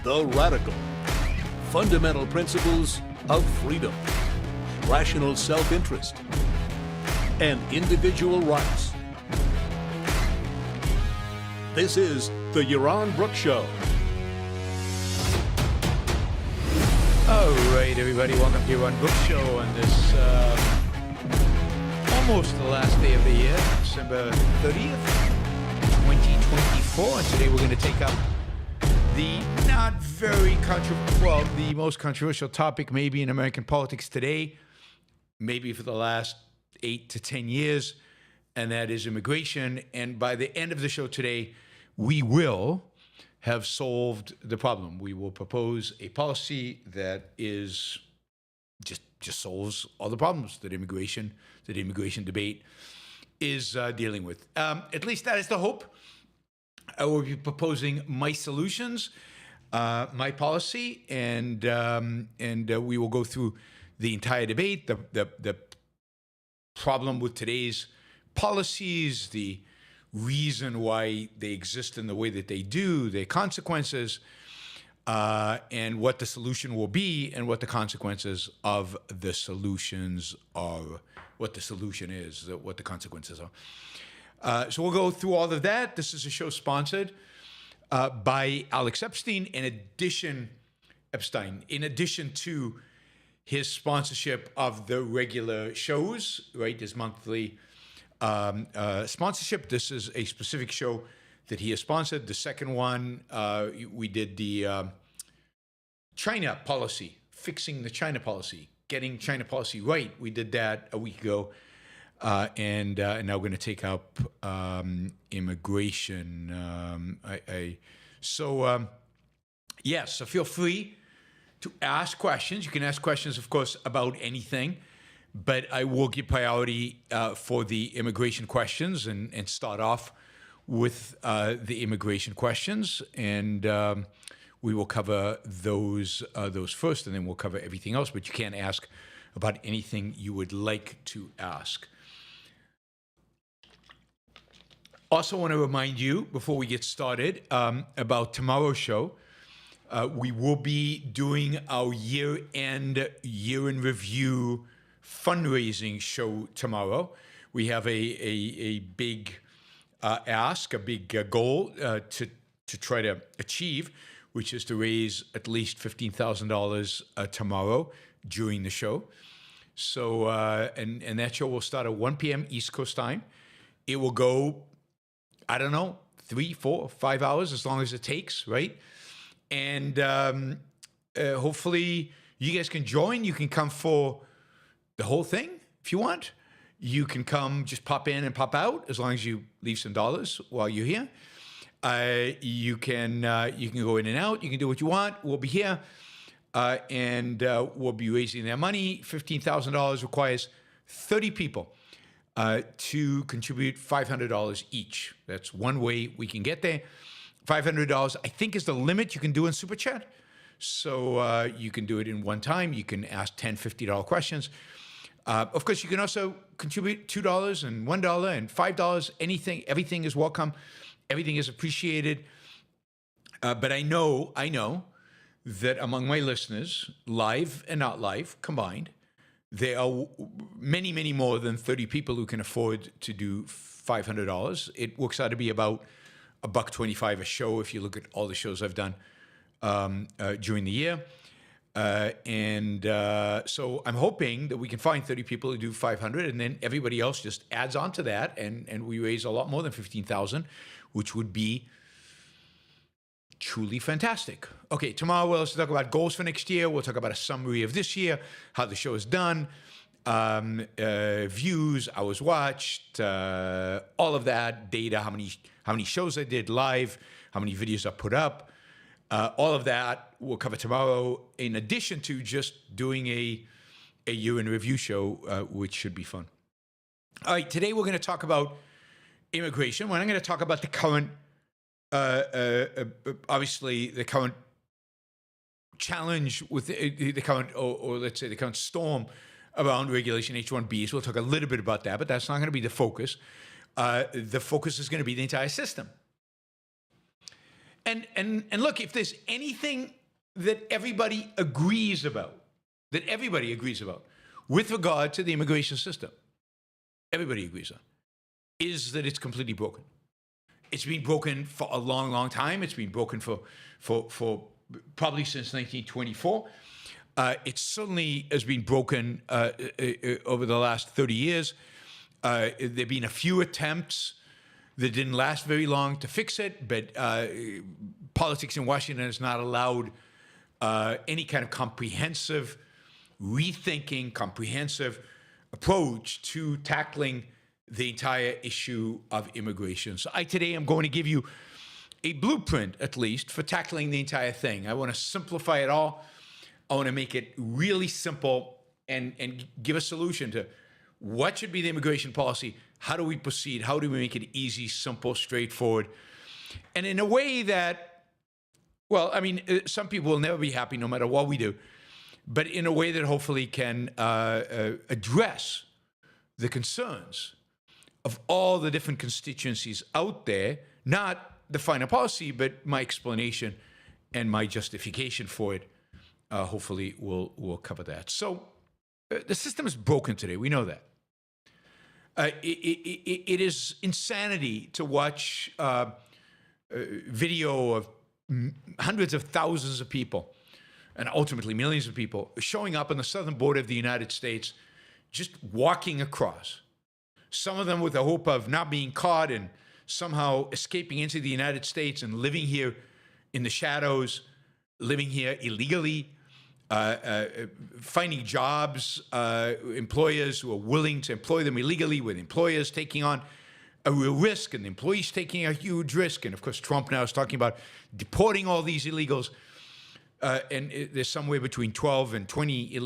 The Radical. Fundamental principles of freedom, rational self-interest, and individual rights. This is the Yaron Brook Show. All right, everybody, welcome to Yaron Brook Show on this almost the last day of the year, December 30th, 2024. And today we're going to take up the not very the most controversial topic maybe in American politics today, maybe for the last 8 to 10 years, and that is immigration. And by the end of the show today, we will have solved the problem. We will propose a policy that is just solves all the problems that immigration debate is dealing with. At least that is the hope. I will be proposing my solutions, my policy, and we will go through the entire debate, the problem with today's policies, the reason why they exist in the way that they do, their consequences, and what the solution will be, and what the consequences of the solutions are, what the solution is, what the consequences are. So we'll go through all of that. This is a show sponsored by Alex Epstein. In addition to his sponsorship of the regular shows, right, his monthly sponsorship. This is a specific show that he has sponsored. The second one, we did the China policy, fixing the China policy, getting China policy right. We did that a week ago. And now we're going to take up immigration. So feel free to ask questions. You can ask questions, of course, about anything, but I will give priority for the immigration questions and start off with the immigration questions, and we will cover those first, and then we'll cover everything else. But you can ask about anything you would like to ask. Also want to remind you, before we get started, about tomorrow's show. We will be doing our year-end, year-in-review fundraising show tomorrow. We have a big ask, a big goal to try to achieve, which is to raise at least $15,000 tomorrow during the show. So, and that show will start at 1 p.m. East Coast time. It will go, 3, 4, 5 hours, as long as it takes, right? And hopefully you guys can join. You can come for the whole thing if you want. You can come, just pop in and pop out, as long as you leave some dollars while you're here. You can go in and out. You can do what you want. We'll be here, and we'll be raising their money. $15,000 requires 30 people to contribute $500 each. That's one way we can get there. $500, I think, is the limit you can do in Super Chat. So you can do it in one time. You can ask $10, $50 questions. Of course, you can also contribute $2 and $1 and $5. Anything, everything is welcome. Everything is appreciated. But I know that among my listeners, live and not live combined, there are many, many more than 30 people who can afford to do $500. It works out to be about $1.25 a show if you look at all the shows I've done during the year. So I'm hoping that we can find 30 people who do 500, and then everybody else just adds on to that, and we raise a lot more than 15,000, which would be truly fantastic. Okay, tomorrow we'll also talk about goals for next year. We'll talk about a summary of this year, how the show is done, views, hours watched, all of that, data, how many shows I did live, how many videos I put up. All of that we'll cover tomorrow, in addition to just doing a year-in review show, which should be fun. All right, today we're going to talk about immigration. We're not going to talk about the current, obviously, the current challenge with the current, or let's say the current storm around regulation H-1Bs. We'll talk a little bit about that, but that's not going to be the focus. The focus is going to be the entire system. And look, if there's anything that everybody agrees about, with regard to the immigration system, everybody agrees on, is that it's completely broken. It's been broken for a long, long time. It's been broken for probably since 1924. It certainly has been broken over the last 30 years. There have been a few attempts that didn't last very long to fix it, but politics in Washington has not allowed any kind of comprehensive approach to tackling the entire issue of immigration. So today I'm going to give you a blueprint, at least, for tackling the entire thing. I want to simplify it all. I want to make it really simple and give a solution to what should be the immigration policy, how do we proceed, how do we make it easy, simple, straightforward, and in a way that, well, I mean, some people will never be happy no matter what we do, but in a way that hopefully can address the concerns of all the different constituencies out there, not the final policy, but my explanation and my justification for it. Hopefully we'll cover that. So the system is broken today. We know that. It is insanity to watch video of hundreds of thousands of people and ultimately millions of people showing up on the southern border of the United States, just walking across. Some of them with the hope of not being caught and somehow escaping into the United States and living here in the shadows, living here illegally, finding jobs, employers who are willing to employ them illegally, with employers taking on a real risk and the employees taking a huge risk. And of course, Trump now is talking about deporting all these illegals. And there's somewhere between 12 and 20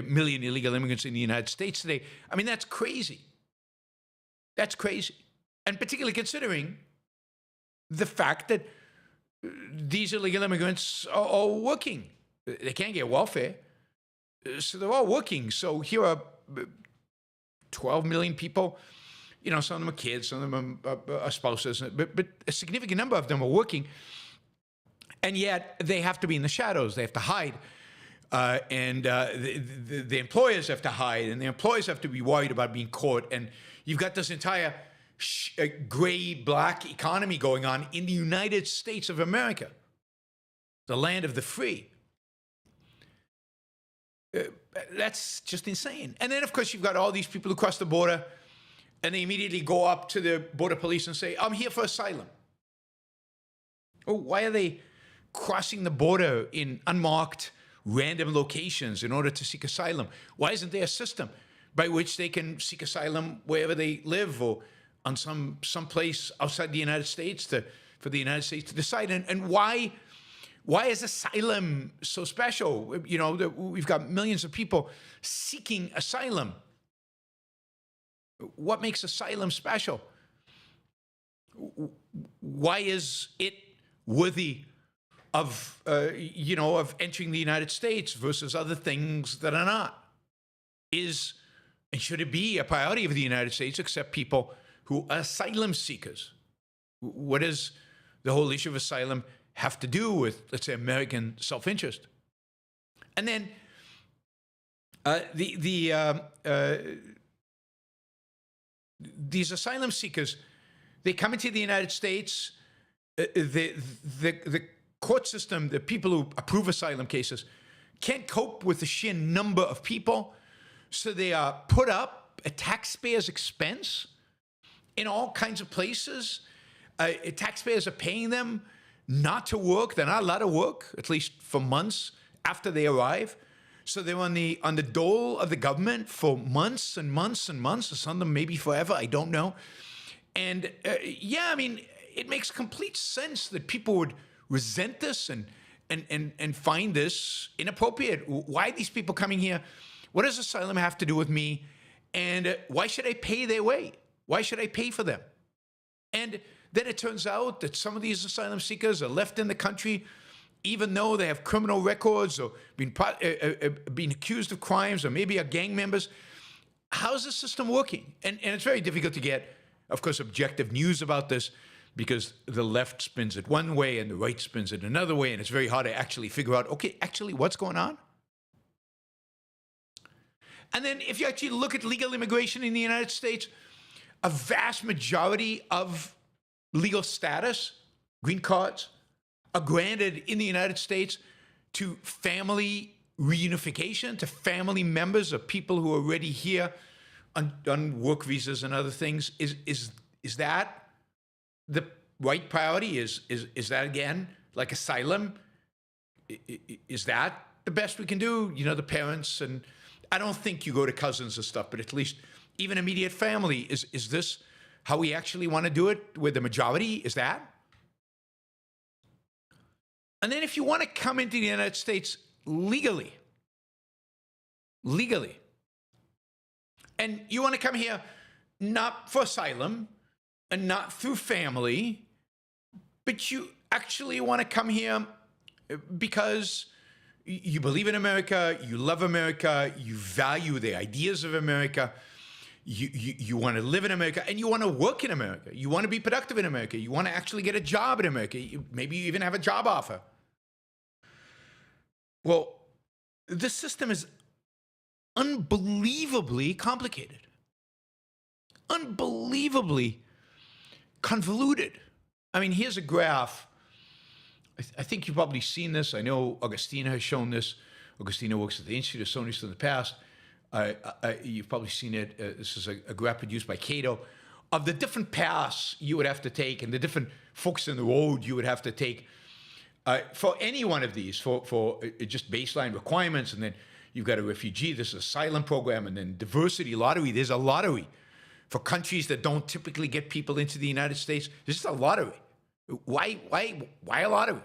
million illegal immigrants in the United States today. I mean, that's crazy. That's crazy. And particularly considering the fact that these illegal immigrants are all working. They can't get welfare. So they're all working. So here are 12 million people. You know, some of them are kids, some of them are spouses, but a significant number of them are working. And yet they have to be in the shadows. They have to hide. And the employers have to hide, and the employers have to be worried about being caught. And you've got this entire gray-black economy going on in the United States of America, the land of the free. That's just insane. And then, of course, you've got all these people who cross the border, and they immediately go up to the border police and say, I'm here for asylum. Oh, why are they crossing the border in unmarked, random locations in order to seek asylum? Why isn't there a system by which they can seek asylum wherever they live or on some place outside the United States for the United States to decide? And why is asylum so special? You know, we've got millions of people seeking asylum. What makes asylum special? Why is it worthy of entering the United States versus other things that are not? And should it be a priority of the United States accept people who are asylum seekers? What does the whole issue of asylum have to do with, let's say, American self-interest? And then these asylum seekers, they come into the United States. The court system, the people who approve asylum cases, can't cope with the sheer number of people, so they are put up at taxpayers' expense in all kinds of places. Taxpayers are paying them not to work. They're not allowed to work, at least for months after they arrive. So they're on the dole of the government for months and months and months, or some of them maybe forever, I don't know. And I mean, it makes complete sense that people would resent this and find this inappropriate. Why are these people coming here? What does asylum have to do with me? And why should I pay their way? Why should I pay for them? And then it turns out that some of these asylum seekers are left in the country even though they have criminal records or been accused of crimes or maybe are gang members. How's the system working? And it's very difficult to get, of course, objective news about this because the left spins it one way and the right spins it another way, and it's very hard to actually figure out, okay, actually what's going on? And then if you actually look at legal immigration in the United States, a vast majority of legal status, green cards, are granted in the United States to family reunification, to family members of people who are already here on work visas and other things. Is that the right priority? Is that, again, like asylum? Is that the best we can do? You know, the parents, and I don't think you go to cousins and stuff, but at least even immediate family. Is this how we actually want to do it with the majority? Is that? And then if you want to come into the United States legally, and you want to come here not for asylum and not through family, but you actually want to come here because you believe in America, you love America, you value the ideas of America, you want to live in America, and you want to work in America. You want to be productive in America. You want to actually get a job in America. Maybe you even have a job offer. Well, this system is unbelievably complicated, unbelievably convoluted. I mean, here's a graph. I think you've probably seen this. I know Augustina has shown this. Augustina works at the Institute of Sonys in the past. You've probably seen it. This is a graph produced by Cato of the different paths you would have to take and the different forks in the road you would have to take for any one of these, for just baseline requirements. And then you've got a refugee, this is an asylum program, and then diversity lottery. There's a lottery for countries that don't typically get people into the United States. This is a lottery. Why a lottery?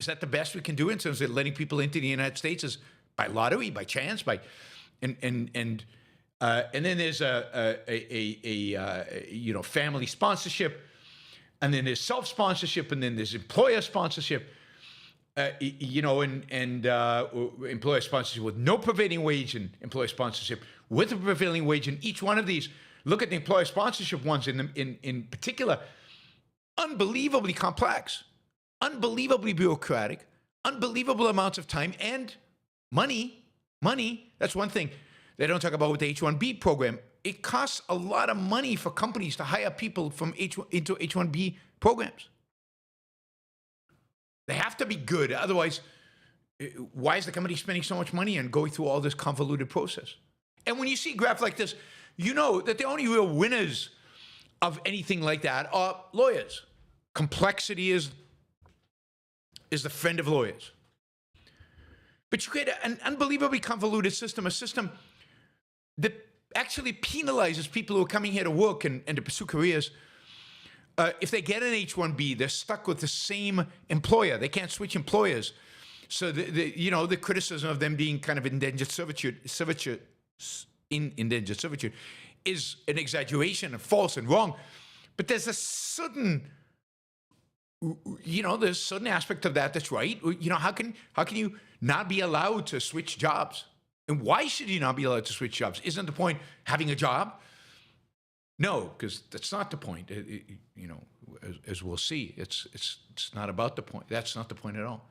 Is that the best we can do in terms of letting people into the United States? Is by lottery, by chance, by and then there's a family sponsorship, and then there's self-sponsorship, and then there's employer sponsorship. Employer sponsorship with no prevailing wage, and employer sponsorship with a prevailing wage. And each one of these, look at the employer sponsorship ones in particular, unbelievably complex, unbelievably bureaucratic, unbelievable amounts of time and money. That's one thing they don't talk about with the H-1B program. It costs a lot of money for companies to hire people into H-1B programs. They have to be good. Otherwise, why is the company spending so much money and going through all this convoluted process? And when you see a graph like this, you know that the only real winners of anything like that are lawyers. Complexity is the friend of lawyers. But you create an unbelievably convoluted system, a system that actually penalizes people who are coming here to work and to pursue careers. If they get an H-1B, they're stuck with the same employer. They can't switch employers. So the criticism of them being kind of indentured servitude is an exaggeration and false and wrong. But there's a certain aspect of that that's right. How can you not be allowed to switch jobs? And why should you not be allowed to switch jobs? Isn't the point having a job? No, because that's not the point. As we'll see, it's not about the point. That's not the point at all.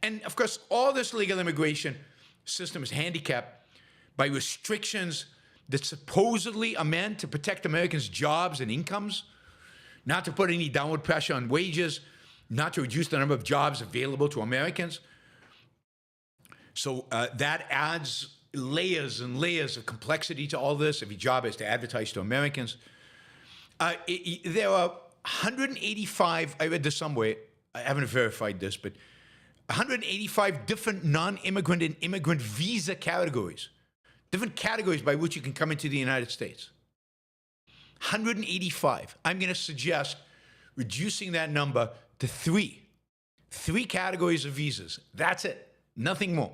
And of course, all this legal immigration system is handicapped by restrictions that supposedly are meant to protect Americans' jobs and incomes, not to put any downward pressure on wages, not to reduce the number of jobs available to Americans. So that adds layers and layers of complexity to all this. Every job has to advertise to Americans. There are 185, I read this somewhere, I haven't verified this, but 185 different non-immigrant and immigrant visa categories, different categories by which you can come into the United States. 185. I'm going to suggest reducing that number to three categories of visas. That's it. Nothing more.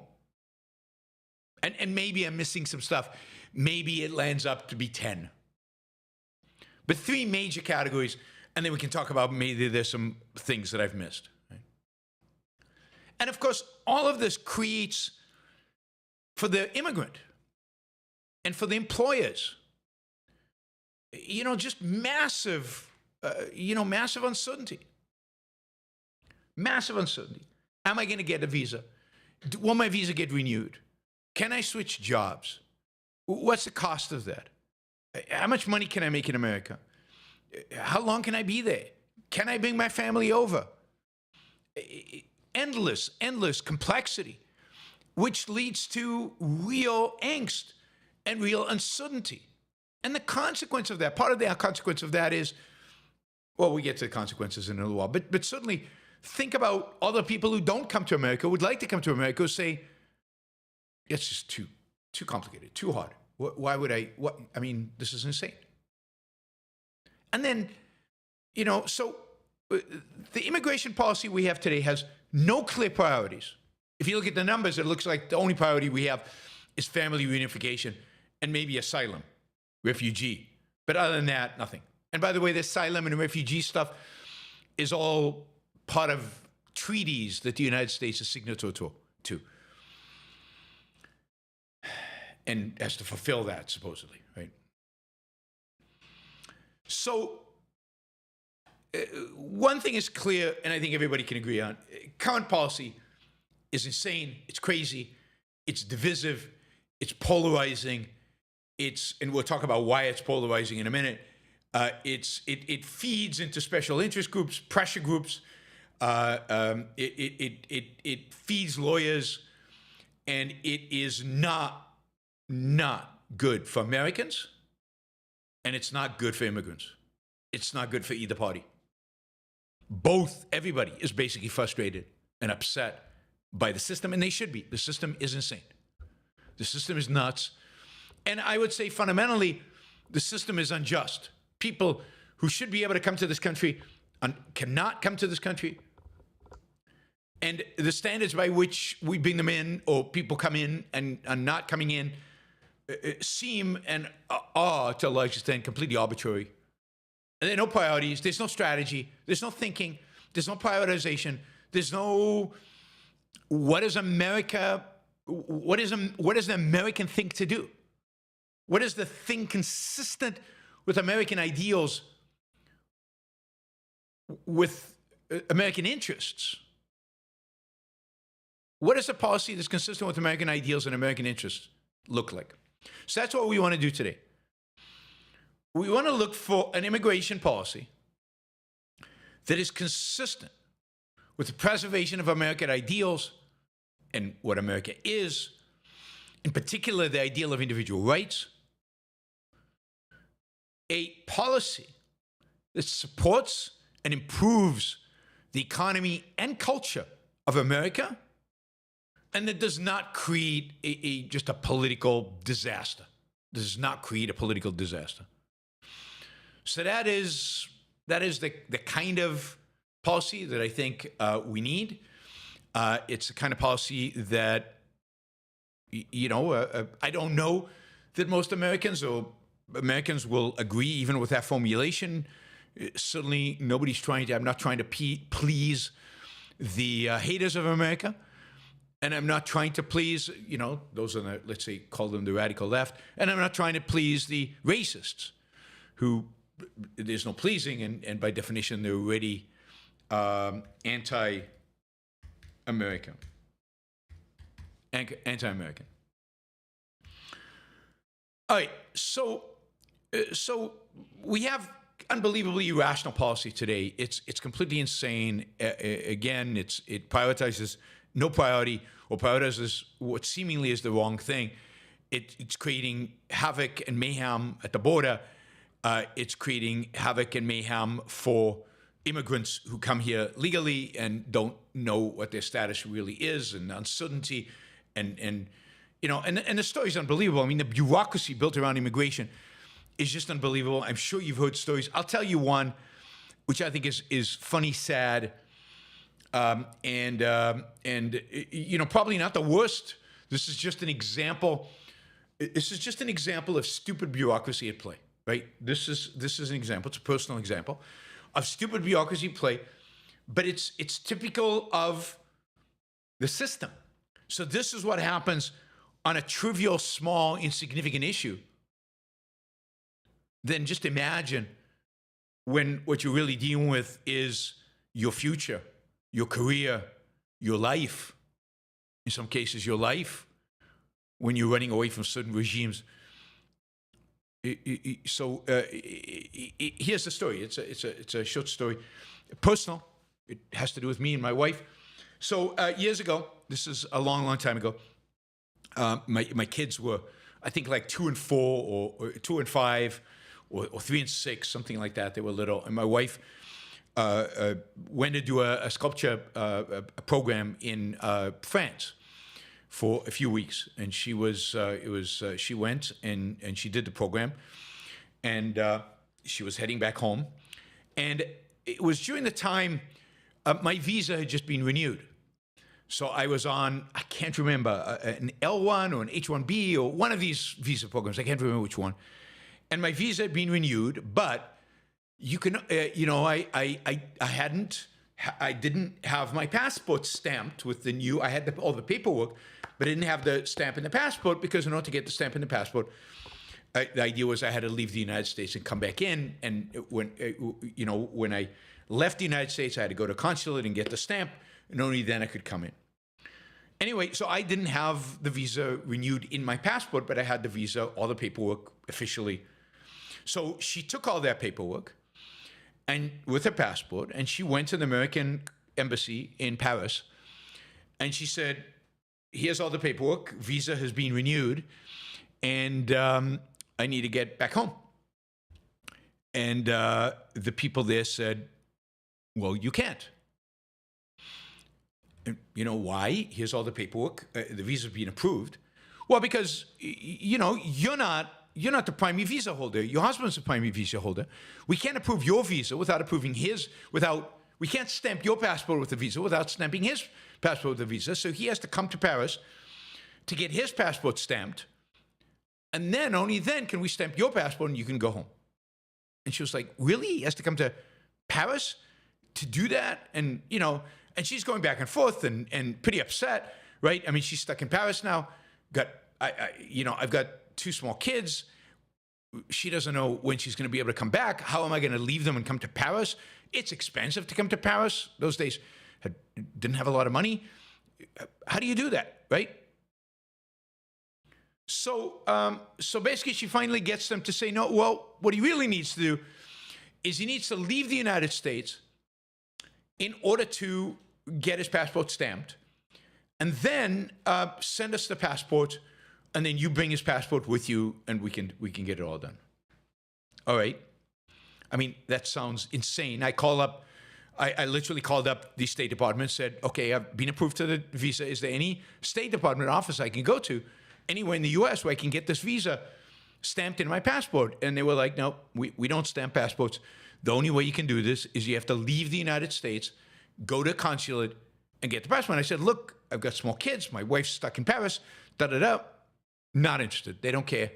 And maybe I'm missing some stuff. Maybe it lands up to be 10. But three major categories, and then we can talk about maybe there's some things that I've missed. Right? And of course, all of this creates, for the immigrant and for the employers, just massive, massive uncertainty. Massive uncertainty. Am I going to get a visa? Will my visa get renewed? Can I switch jobs? What's the cost of that? How much money can I make in America? How long can I be there? Can I bring my family over? Endless complexity, which leads to real angst and real uncertainty. And the consequence of that, part of the consequence of that is, well, we get to the consequences in a little while, but certainly think about other people who don't come to America, would like to come to America, who say, it's just too complicated, too hard. Why would I, this is insane. And then, so the immigration policy we have today has no clear priorities. If you look at the numbers, it looks like the only priority we have is family reunification and maybe asylum, refugee. But other than that, nothing. And by the way, the asylum and refugee stuff is all part of treaties that the United States is signatory to. And has to fulfill that, supposedly, right? So, one thing is clear, and I think everybody can agree on, current policy is insane, it's crazy, it's divisive, it's polarizing, and we'll talk about why it's polarizing in a minute. It feeds into special interest groups, pressure groups, it feeds lawyers, and it is not good for Americans, and it's not good for immigrants. It's not good for either party. Everybody is basically frustrated and upset by the system, and they should be. The system is insane. The system is nuts. And I would say fundamentally, the system is unjust. People who should be able to come to this country cannot come to this country. And the standards by which we bring them in, or people come in and are not coming in, seem and are, to a large extent, completely arbitrary. And there are no priorities, there's no strategy, there's no thinking, there's no prioritization, there's no, what is the American thing to do? What is the thing consistent with American ideals, with American interests? What does a policy that's consistent with American ideals and American interests look like? So that's what we want to do today. We want to look for an immigration policy that is consistent with the preservation of American ideals and what America is, in particular, the ideal of individual rights. A policy that supports and improves the economy and culture of America, and that does not create just a political disaster. Does not create a political disaster. So that is the kind of policy that I think we need. It's the kind of policy that, I don't know that most Americans will agree even with that formulation. Certainly I'm not trying to please the haters of America. And I'm not trying to please, those are the, let's say, call them the radical left. And I'm not trying to please the racists, who there's no pleasing, and by definition, they're already anti-American. Anti-American. All right, so we have unbelievably irrational policy today. It's completely insane. Again, it prioritizes no priority, or prioritizes what seemingly is the wrong thing. It's creating havoc and mayhem at the border. It's creating havoc and mayhem for immigrants who come here legally and don't know what their status really is, and uncertainty, and the story is unbelievable. I mean, the bureaucracy built around immigration is just unbelievable. I'm sure you've heard stories. I'll tell you one, which I think is funny, sad, and probably not the worst. This is just an example. This is just an example of stupid bureaucracy at play, right? This is an example. It's a personal example of stupid bureaucracy at play, but it's typical of the system. So this is what happens on a trivial, small, insignificant issue. then just imagine when what you're really dealing with is your future, your career, your life. In some cases, your life when you're running away from certain regimes. So here's the story. It's a short story, personal. It has to do with me and my wife. So years ago, this is a long, long time ago. My kids were, I think, like 2 and 4, or 2 and 5, or 3 and 6, something like that. They were little, and my wife went to do a sculpture program in France for a few weeks, and she went and she did the program, and she was heading back home, and it was during the time my visa had just been renewed. So I was on, I can't remember, an L1 or an H1B or one of these visa programs. I can't remember which one. And my visa had been renewed, but you can, I didn't have my passport stamped with the new, I had all the paperwork, but I didn't have the stamp in the passport, because in order to get the stamp in the passport, the idea was I had to leave the United States and come back in. And when I left the United States, I had to go to consulate and get the stamp, and only then I could come in. Anyway, so I didn't have the visa renewed in my passport, but I had the visa, all the paperwork officially. So she took all that paperwork and with her passport, and she went to the American embassy in Paris, and she said, here's all the paperwork, visa has been renewed, and I need to get back home. And the people there said, well, you can't. You know why? Here's all the paperwork. The visa's been approved. Well, because you're not the primary visa holder. Your husband's the primary visa holder. We can't approve your visa without approving his. We can't stamp your passport with the visa without stamping his passport with the visa. So he has to come to Paris to get his passport stamped, and then only then can we stamp your passport and you can go home. And she was like, "Really? He has to come to Paris to do that?" And and she's going back and forth and pretty upset, right? I mean, she's stuck in Paris now. I've got 2 small kids. She doesn't know when she's going to be able to come back. How am I going to leave them and come to Paris? It's expensive to come to Paris. Those days, didn't have a lot of money. How do you do that, right? So basically, she finally gets them to say, no, well, what he really needs to do is he needs to leave the United States in order to get his passport stamped, and then send us the passport, and then you bring his passport with you, and we can get it all done. All right. I mean, that sounds insane. I literally called up the State Department, said, okay, I've been approved to the visa. Is there any State Department office I can go to anywhere in the U.S. where I can get this visa stamped in my passport? And they were like, no, we don't stamp passports. The only way you can do this is you have to leave the United States, go to a consulate, and get the passport. And I said, look, I've got small kids. My wife's stuck in Paris. Da-da-da. Not interested. They don't care.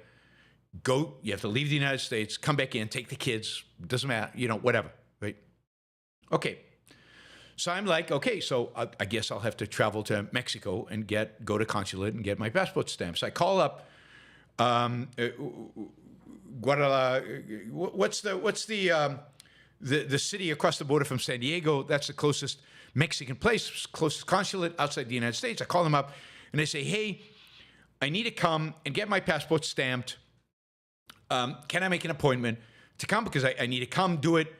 Go. You have to leave the United States, come back in, take the kids. Doesn't matter. Whatever. Right? Okay. So I'm like, okay, so I guess I'll have to travel to Mexico and go to consulate and get my passport stamped. So I call up Guadalajara. What's the city across the border from San Diego? That's the closest Mexican place, closest consulate outside the United States. I call them up and they say, hey, I need to come and get my passport stamped. Can I make an appointment to come? Because I need to come, do it,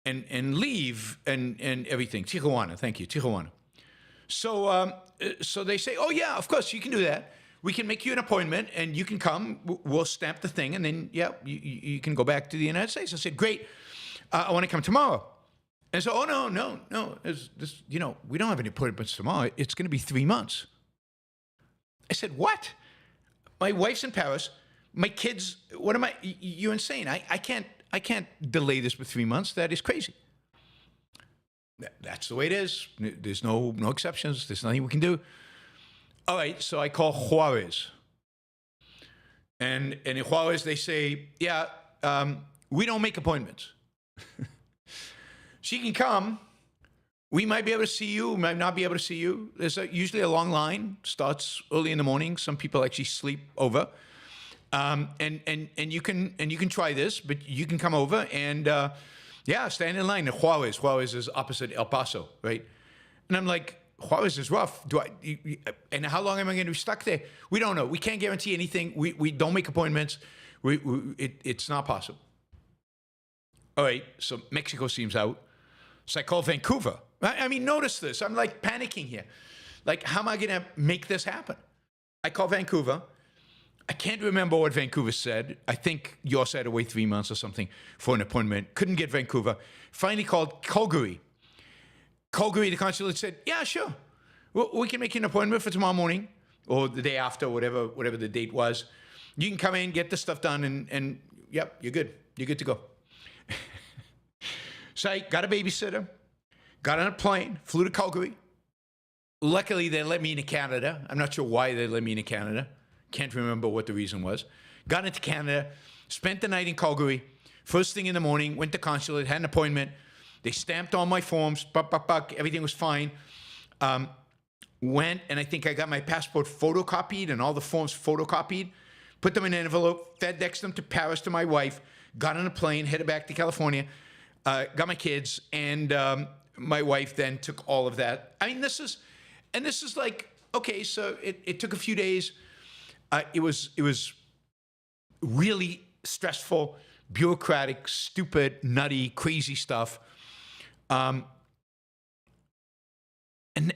and leave and everything. Tijuana, thank you, Tijuana. So they say, oh yeah, of course, you can do that. We can make you an appointment and you can come. We'll stamp the thing, and then, yeah, you can go back to the United States. I said, great. I want to come tomorrow. And so, oh, no. We don't have any appointments tomorrow. It's going to be 3 months. I said, what? My wife's in Paris. My kids, what am I? You're insane. I can't delay this for 3 months. That is crazy. That's the way it is. There's no exceptions. There's nothing we can do. All right, so I call Juarez. And in Juarez, they say, yeah, we don't make appointments. She can come. We might be able to see you. We might not be able to see you. There's usually a long line. Starts early in the morning. Some people actually sleep over. And you can try this, but you can come over and stand in line at Juarez. Juarez is opposite El Paso, right? And I'm like, Juarez is rough. And how long am I going to be stuck there? We don't know. We can't guarantee anything. We don't make appointments. It's not possible. All right, so Mexico seems out. So I call Vancouver. I mean, notice this. I'm like panicking here. Like, how am I going to make this happen? I call Vancouver. I can't remember what Vancouver said. I think yours had to wait 3 months or something for an appointment. Couldn't get Vancouver. Finally called Calgary. Calgary, the consulate said, yeah, sure. We can make an appointment for tomorrow morning or the day after, whatever the date was. You can come in, get the stuff done, and yep, you're good. You're good to go. So I got a babysitter, got on a plane, flew to Calgary. Luckily, they let me into Canada. I'm not sure why they let me into Canada. Can't remember what the reason was. Got into Canada, spent the night in Calgary. First thing in the morning, went to consulate, had an appointment. They stamped all my forms, everything was fine. Went, and I think I got my passport photocopied and all the forms photocopied. Put them in an envelope, FedExed them to Paris to my wife, got on a plane, headed back to California, got my kids, and my wife then took all of that. I mean, this is like, okay, so it took a few days. It was really stressful, bureaucratic, stupid, nutty, crazy stuff. But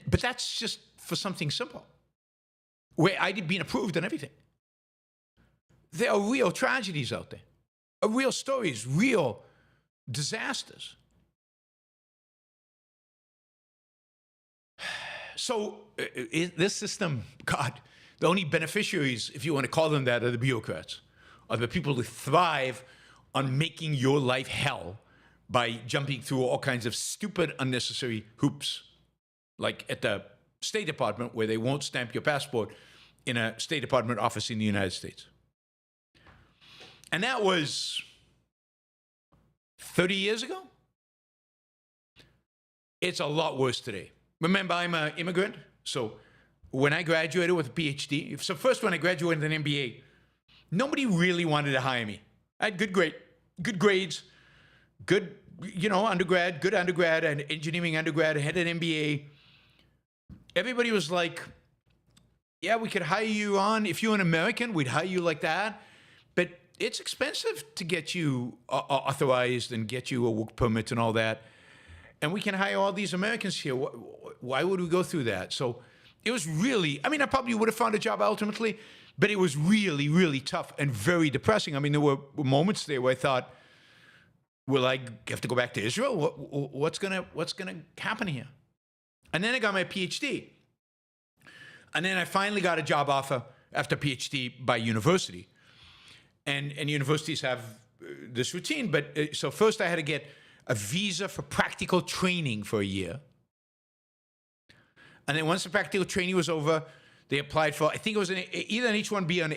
that's just for something simple, where I'd been approved and everything. There are real tragedies out there, real stories, real disasters. So this system, God, the only beneficiaries, if you want to call them that, are the bureaucrats, are the people who thrive on making your life hell by jumping through all kinds of stupid, unnecessary hoops, like at the State Department, where they won't stamp your passport in a State Department office in the United States. And that was 30 years ago. It's a lot worse today. Remember, I'm an immigrant, so when I graduated with a PhD, so first when I graduated with an MBA, nobody really wanted to hire me. I had good grades, good, undergrad, and engineering undergrad. I had an MBA. Everybody was like, yeah, we could hire you on. If you're an American, we'd hire you like that. But it's expensive to get you authorized and get you a work permit and all that. And we can hire all these Americans here. Why would we go through that? So it was really, I probably would have found a job ultimately, but it was really, really tough and very depressing. There were moments there where I thought, will I have to go back to Israel? What's gonna happen here? And then I got my PhD. And then I finally got a job offer after PhD by university. And universities have this routine, but so first I had to get a visa for practical training for a year. And then once the practical training was over, they applied for, I think it was either an H-1B or an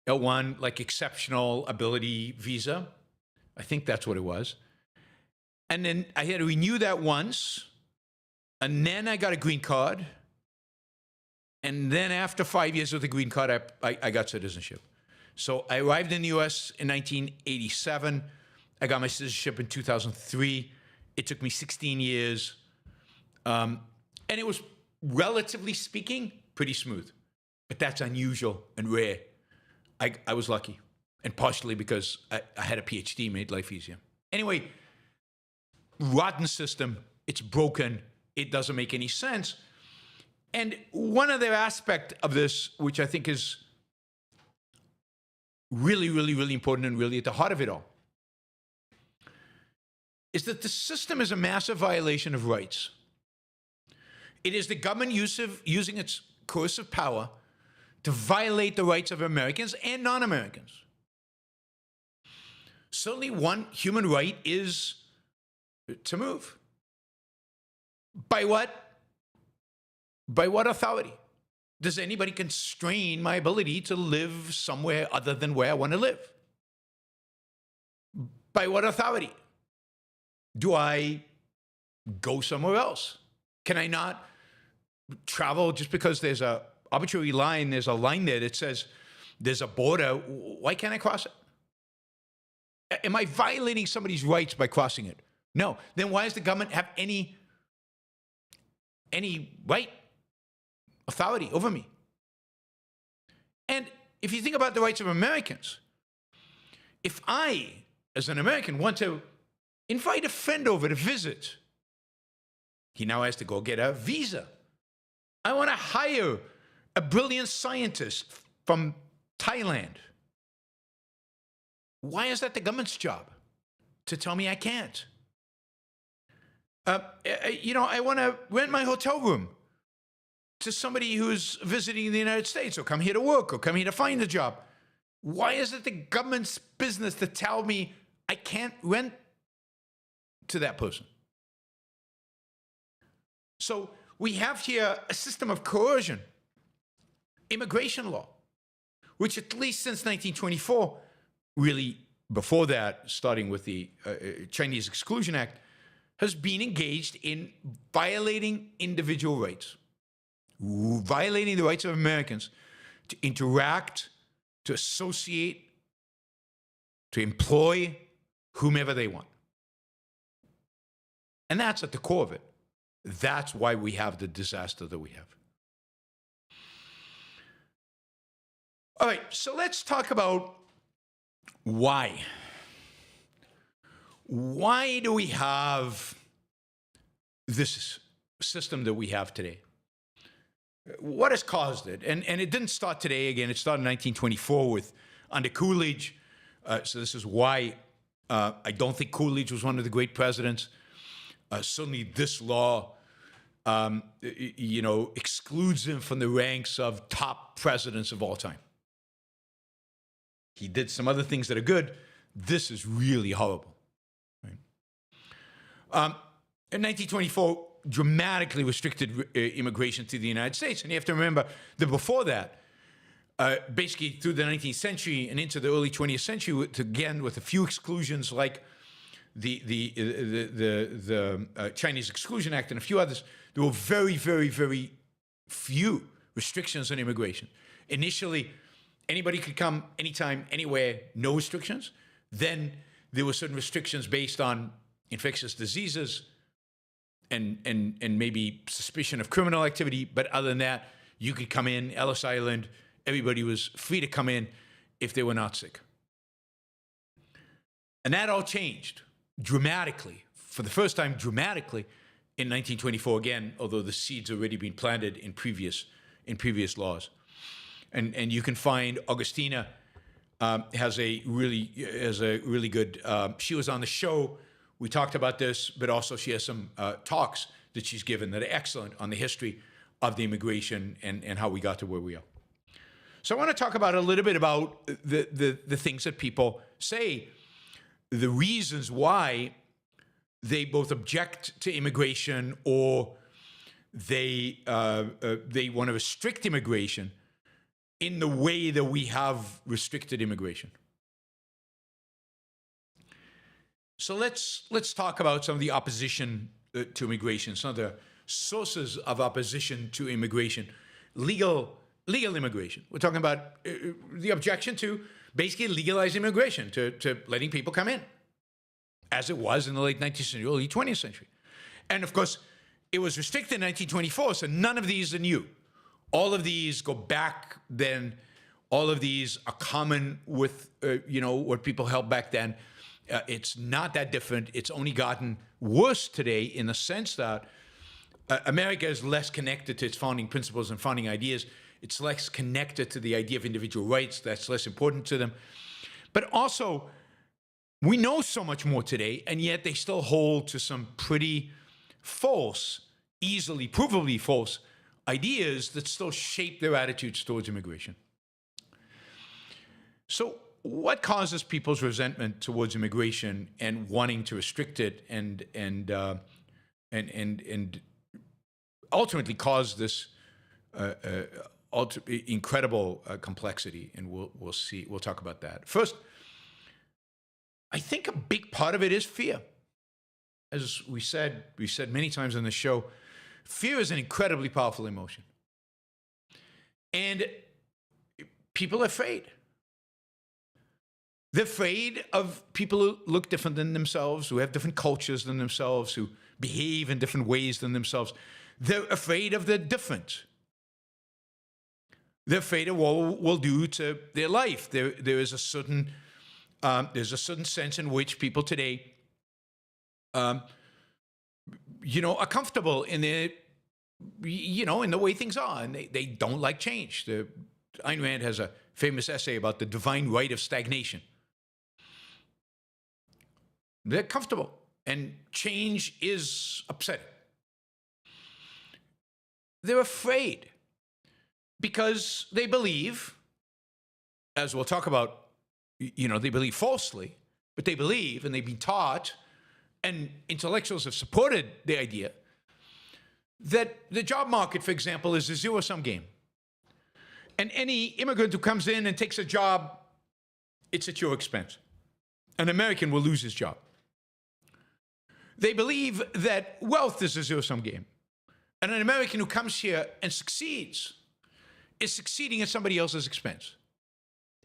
L1, like exceptional ability visa. I think that's what it was. And then I had to renew that once, and then I got a green card. And then after 5 years with the green card, I got citizenship. So I arrived in the US in 1987. I got my citizenship in 2003. It took me 16 years. And it was, relatively speaking, pretty smooth. But that's unusual and rare. I was lucky. And partially because I had a PhD, made life easier. Anyway, rotten system. It's broken. It doesn't make any sense. And one other aspect of this, which I think is really, really, really important and really at the heart of it all, is that the system is a massive violation of rights. It is the government using its coercive power to violate the rights of Americans and non-Americans. Certainly one human right is to move. By what? By what authority? Does anybody constrain my ability to live somewhere other than where I want to live? By what authority? Do I go somewhere else? Can I not travel just because there's a arbitrary line, there's a line there that says there's a border. Why can't I cross it? Am I violating somebody's rights by crossing it? No. Then why does the government have any right, authority over me? And if you think about the rights of Americans, if I, as an American, want to invite a friend over to visit, he now has to go get a visa. I want to hire a brilliant scientist from Thailand. Why is that the government's job? To tell me I can't. I want to rent my hotel room to somebody who's visiting the United States or come here to work or come here to find a job. Why is it the government's business to tell me I can't rent to that person? So we have here a system of coercion, immigration law, which at least since 1924, really before that, starting with the Chinese Exclusion Act, has been engaged in violating individual rights, violating the rights of Americans to interact, to associate, to employ whomever they want. And that's at the core of it. That's why we have the disaster that we have. All right, so let's talk about why. Why do we have this system that we have today? What has caused it? And it didn't start today. Again, it started in 1924 under Coolidge. So this is why I don't think Coolidge was one of the great presidents. Certainly this law, excludes him from the ranks of top presidents of all time. He did some other things that are good. This is really horrible. Right? In 1924, dramatically restricted immigration to the United States. And you have to remember that before that, basically through the 19th century and into the early 20th century, again, with a few exclusions like the Chinese Exclusion Act and a few others, there were very, very, very few restrictions on immigration. Initially, anybody could come anytime, anywhere, no restrictions. Then there were certain restrictions based on infectious diseases and maybe suspicion of criminal activity. But other than that, you could come in, Ellis Island, everybody was free to come in if they were not sick. And that all changed dramatically, for the first time dramatically, in 1924 again, although the seeds already been planted in previous laws. And you can find Augustina has a really good. She was on the show. We talked about this, but also she has some talks that she's given that are excellent on the history of the immigration and how we got to where we are. So I want to talk about a little bit about the things that people say, the reasons why they both object to immigration or they want to restrict immigration in the way that we have restricted immigration. So let's talk about some of the opposition to immigration, some of the sources of opposition to immigration, legal immigration. We're talking about the objection to basically legalizing immigration, to letting people come in, as it was in the late 19th century, early 20th century. And of course, it was restricted in 1924, so none of these are new. All of these go back then. All of these are common with, what people held back then. It's not that different. It's only gotten worse today in the sense that America is less connected to its founding principles and founding ideas. It's less connected to the idea of individual rights. That's less important to them. But also, we know so much more today, and yet they still hold to some pretty false, easily provably false ideas that still shape their attitudes towards immigration. So what causes people's resentment towards immigration and wanting to restrict it and ultimately cause this incredible complexity? And we'll talk about that. First, I think a big part of it is fear. As we said many times on the show, fear is an incredibly powerful emotion. And people are afraid. They're afraid of people who look different than themselves, who have different cultures than themselves, who behave in different ways than themselves. They're afraid of the different. They're afraid of what will do to their life. There is a certain sense in which people today, are comfortable in their, in the way things are, and they don't like change. Ayn Rand has a famous essay about the divine right of stagnation. They're comfortable, and change is upsetting. They're afraid because they believe, as we'll talk about, they believe falsely, but they believe, and they've been taught, and intellectuals have supported the idea that the job market, for example, is a zero-sum game. And any immigrant who comes in and takes a job, it's at your expense. An American will lose his job. They believe that wealth is a zero-sum game. And an American who comes here and succeeds is succeeding at somebody else's expense.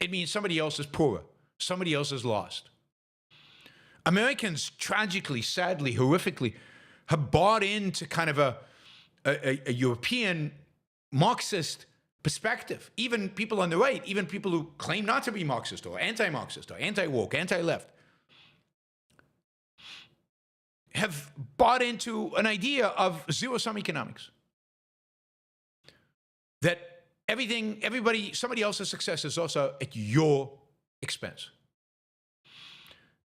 It means somebody else is poorer. Somebody else is lost. Americans, tragically, sadly, horrifically, have bought into kind of a European Marxist perspective. Even people on the right, even people who claim not to be Marxist or anti-Marxist or anti-woke, anti-left, have bought into an idea of zero-sum economics. That somebody else's success is also at your expense.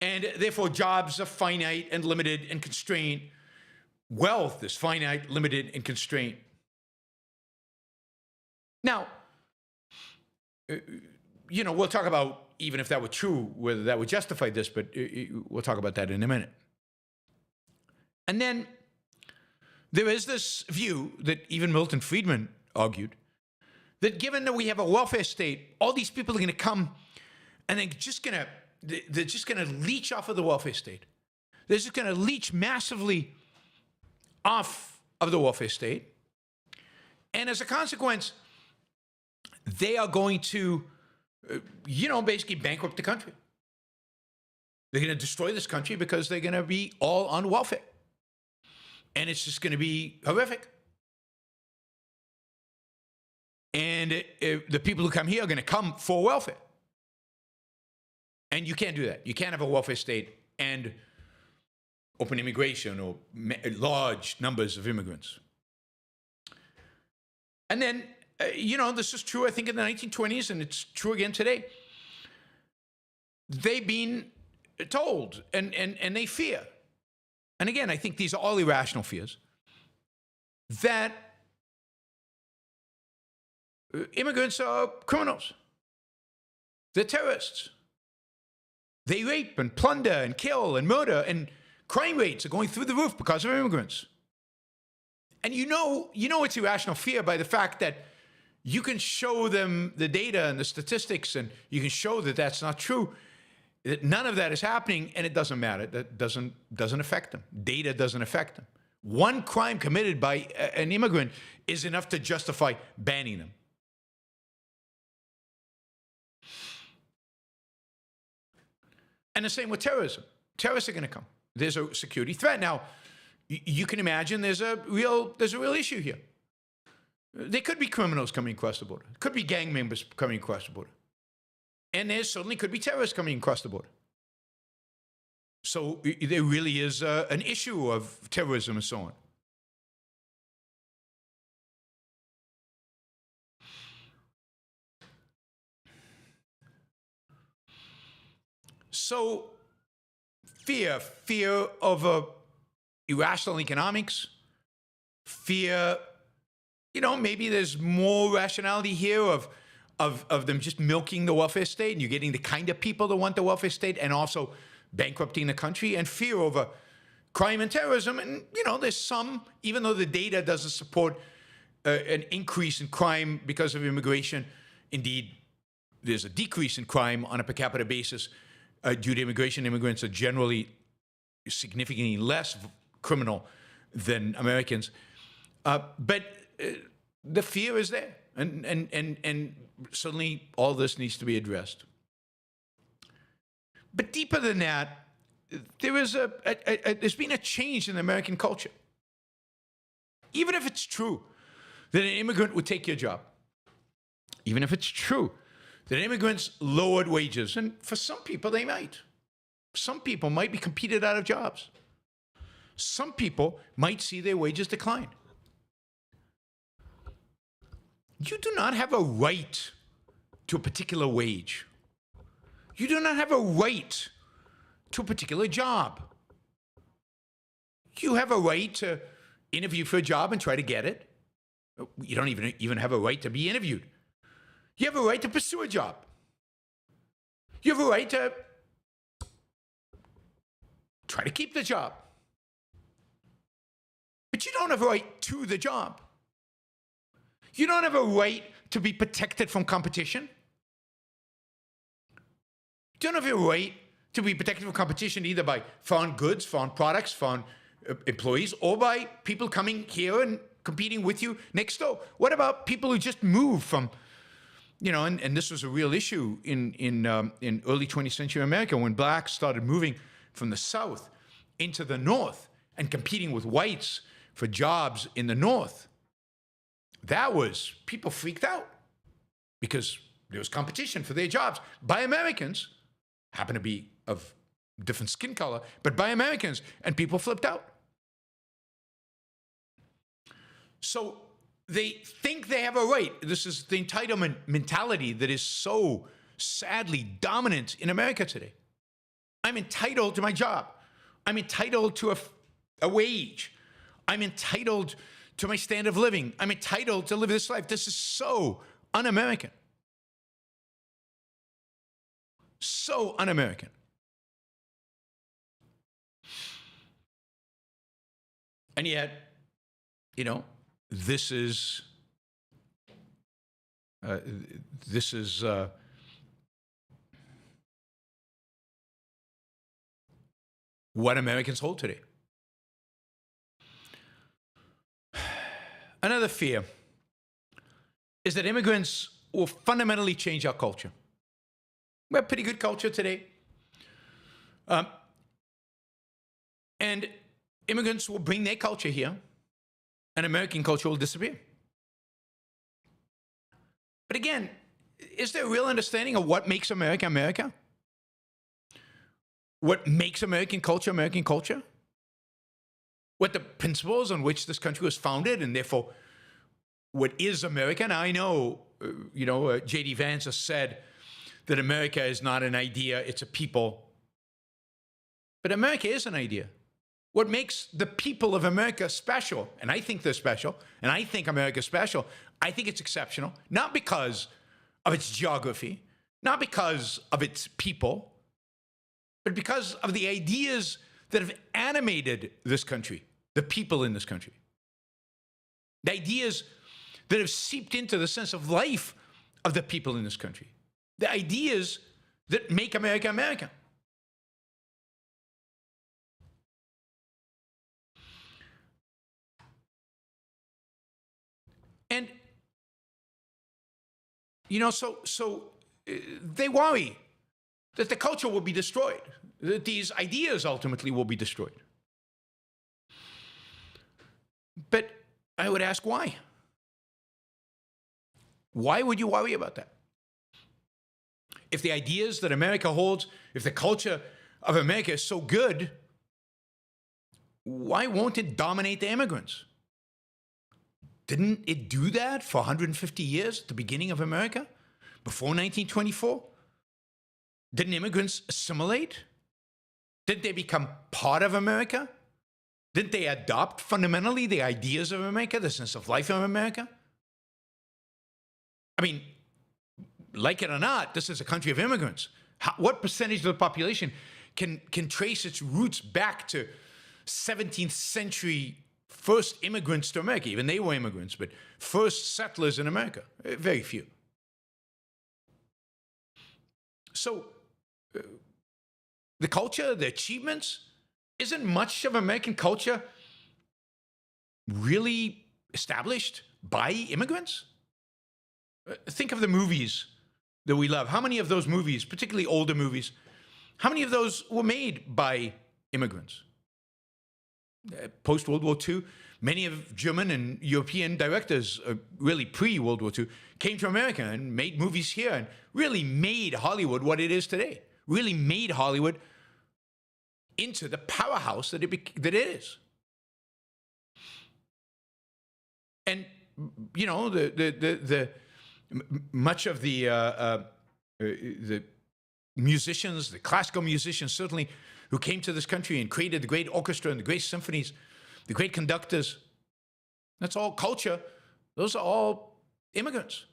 And therefore, jobs are finite and limited and constrained. Wealth is finite, limited, and constrained. Now, we'll talk about, even if that were true, whether that would justify this, but we'll talk about that in a minute. And then there is this view that even Milton Friedman argued, that given that we have a welfare state, all these people are going to come and they're just going to leech off of the welfare state. They're just going to leech massively off of the welfare state. And as a consequence, they are going to, basically bankrupt the country. They're going to destroy this country because they're going to be all on welfare. And it's just going to be horrific. And the people who come here are going to come for welfare. And you can't do that. You can't have a welfare state and open immigration or large numbers of immigrants. And then, this is true, I think, in the 1920s, and it's true again today. They've been told, and they fear, and again, I think these are all irrational fears, that immigrants are criminals. They're terrorists. They rape and plunder and kill and murder, and crime rates are going through the roof because of immigrants. And it's irrational fear by the fact that you can show them the data and the statistics, and you can show that that's not true, that none of that is happening, and it doesn't matter. That doesn't affect them. Data doesn't affect them. One crime committed by an immigrant is enough to justify banning them. And the same with terrorism. Terrorists are going to come. There's a security threat. Now, you can imagine there's a real issue here. There could be criminals coming across the border. Could be gang members coming across the border. And there certainly could be terrorists coming across the border. So there really is an issue of terrorism and so on. So fear of irrational economics, fear, maybe there's more rationality here of them just milking the welfare state, and you're getting the kind of people that want the welfare state and also bankrupting the country, and fear over crime and terrorism. And, there's some, even though the data doesn't support an increase in crime because of immigration, indeed, there's a decrease in crime on a per capita basis due to immigration. Immigrants are generally significantly less criminal than Americans. But the fear is there. And certainly all this needs to be addressed. But deeper than that, there's been a change in American culture. Even if it's true that an immigrant would take your job, even if it's true that immigrants lowered wages, and for some people they might. Some people might be competed out of jobs. Some people might see their wages decline. You do not have a right to a particular wage. You do not have a right to a particular job. You have a right to interview for a job and try to get it. You don't even have a right to be interviewed. You have a right to pursue a job. You have a right to try to keep the job. But you don't have a right to the job. You don't have a right to be protected from competition. You don't have a right to be protected from competition either by foreign goods, foreign products, foreign employees, or by people coming here and competing with you next door. What about people who just moved from, and this was a real issue in early 20th century America when blacks started moving from the South into the North and competing with whites for jobs in the North. People freaked out because there was competition for their jobs by Americans, happen to be of different skin color, but by Americans, and people flipped out. So they think they have a right. This is the entitlement mentality that is so sadly dominant in America today. I'm entitled to my job. I'm entitled to a wage. I'm entitled to my standard of living. I'm entitled to live this life. This is so un-American. So un-American. And yet, this is what Americans hold today. Another fear is that immigrants will fundamentally change our culture. We have pretty good culture today. And immigrants will bring their culture here, and American culture will disappear. But again, is there a real understanding of what makes America America? What makes American culture American culture? What the principles on which this country was founded, and therefore what is America? Now I know, J.D. Vance has said that America is not an idea, it's a people. But America is an idea. What makes the people of America special, and I think they're special, and I think America's special, I think it's exceptional, not because of its geography, not because of its people, but because of the ideas that have animated this country, the people in this country. The ideas that have seeped into the sense of life of the people in this country. The ideas that make America America. And, so they worry that the culture will be destroyed, that these ideas ultimately will be destroyed. But I would ask why? Why would you worry about that? If the ideas that America holds, if the culture of America is so good, why won't it dominate the immigrants? Didn't it do that for 150 years at the beginning of America? Before 1924? Didn't immigrants assimilate? Didn't they become part of America? Didn't they adopt fundamentally the ideas of America, the sense of life of America? I mean, like it or not, this is a country of immigrants. What percentage of the population can trace its roots back to 17th century first immigrants to America? Even they were immigrants, but first settlers in America, very few. So the culture, the achievements, isn't much of American culture really established by immigrants? Think of the movies that we love. How many of those movies, particularly older movies, how many of those were made by immigrants? Post-World War II, many of German and European directors, really pre-World War II, came to America and made movies here and really made Hollywood what it is today. Really made Hollywood into the powerhouse that it is. And you know, much of the musicians, the classical musicians certainly, who came to this country and created the great orchestra and the great symphonies, the great conductors, that's all culture. Those are all immigrants.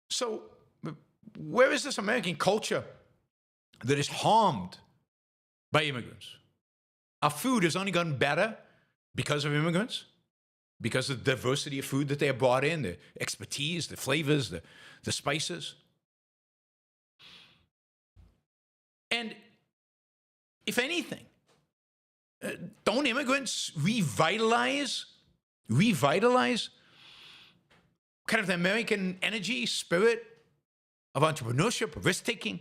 So where is this American culture that is harmed by immigrants? Our food has only gotten better because of immigrants, because of the diversity of food that they have brought in, the expertise, the flavors, the spices. And if anything, don't immigrants revitalize kind of the American energy, spirit of entrepreneurship, of risk-taking?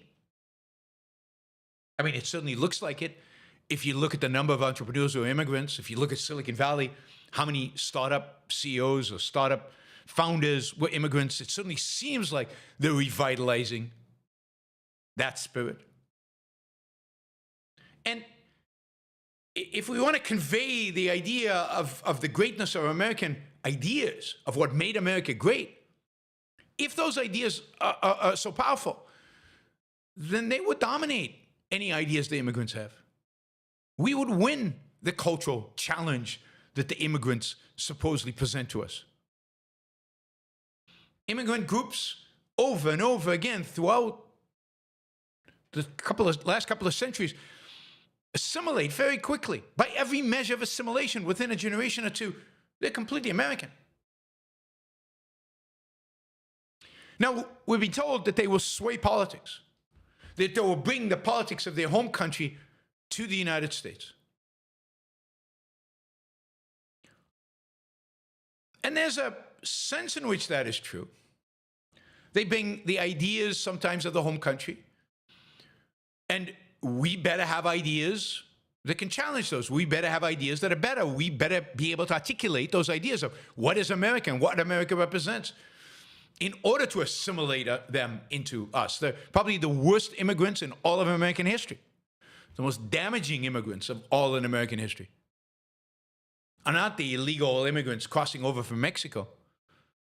I mean, it certainly looks like it. If you look at the number of entrepreneurs who are immigrants, if you look at Silicon Valley, how many startup CEOs or startup founders were immigrants, it certainly seems like they're revitalizing that spirit. And if we want to convey the idea of the greatness of American ideas, of what made America great, if those ideas are so powerful, then they would dominate any ideas the immigrants have. We would win the cultural challenge that the immigrants supposedly present to us. Immigrant groups, over and over again throughout the last couple of centuries, assimilate very quickly. By every measure of assimilation, within a generation or two, they're completely American. Now, we've been told that they will sway politics, that they will bring the politics of their home country to the United States. And there's a sense in which that is true. They bring the ideas sometimes of the home country, and we better have ideas that can challenge those. We better have ideas that are better. We better be able to articulate those ideas of what is America and what America represents in order to assimilate them into us. They're probably the worst immigrants in all of American history, the most damaging immigrants of all in American history. Are not the illegal immigrants crossing over from Mexico.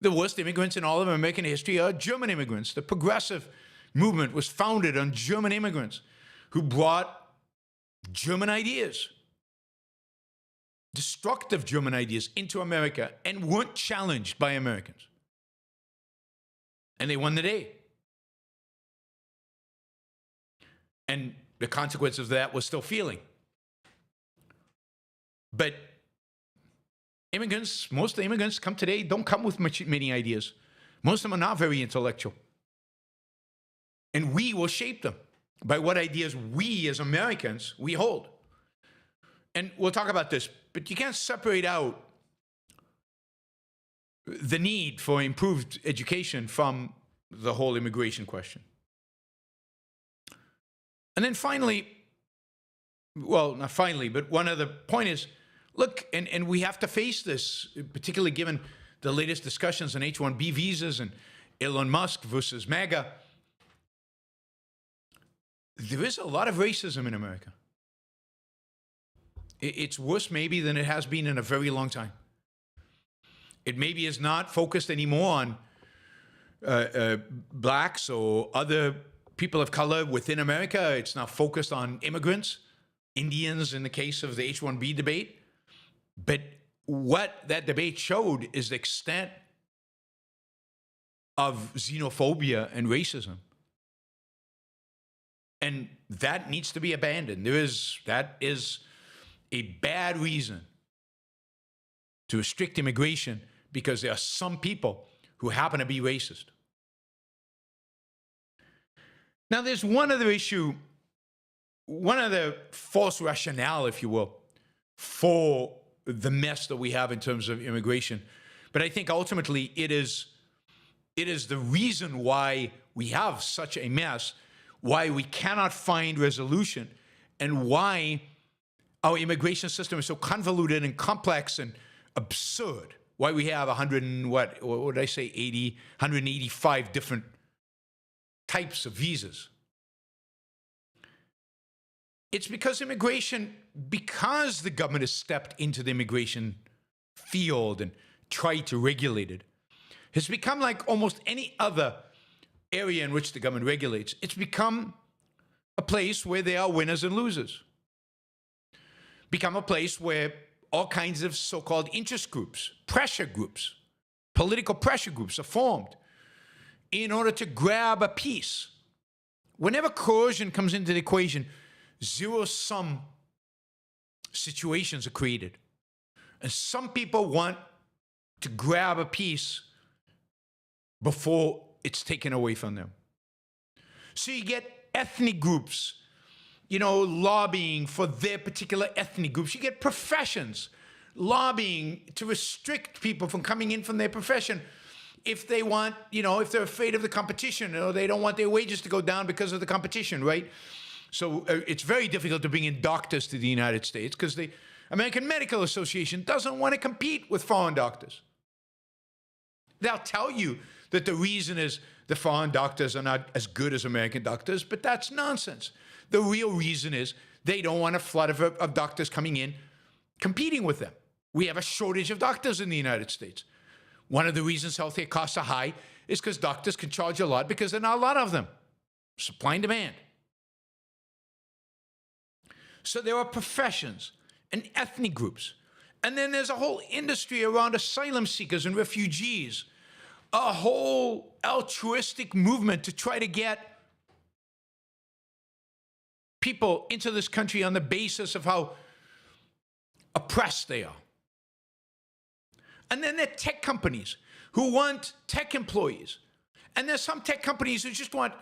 The worst immigrants in all of American history are German immigrants. The progressive movement was founded on German immigrants who brought German ideas, destructive German ideas, into America and weren't challenged by Americans. And they won the day. And the consequence of that was still feeling. But immigrants, most of the immigrants come today, don't come with many ideas. Most of them are not very intellectual. And we will shape them by what ideas we as Americans, we hold. And we'll talk about this, but you can't separate out the need for improved education from the whole immigration question. And then finally, well, not finally, but one other point is, look, and we have to face this, particularly given the latest discussions on H-1B visas and Elon Musk versus MAGA. There is a lot of racism in America. It's worse maybe than it has been in a very long time. It maybe is not focused anymore on blacks or other people of color within America. It's not focused on immigrants, Indians in the case of the H-1B debate. But what that debate showed is the extent of xenophobia and racism. And that needs to be abandoned. That is a bad reason to restrict immigration because there are some people who happen to be racist. Now, there's one other issue, one other false rationale, if you will, for the mess that we have in terms of immigration, But I think ultimately it is the reason why we have such a mess, why we cannot find resolution, and why our immigration system is so convoluted and complex and absurd. Why we have 100 and what did I say, 185 different types of visas. It's because because the government has stepped into the immigration field and tried to regulate it, has become like almost any other area in which the government regulates. It's become a place where there are winners and losers. Become a place where all kinds of so-called interest groups, pressure groups, political pressure groups are formed in order to grab a piece. Whenever coercion comes into the equation, zero-sum situations are created. And some people want to grab a piece before it's taken away from them. So you get ethnic groups, lobbying for their particular ethnic groups. You get professions lobbying to restrict people from coming in from their profession if they want, if they're afraid of the competition or they don't want their wages to go down because of the competition, right? So it's very difficult to bring in doctors to the United States because the American Medical Association doesn't want to compete with foreign doctors. They'll tell you that the reason is the foreign doctors are not as good as American doctors, but that's nonsense. The real reason is they don't want a flood of doctors coming in competing with them. We have a shortage of doctors in the United States. One of the reasons healthcare costs are high is because doctors can charge a lot because there are not a lot of them. Supply and demand. So there are professions and ethnic groups. And then there's a whole industry around asylum seekers and refugees. A whole altruistic movement to try to get people into this country on the basis of how oppressed they are. And then there are tech companies who want tech employees. And there's some tech companies who just want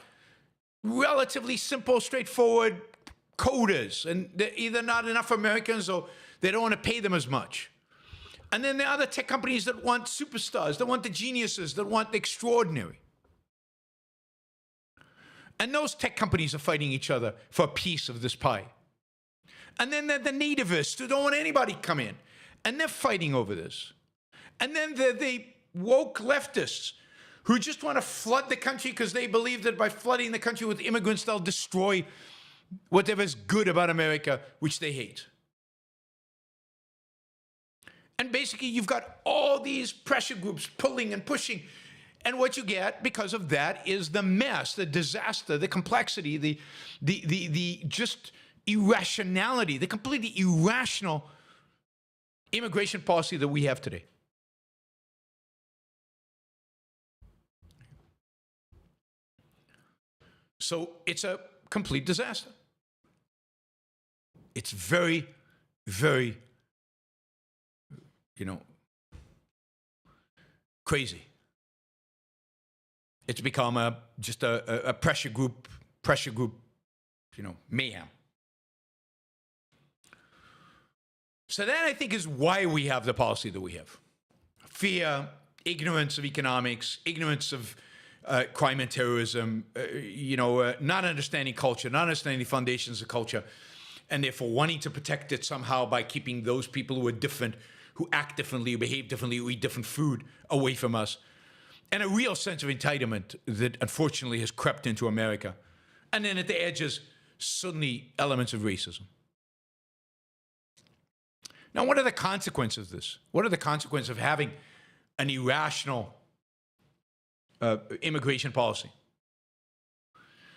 relatively simple, straightforward coders. And they're either not enough Americans or they don't want to pay them as much. And then there are other tech companies that want superstars, that want the geniuses, that want the extraordinary. And those tech companies are fighting each other for a piece of this pie. And then there are the nativists who don't want anybody to come in. And they're fighting over this. And then there are the woke leftists who just want to flood the country because they believe that by flooding the country with immigrants, they'll destroy whatever's good about America, which they hate. And basically, you've got all these pressure groups pulling and pushing. And what you get because of that is the mess, the disaster, the complexity, the just irrationality, the completely irrational immigration policy that we have today. So it's a complete disaster. It's very, very, crazy. It's become just a pressure group, mayhem. So that, I think, is why we have the policy that we have. Fear, ignorance of economics, ignorance of crime and terrorism, not understanding culture, not understanding the foundations of culture, and therefore wanting to protect it somehow by keeping those people who are different, who act differently, who behave differently, who eat different food away from us. And a real sense of entitlement that unfortunately has crept into America. And then at the edges, suddenly elements of racism. Now, what are the consequences of this? What are the consequences of having an irrational immigration policy?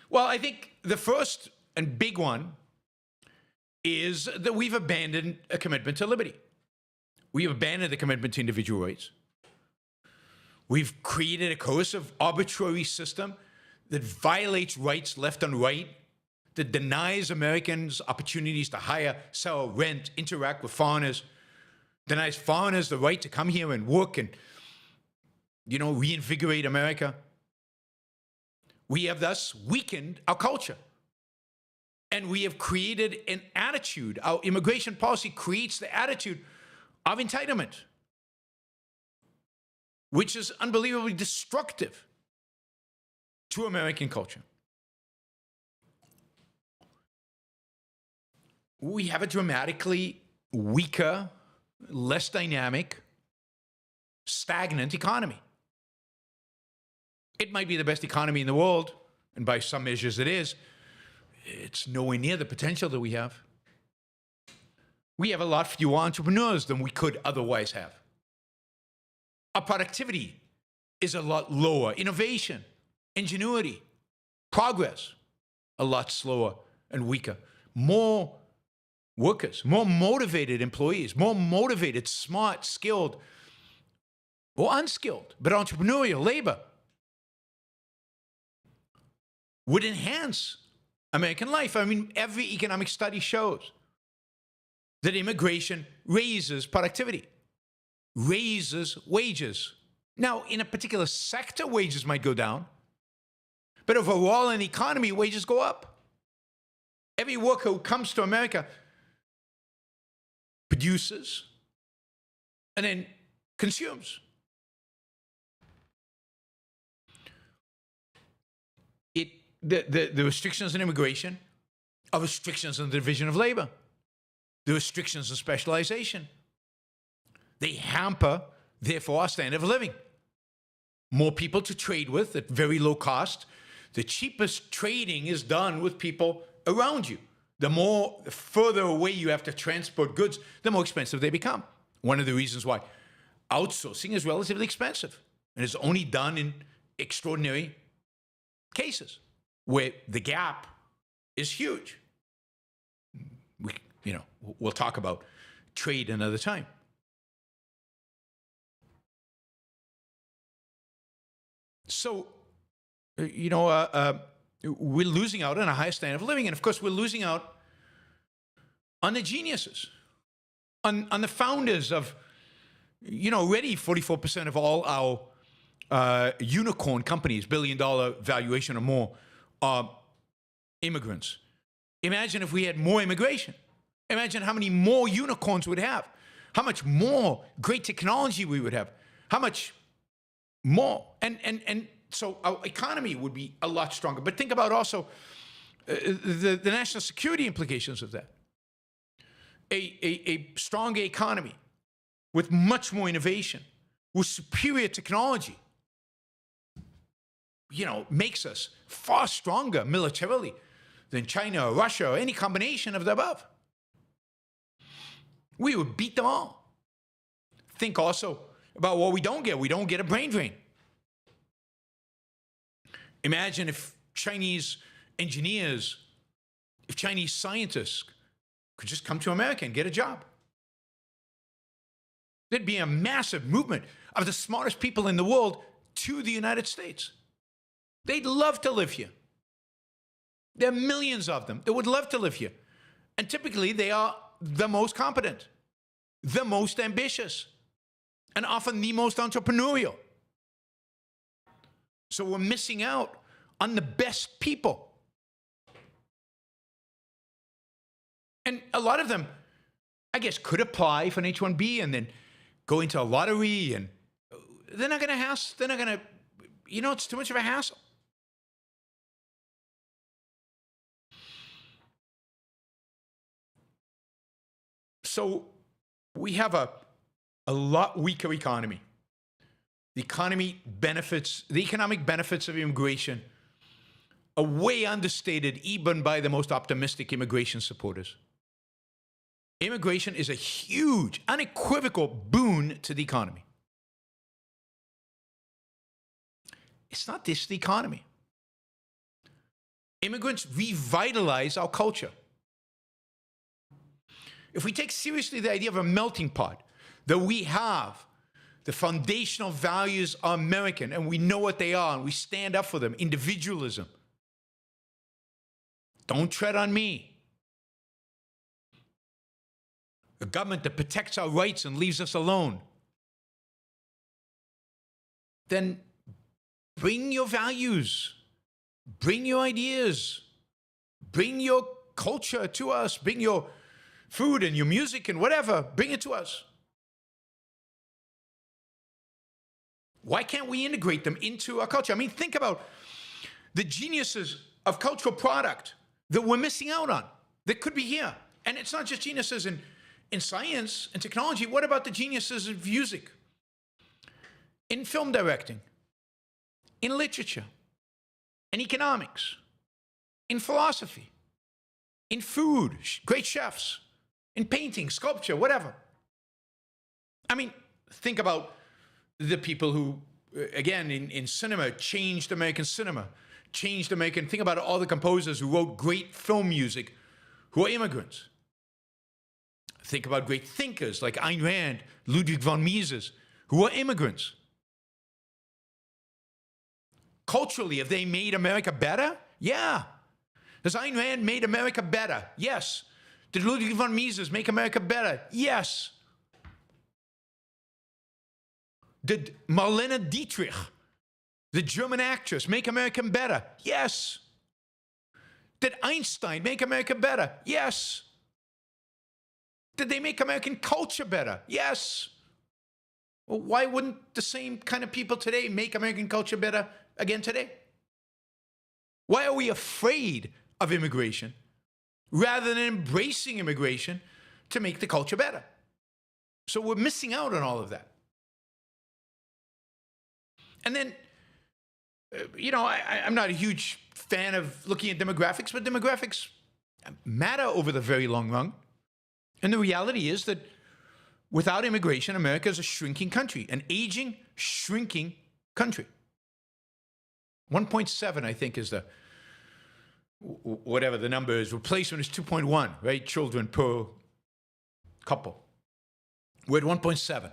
Well, I think the first and big one is that we've abandoned a commitment to liberty. We've abandoned the commitment to individual rights. We've created a coercive, arbitrary system that violates rights left and right, that denies Americans opportunities to hire, sell, rent, interact with foreigners, denies foreigners the right to come here and work and, reinvigorate America. We have thus weakened our culture. And we have created an attitude. Our immigration policy creates the attitude of entitlement. which is unbelievably destructive to American culture. We have a dramatically weaker, less dynamic, stagnant economy. It might be the best economy in the world, and by some measures it is. It's nowhere near the potential that we have. We have a lot fewer entrepreneurs than we could otherwise have. Our productivity is a lot lower. Innovation, ingenuity, progress, a lot slower and weaker. More workers, more motivated employees, more motivated, smart, skilled, or unskilled, but entrepreneurial labor would enhance American life. I mean, every economic study shows that immigration raises productivity, raises wages. Now, in a particular sector, wages might go down, but overall in the economy, wages go up. Every worker who comes to America produces and then consumes. The restrictions on immigration are restrictions on the division of labor. The restrictions on specialization. They hamper, therefore, our standard of living. More people to trade with at very low cost. The cheapest trading is done with people around you. The further away you have to transport goods, the more expensive they become. One of the reasons why outsourcing is relatively expensive and is only done in extraordinary cases where the gap is huge. We'll talk about trade another time. So, we're losing out on a higher standard of living. And of course, we're losing out on the geniuses, on the founders of, already 44% of all our unicorn companies, billion-dollar valuation or more, are immigrants. Imagine if we had more immigration. Imagine how many more unicorns we'd have, how much more great technology we would have, how much more. And so our economy would be a lot stronger. But think about also the national security implications of that. A stronger economy with much more innovation, with superior technology, makes us far stronger militarily than China or Russia or any combination of the above. We would beat them all. Think also about what we don't get. We don't get a brain drain. Imagine if Chinese engineers, if Chinese scientists could just come to America and get a job. There'd be a massive movement of the smartest people in the world to the United States. They'd love to live here. There are millions of them that would love to live here. And typically they are the most competent, the most ambitious, and often the most entrepreneurial. So we're missing out on the best people. And a lot of them, I guess, could apply for an H-1B and then go into a lottery, and they're not going to, it's too much of a hassle. So we have a lot weaker economy. The economic benefits of immigration are way understated even by the most optimistic immigration supporters. Immigration is a huge, unequivocal boon to the economy. It's not just the economy. Immigrants revitalize our culture. If we take seriously the idea of a melting pot, that we have the foundational values are American and we know what they are and we stand up for them, individualism. Don't tread on me. A government that protects our rights and leaves us alone. Then bring your values, bring your ideas, bring your culture to us, bring your food and your music and whatever, bring it to us. Why can't we integrate them into our culture? I mean, think about the geniuses of cultural product that we're missing out on that could be here. And it's not just geniuses in science and technology. What about the geniuses of music, in film directing, in literature, in economics, in philosophy, in food, great chefs, in painting, sculpture, whatever? I mean, think about the people who, again, in cinema, changed American cinema, changed American. Think about all the composers who wrote great film music who are immigrants. Think about great thinkers like Ayn Rand, Ludwig von Mises, who are immigrants. Culturally, have they made America better? Yeah. Has Ayn Rand made America better? Yes. Did Ludwig von Mises make America better? Yes. Did Marlene Dietrich, the German actress, make America better? Yes. Did Einstein make America better? Yes. Did they make American culture better? Yes. Well, why wouldn't the same kind of people today make American culture better again today? Why are we afraid of immigration rather than embracing immigration to make the culture better? So we're missing out on all of that. And then, I'm not a huge fan of looking at demographics, but demographics matter over the very long run. And the reality is that without immigration, America is a shrinking country, an aging, shrinking country. 1.7, I think, is the, whatever the number is. Replacement is 2.1, right? Children per couple. We're at 1.7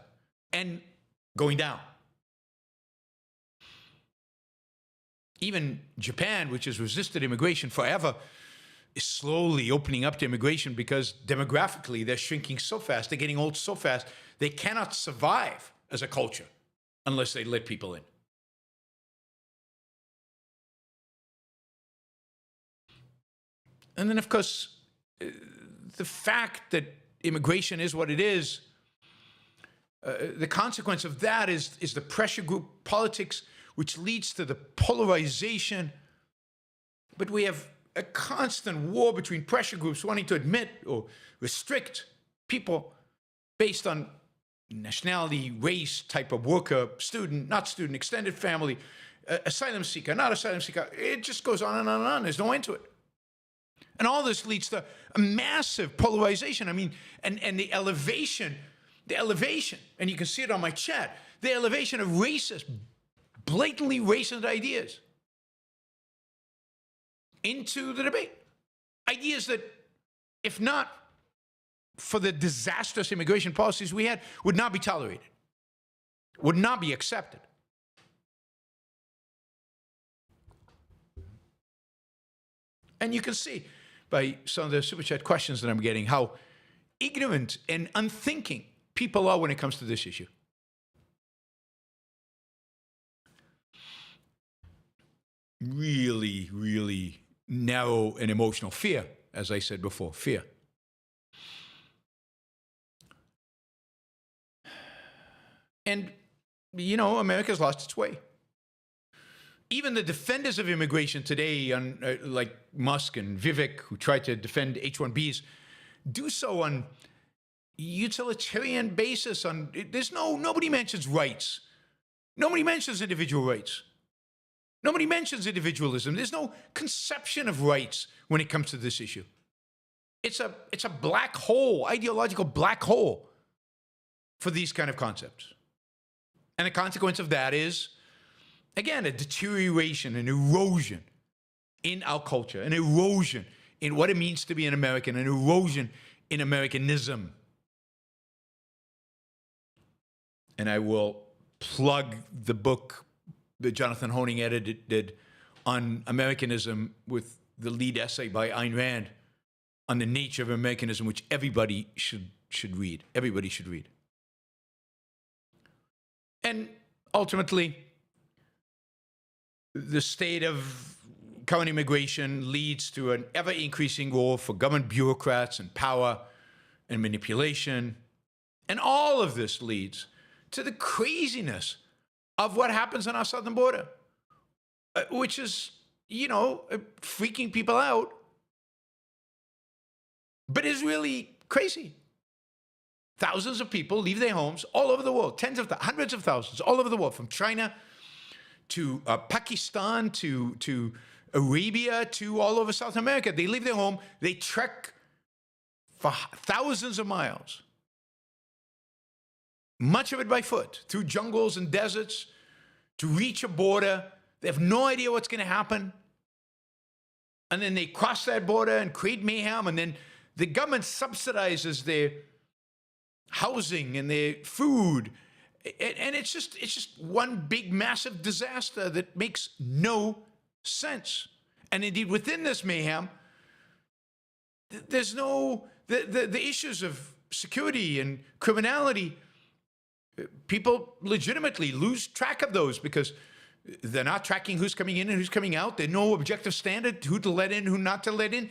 and going down. Even Japan, which has resisted immigration forever, is slowly opening up to immigration because demographically they're shrinking so fast, they're getting old so fast, they cannot survive as a culture unless they let people in. And then, of course, the fact that immigration is what it is, the consequence of that is the pressure group politics, which leads to the polarization. But we have a constant war between pressure groups wanting to admit or restrict people based on nationality, race, type of worker, student, not student, extended family, asylum seeker, not asylum seeker. It just goes on and on and on. There's no end to it. And all this leads to a massive polarization. I mean, and the elevation, and you can see it on my chat, the elevation of racist, blatantly racist ideas into the debate. Ideas that, if not for the disastrous immigration policies we had, would not be tolerated, would not be accepted. And you can see by some of the super chat questions that I'm getting how ignorant and unthinking people are when it comes to this issue. Really, really narrow and emotional fear, as I said before, fear. And, America's lost its way. Even the defenders of immigration today, like Musk and Vivek, who try to defend H-1Bs, do so on utilitarian basis. Nobody mentions rights. Nobody mentions individual rights. Nobody mentions individualism. There's no conception of rights when it comes to this issue. It's a black hole, ideological black hole for these kind of concepts. And the consequence of that is, again, a deterioration, an erosion in our culture, an erosion in what it means to be an American, an erosion in Americanism. And I will plug the book that Jonathan Hoenig edited on Americanism with the lead essay by Ayn Rand on the nature of Americanism, which everybody should read. Everybody should read. And ultimately, the state of current immigration leads to an ever-increasing role for government bureaucrats and power and manipulation. And all of this leads to the craziness of what happens on our southern border, which is, freaking people out, but is really crazy. Thousands of people leave their homes all over the world, hundreds of thousands all over the world, from China to Pakistan to Arabia to all over South America. They leave their home, they trek for thousands of miles, much of it by foot, through jungles and deserts to reach a border. They have no idea what's going to happen. And then they cross that border and create mayhem, and then the government subsidizes their housing and their food. And it's just one big, massive disaster that makes no sense. And indeed, within this mayhem, there's the issues of security and criminality. People legitimately lose track of those because they're not tracking who's coming in and who's coming out. There's no objective standard, who to let in, who not to let in.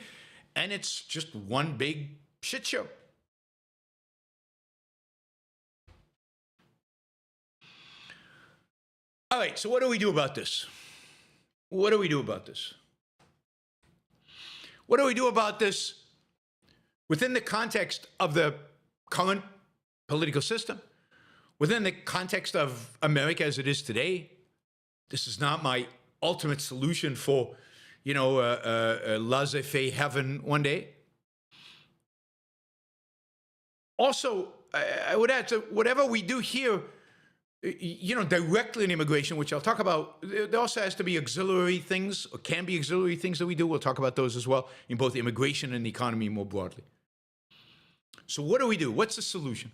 And it's just one big shit show. All right, so what do we do about this? What do we do about this? What do we do about this within the context of the current political system? Within the context of America as it is today? This is not my ultimate solution for, a laissez-faire heaven one day. Also, I would add to whatever we do here, directly in immigration, which I'll talk about, there also has to be auxiliary things, or can be auxiliary things that we do. We'll talk about those as well in both immigration and the economy more broadly. So what do we do? What's the solution?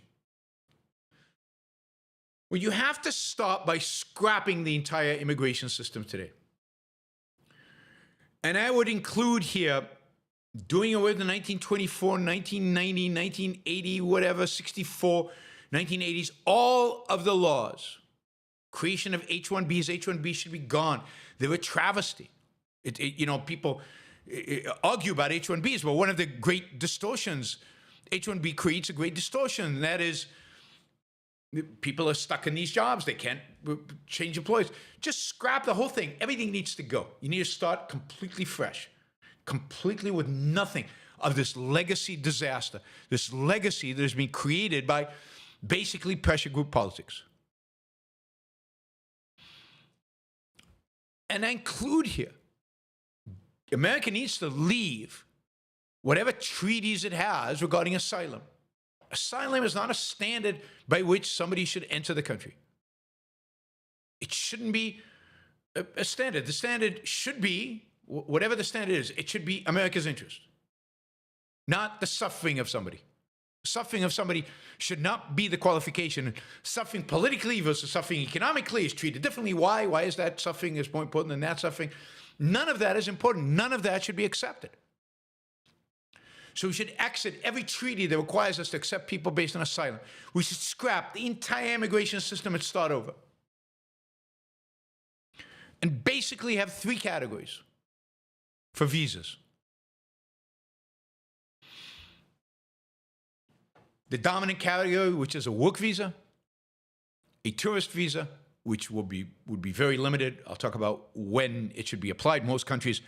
Well, you have to start by scrapping the entire immigration system today. And I would include here doing away with the 1924, 1990, 1980, whatever, 64, 1980s, all of the laws. Creation of H-1Bs. H-1Bs should be gone. They were a travesty. People argue about H-1Bs, but one of the great distortions, H-1B creates a great distortion, and that is people are stuck in these jobs. They can't change employers. Just scrap the whole thing. Everything needs to go. You need to start completely fresh, completely with nothing of this legacy disaster, this legacy that has been created by basically pressure group politics. And I include here, America needs to leave whatever treaties it has regarding asylum. Asylum is not a standard by which somebody should enter the country. It shouldn't be a standard. The standard should be, whatever the standard is, it should be America's interest, not the suffering of somebody. Suffering of somebody should not be the qualification. Suffering politically versus suffering economically is treated differently. Why? Why is that suffering is more important than that suffering? None of that is important. None of that should be accepted. So we should exit every treaty that requires us to accept people based on asylum. We should scrap the entire immigration system and start over. And basically have three categories for visas. The dominant category, which is a work visa, a tourist visa, which would be very limited. I'll talk about when it should be applied. Most countries,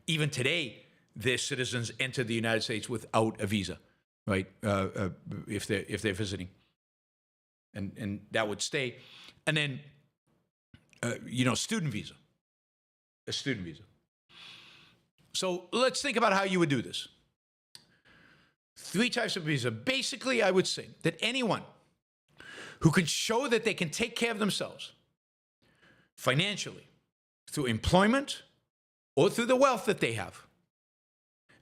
even today, their citizens enter the United States without a visa, right? If they're visiting, and that would stay. And then, student visa, a student visa. So let's think about how you would do this. Three types of visa. Basically, I would say that anyone who can show that they can take care of themselves financially through employment or through the wealth that they have,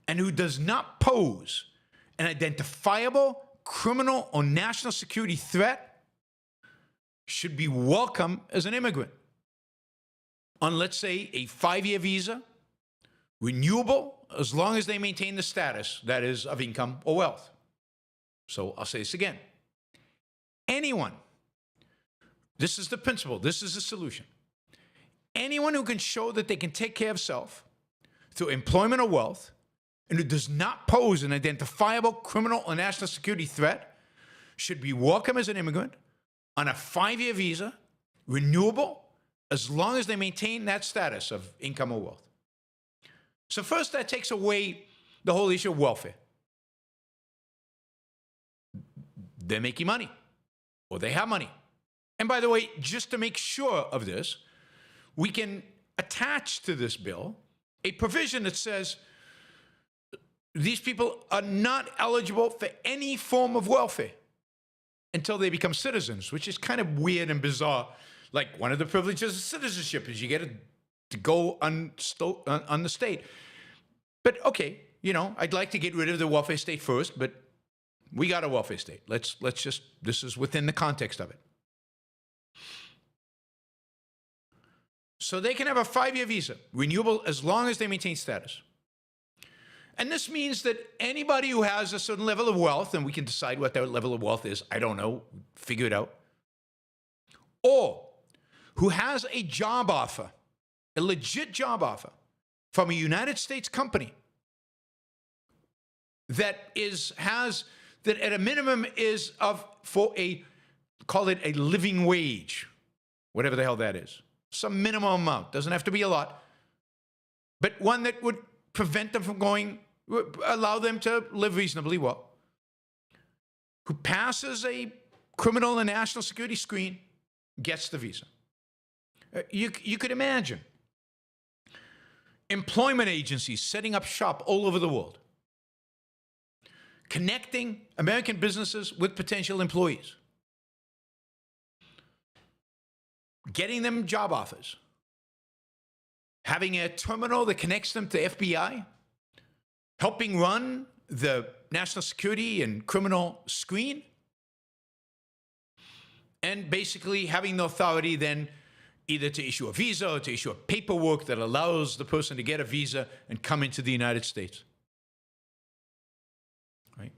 and who does not pose an identifiable criminal or national security threat should be welcome as an immigrant on, let's say, a 5-year visa, renewable as long as they maintain the status, that is, of income or wealth. So I'll say this again. Anyone, this is the principle, this is the solution. Anyone who can show that they can take care of self through employment or wealth, and who does not pose an identifiable criminal or national security threat should be welcome as an immigrant on a 5-year visa renewable, as long as they maintain that status of income or wealth. So first, that takes away the whole issue of welfare. They're making money, or they have money. And by the way, just to make sure of this, we can attach to this bill a provision that says these people are not eligible for any form of welfare until they become citizens, which is kind of weird and bizarre. Like, one of the privileges of citizenship is you get to go on the state. But okay, I'd like to get rid of the welfare state first, but we got a welfare state. Let's just, this is within the context of it. So they can have a 5-year visa, renewable as long as they maintain status. And this means that anybody who has a certain level of wealth, and we can decide what that level of wealth is, I don't know, figure it out, or who has a job offer, a legit job offer from a United States company that at a minimum is call it a living wage, whatever the hell that is. Some minimum amount, doesn't have to be a lot, but one that would prevent them from allow them to live reasonably well, who passes a criminal and national security screen, gets the visa. You could imagine employment agencies setting up shop all over the world, connecting American businesses with potential employees, getting them job offers, having a terminal that connects them to FBI, helping run the national security and criminal screen, and basically having the authority then either to issue a visa or to issue a paperwork that allows the person to get a visa and come into the United States. Right?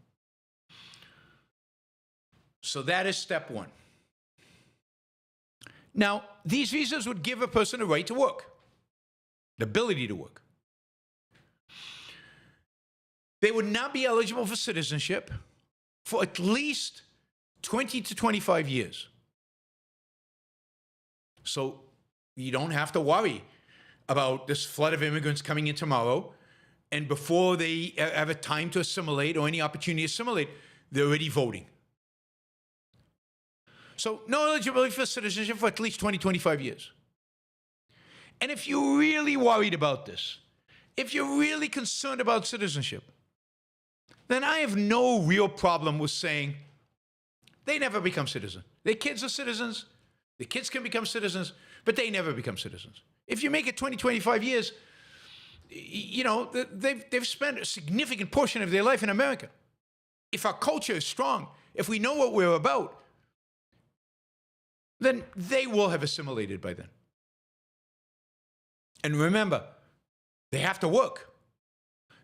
So that is step one. Now, these visas would give a person a right to work, the ability to work. They would not be eligible for citizenship for at least 20 to 25 years. So you don't have to worry about this flood of immigrants coming in tomorrow, and before they have a time to assimilate or any opportunity to assimilate, they're already voting. So no eligibility for citizenship for at least 20, 25 years. And if you're really worried about this, if you're really concerned about citizenship, then I have no real problem with saying they never become citizens. Their kids are citizens. The kids can become citizens, but they never become citizens. If you make it 20, 25 years, they've spent a significant portion of their life in America. If our culture is strong, if we know what we're about, then they will have assimilated by then. And remember, they have to work.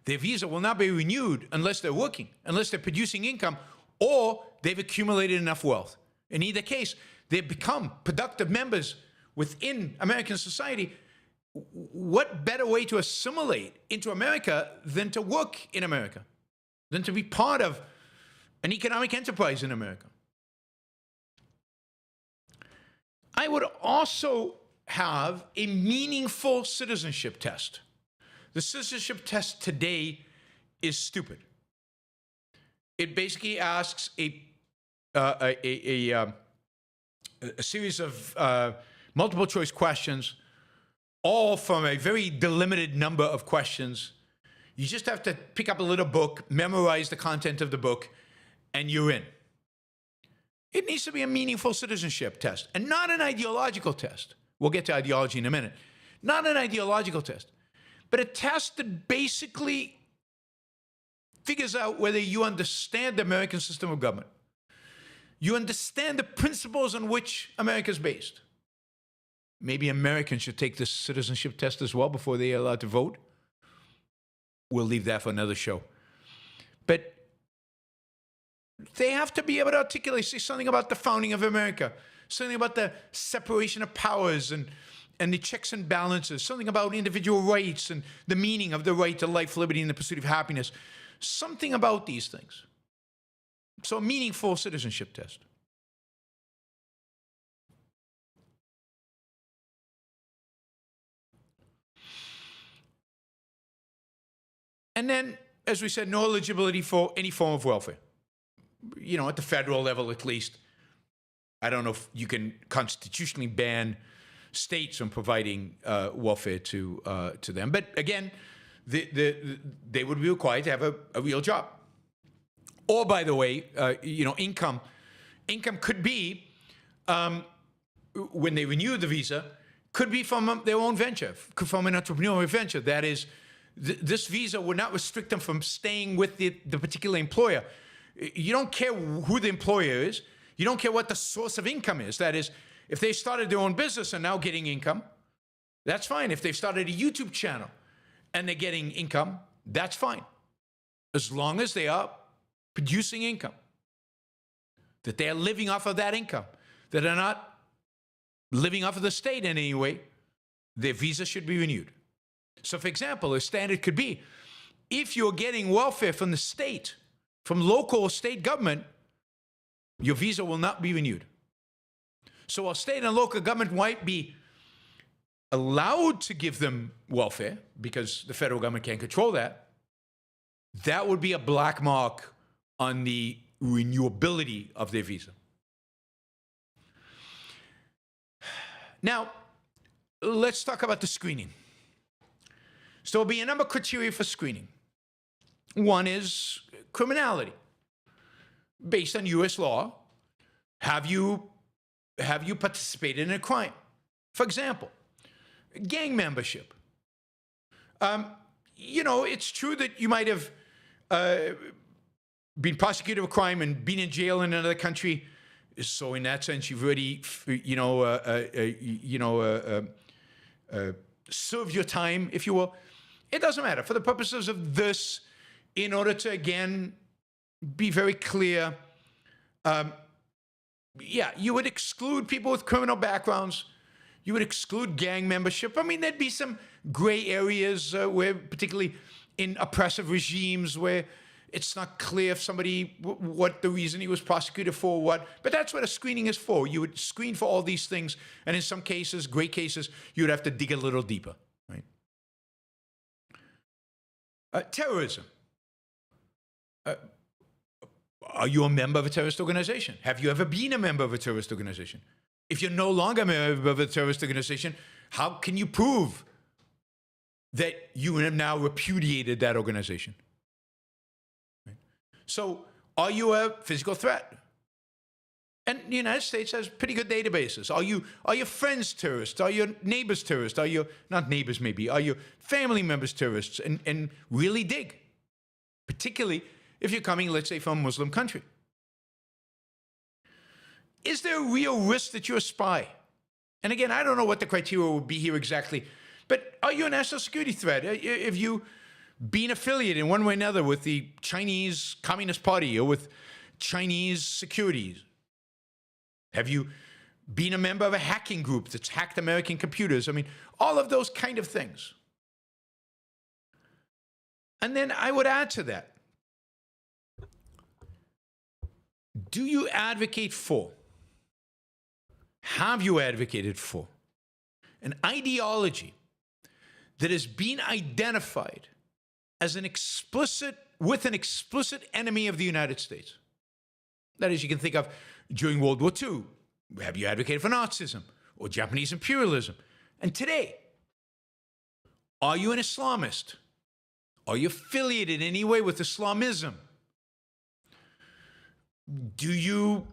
Their visa will not be renewed unless they're working, unless they're producing income, or they've accumulated enough wealth. In either case, they become productive members within American society. What better way to assimilate into America than to work in America, than to be part of an economic enterprise in America? I would also have a meaningful citizenship test. The citizenship test today is stupid. It basically asks a series of multiple choice questions, all from a very delimited number of questions. You just have to pick up a little book, memorize the content of the book, and you're in. It needs to be a meaningful citizenship test, and not an ideological test. We'll get to ideology in a minute. Not an ideological test, but a test that basically figures out whether you understand the American system of government. You understand the principles on which America is based. Maybe Americans should take this citizenship test as well before they are allowed to vote. We'll leave that for another show. But they have to be able to articulate, say something about the founding of America, something about the separation of powers and the checks and balances, something about individual rights and the meaning of the right to life, liberty, and the pursuit of happiness. Something about these things. So a meaningful citizenship test. And then, as we said, no eligibility for any form of welfare. At the federal level at least. I don't know if you can constitutionally ban states from providing welfare to them. But again, they would be required to have a real job. Or, by the way, income could be, when they renew the visa, could be from their own venture, from an entrepreneurial venture. That is, this visa would not restrict them from staying with the particular employer. You don't care who the employer is. You don't care what the source of income is. That is, if they started their own business and now getting income, that's fine. If they've started a YouTube channel and they're getting income, that's fine. As long as they are producing income, that they are living off of that income, that they're not living off of the state in any way, their visa should be renewed. So, for example, a standard could be, if you're getting welfare from the state, from local or state government, your visa will not be renewed. So while state and local government might be allowed to give them welfare, because the federal government can't control that, that would be a black mark on the renewability of their visa. Now, let's talk about the screening. So there'll be a number of criteria for screening. One is criminality. Based on U.S. law, have you participated in a crime? For example, gang membership. It's true that you might have been prosecuted of a crime and been in jail in another country. So in that sense, you've already, served your time, if you will. It doesn't matter. For the purposes of this, in order to, again, be very clear, you would exclude people with criminal backgrounds. You would exclude gang membership. I mean, there'd be some gray areas where, particularly in oppressive regimes, where it's not clear if somebody, what the reason he was prosecuted for, what. But that's what a screening is for. You would screen for all these things. And in some cases, great cases, you would have to dig a little deeper, right? Terrorism. Are you a member of a terrorist organization? Have you ever been a member of a terrorist organization? If you're no longer a member of a terrorist organization, how can you prove that you have now repudiated that organization? Right? So, are you a physical threat? And the United States has pretty good databases. Are your friends terrorists? Are your neighbors terrorists? Are your, not neighbors maybe, are your family members terrorists? And really dig. Particularly if you're coming, let's say, from a Muslim country. Is there a real risk that you're a spy? And again, I don't know what the criteria would be here exactly, but are you a national security threat? Have you been affiliated in one way or another with the Chinese Communist Party or with Chinese securities? Have you been a member of a hacking group that's hacked American computers? I mean, all of those kind of things. And then I would add to that, do you advocate for, have you advocated for an ideology that has been identified as an explicit enemy of the United States? That is, you can think of during World War II, have you advocated for Nazism or Japanese imperialism? And today, are you an Islamist? Are you affiliated in any way with Islamism? Do you,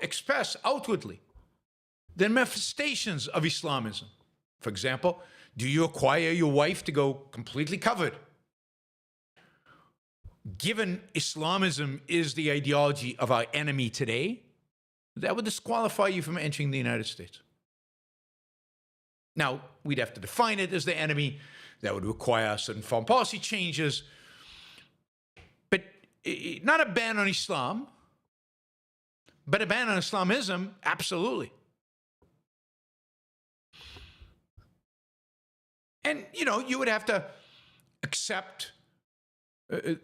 express outwardly the manifestations of Islamism? For example, do you require your wife to go completely covered? Given Islamism is the ideology of our enemy today, that would disqualify you from entering the United States. Now, we'd have to define it as the enemy. That would require certain foreign policy changes. But not a ban on Islam, but a ban on Islamism, absolutely. And, you would have to accept as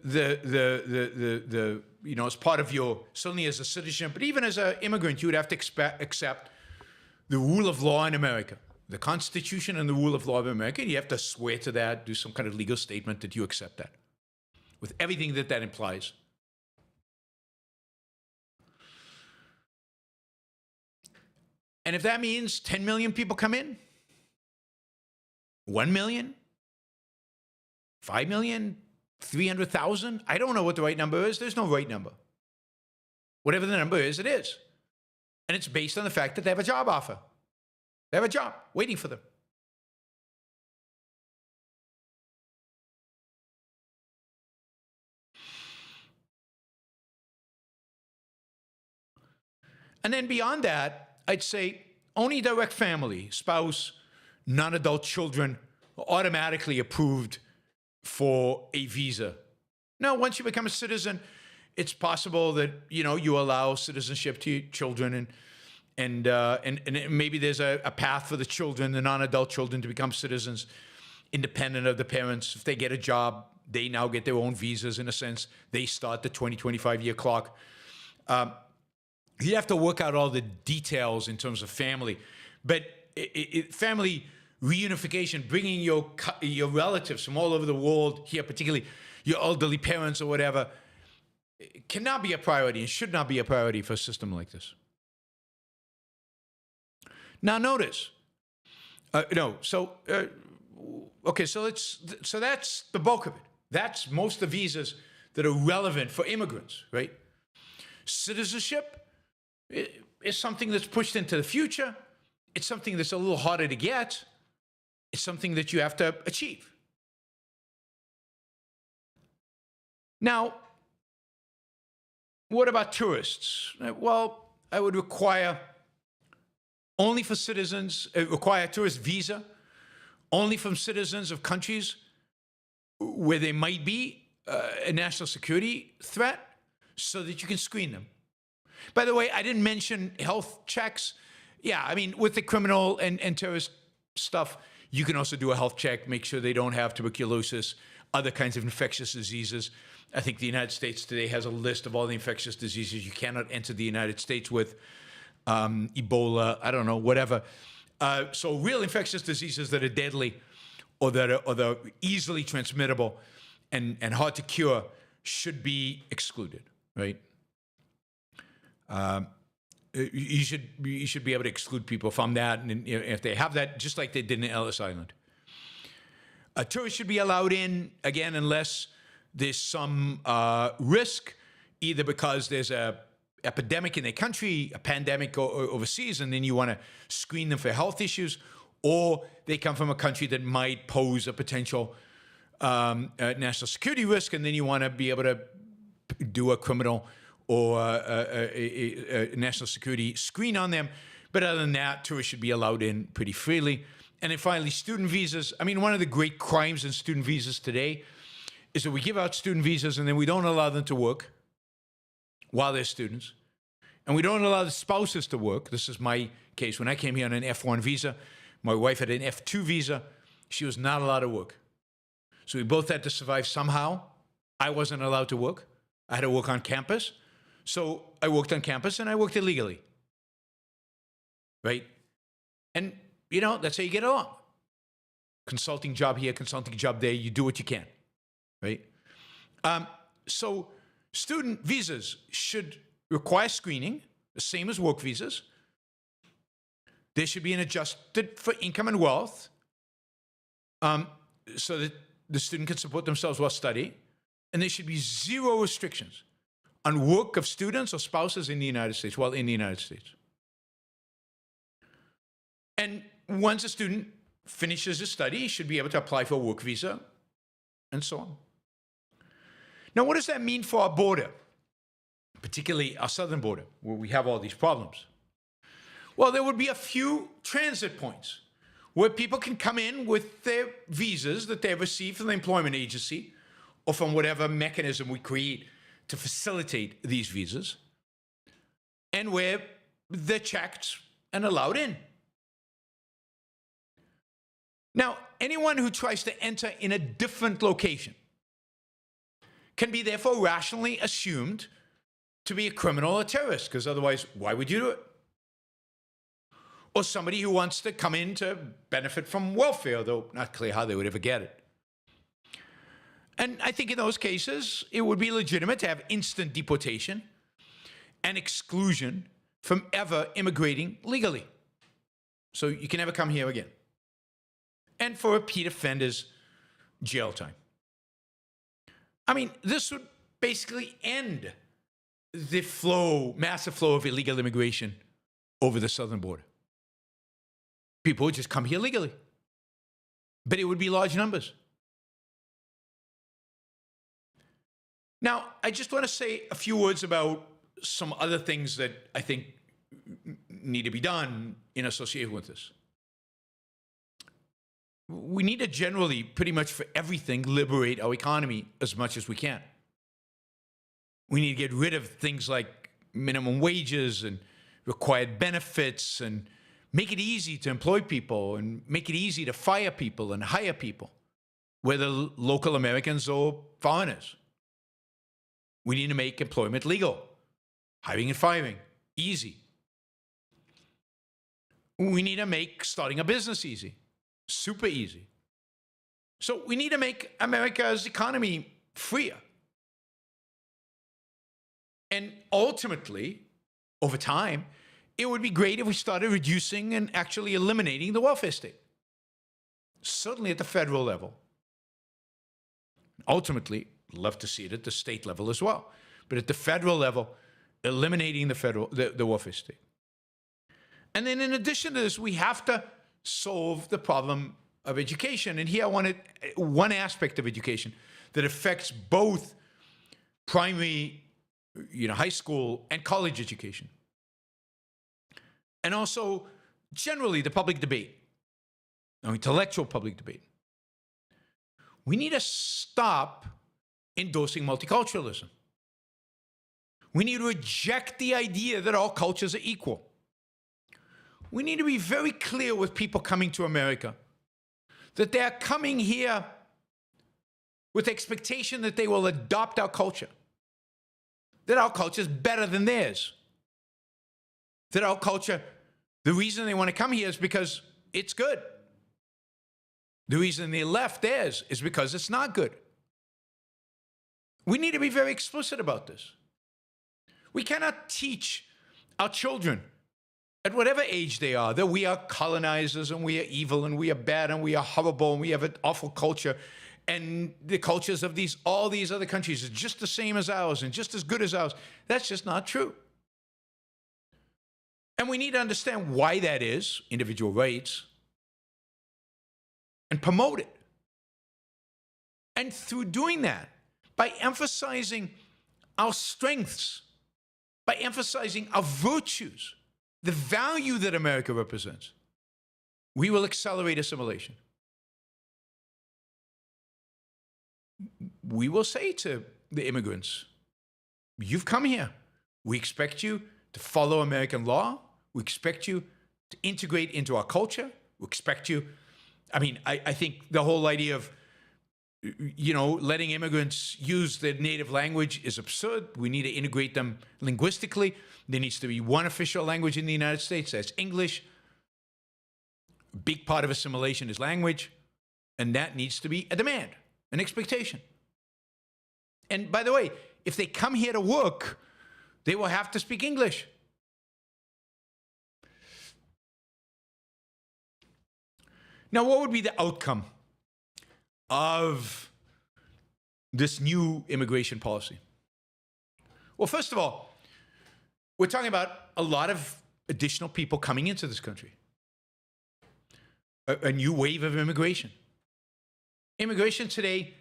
part of your, certainly as a citizen, but even as an immigrant, you would have to accept the rule of law in America. the Constitution and the rule of law of America, and you have to swear to that, do some kind of legal statement that you accept that, with everything that that implies. And if that means 10 million people come in, 1 million, 5 million, 300,000, I don't know what the right number is. There's no right number. Whatever the number is, it is. And it's based on the fact that they have a job offer. They have a job waiting for them. And then beyond that, I'd say only direct family, spouse, non-adult children are automatically approved for a visa. Now, once you become a citizen, it's possible that, you know, you allow citizenship to your children, and maybe there's a path for the children, the non-adult children, to become citizens independent of the parents. If they get a job, they now get their own visas. In a sense, they start the 20, 25-year clock. You have to work out all the details in terms of family. But family reunification, bringing your relatives from all over the world here, particularly your elderly parents or whatever, cannot be a priority and should not be a priority for a system like this. Now notice, so that's the bulk of it. That's most of the visas that are relevant for immigrants, right? Citizenship is something that's pushed into the future. It's something that's a little harder to get. It's something that you have to achieve. Now, what about tourists? Well, I would require only for citizens, require a tourist visa only from citizens of countries where there might be a national security threat, so that you can screen them. By the way, I didn't mention health checks. Yeah, I mean, with the criminal and terrorist stuff, you can also do a health check, make sure they don't have tuberculosis, other kinds of infectious diseases. I think the United States today has a list of all the infectious diseases you cannot enter the United States with. Ebola, I don't know, whatever. So real infectious diseases that are deadly or that are easily transmittable and hard to cure should be excluded, right? You should be able to exclude people from that, and if they have that, just like they did in Ellis Island. Tourists should be allowed in, again, unless there's some risk, either because there's a epidemic in their country, a pandemic overseas, and then you want to screen them for health issues, or they come from a country that might pose a potential national security risk, and then you want to be able to do a criminal or a national security screen on them. But other than that, tourists should be allowed in pretty freely. And then finally, student visas. I mean, one of the great crimes in student visas today is that we give out student visas and then we don't allow them to work while they're students. And we don't allow the spouses to work. This is my case. When I came here on an F1 visa, my wife had an F2 visa. She was not allowed to work. So we both had to survive somehow. I wasn't allowed to work. I had to work on campus. So I worked on campus and I worked illegally. Right? And, you know, that's how you get along. Consulting job here, consulting job there. You do what you can. Right? So student visas should require screening, the same as work visas. There should be an adjusted for income and wealth, so that the student can support themselves while studying. And there should be zero restrictions on work of students or spouses in the United States while in the United States. And once a student finishes his study, he should be able to apply for a work visa and so on. Now, what does that mean for our border, particularly our southern border, where we have all these problems? Well, there would be a few transit points where people can come in with their visas that they've received from the employment agency or from whatever mechanism we create to facilitate these visas, and where they're checked and allowed in. Now, anyone who tries to enter in a different location can be therefore rationally assumed to be a criminal or terrorist, because otherwise, why would you do it? or somebody who wants to come in to benefit from welfare, though not clear how they would ever get it. And I think in those cases, it would be legitimate to have instant deportation and exclusion from ever immigrating legally. So you can never come here again. And for repeat offenders, jail time. I mean, this would basically end the massive flow of illegal immigration over the southern border. People would just come here legally. But it would be large numbers. Now, I just want to say a few words about some other things that I think need to be done in association with this. We need to generally, pretty much for everything, liberate our economy as much as we can. We need to get rid of things like minimum wages and required benefits and make it easy to employ people and make it easy to fire people and hire people, whether local Americans or foreigners. We need to make employment legal, hiring and firing easy. We need to make starting a business easy, super easy. So we need to make America's economy freer. And ultimately, over time, it would be great if we started reducing and actually eliminating the welfare state. Certainly at the federal level. Ultimately, I'd love to see it at the state level as well. But at the federal level, eliminating the welfare state. And then in addition to this, we have to solve the problem of education. And here I wanted one aspect of education that affects both primary, high school and college education. And also, generally, the public debate, intellectual public debate. We need to stop endorsing multiculturalism. We need to reject the idea that all cultures are equal. We need to be very clear with people coming to America that they are coming here with expectation that they will adopt our culture, that our culture is better than theirs, that our culture, the reason they want to come here is because it's good. The reason they left theirs is because it's not good. We need to be very explicit about this. We cannot teach our children at whatever age they are that we are colonizers and we are evil and we are bad and we are horrible and we have an awful culture and the cultures of all these other countries are just the same as ours and just as good as ours. That's just not true. And we need to understand why that is, individual rights, and promote it. And through doing that, by emphasizing our strengths, by emphasizing our virtues, the value that America represents, we will accelerate assimilation. We will say to the immigrants, you've come here. We expect you to follow American law. We expect you to integrate into our culture. We expect you, I think the whole idea of, letting immigrants use their native language is absurd. We need to integrate them linguistically. There needs to be one official language in the United States, that's English. A big part of assimilation is language, and that needs to be a demand, an expectation. And by the way, if they come here to work, they will have to speak English. Now, what would be the outcome of this new immigration policy? Well, first of all, we're talking about a lot of additional people coming into this country. A new wave of immigration. Immigration today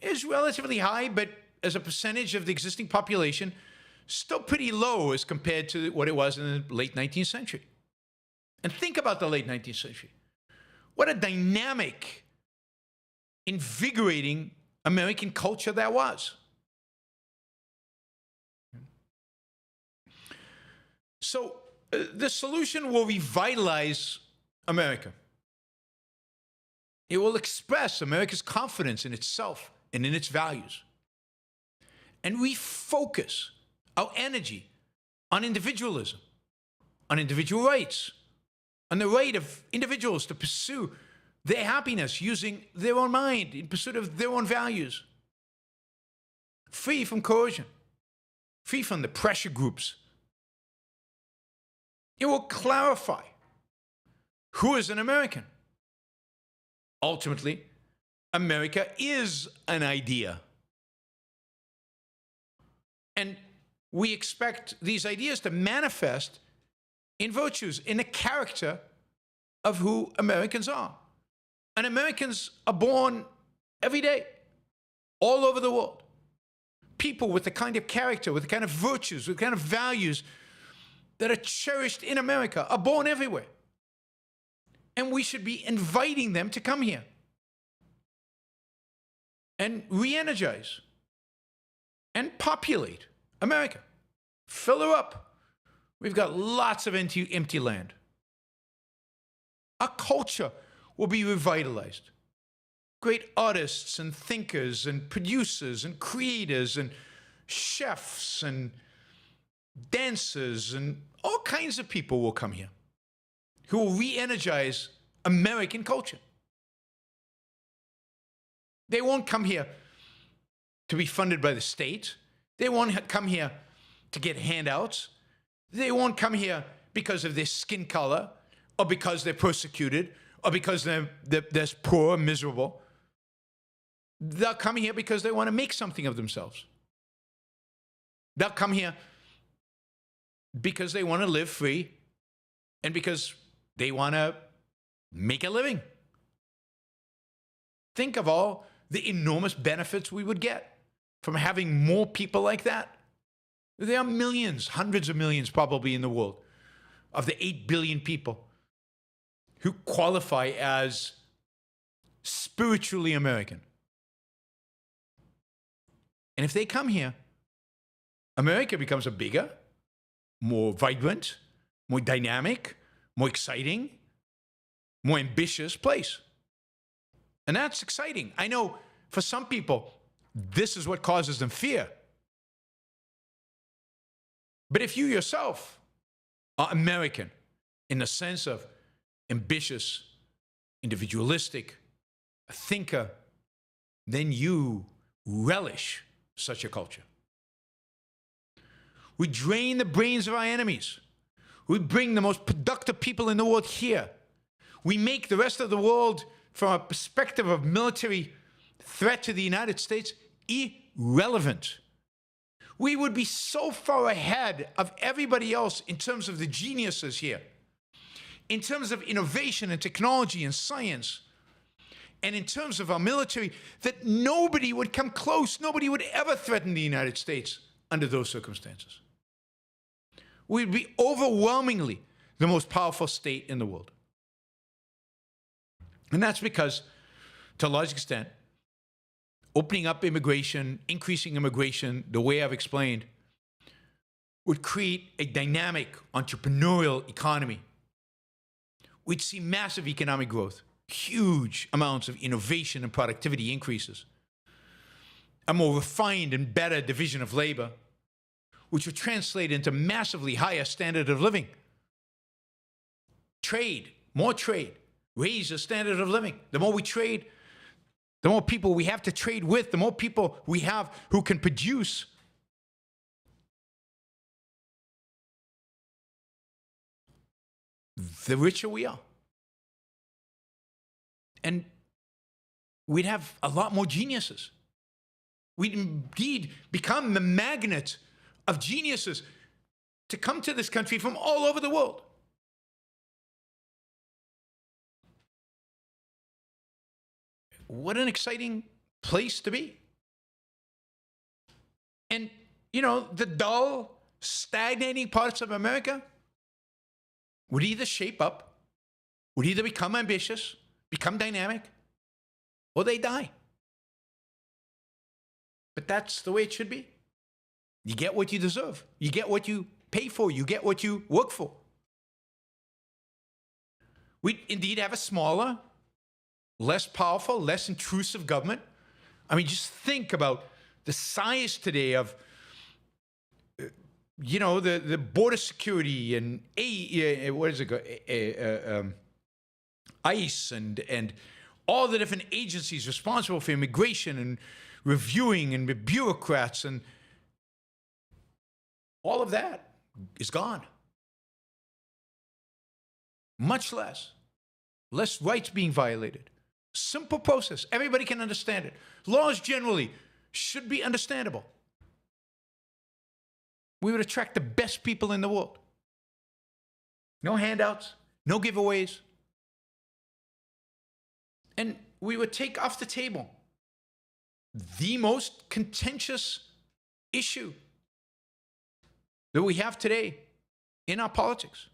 is relatively high, but as a percentage of the existing population, still pretty low as compared to what it was in the late 19th century. And think about the late 19th century. What a dynamic, invigorating American culture that was. So the solution will revitalize America. It will express America's confidence in itself and in its values. And refocus our energy on individualism, on individual rights, on the right of individuals to pursue their happiness using their own mind in pursuit of their own values, free from coercion, free from the pressure groups. It will clarify who is an American. Ultimately, America is an idea. And we expect these ideas to manifest in virtues, in the character of who Americans are. And Americans are born every day, all over the world. People with the kind of character, with the kind of virtues, with the kind of values that are cherished in America are born everywhere. And we should be inviting them to come here and re-energize and populate America. Fill her up. We've got lots of empty land. Our culture will be revitalized. Great artists and thinkers and producers and creators and chefs and dancers and all kinds of people will come here who will re-energize American culture. They won't come here to be funded by the state. They won't come here to get handouts. They won't come here because of their skin color or because they're persecuted or because they're poor and miserable. They'll come here because they want to make something of themselves. They'll come here because they want to live free and because they want to make a living. Think of all the enormous benefits we would get from having more people like that. There are millions, hundreds of millions probably in the world of the 8 billion people who qualify as spiritually American. And if they come here, America becomes a bigger, more vibrant, more dynamic, more exciting, more ambitious place. And that's exciting. I know for some people, this is what causes them fear. But if you yourself are American in the sense of ambitious, individualistic, a thinker, then you relish such a culture. We drain the brains of our enemies. We bring the most productive people in the world here. We make the rest of the world, from a perspective of military threat to the United States, irrelevant. We would be so far ahead of everybody else in terms of the geniuses here, in terms of innovation and technology and science, and in terms of our military, that nobody would come close. Nobody would ever threaten the United States under those circumstances. We'd be overwhelmingly the most powerful state in the world. And that's because, to a large extent, opening up immigration, increasing immigration, the way I've explained, would create a dynamic entrepreneurial economy. We'd see massive economic growth, huge amounts of innovation and productivity increases, a more refined and better division of labor, which would translate into massively higher standard of living. Trade, more trade, raise the standard of living. The more we trade, the more people we have to trade with, the more people we have who can produce. The richer we are. And we'd have a lot more geniuses. We'd indeed become the magnet of geniuses to come to this country from all over the world. What an exciting place to be. And, you know, the dull, stagnating parts of America would either shape up, would either become ambitious, become dynamic, or they die. But that's the way it should be. You get what you deserve. You get what you pay for. You get what you work for. We indeed have a smaller, less powerful, less intrusive government. I mean, just think about the size today of the border security and what is it? ICE and all the different agencies responsible for immigration and reviewing and the bureaucrats and all of that is gone. Much less rights being violated. Simple process. Everybody can understand it. Laws generally should be understandable. We would attract the best people in the world. No handouts, no giveaways. And we would take off the table the most contentious issue that we have today in our politics.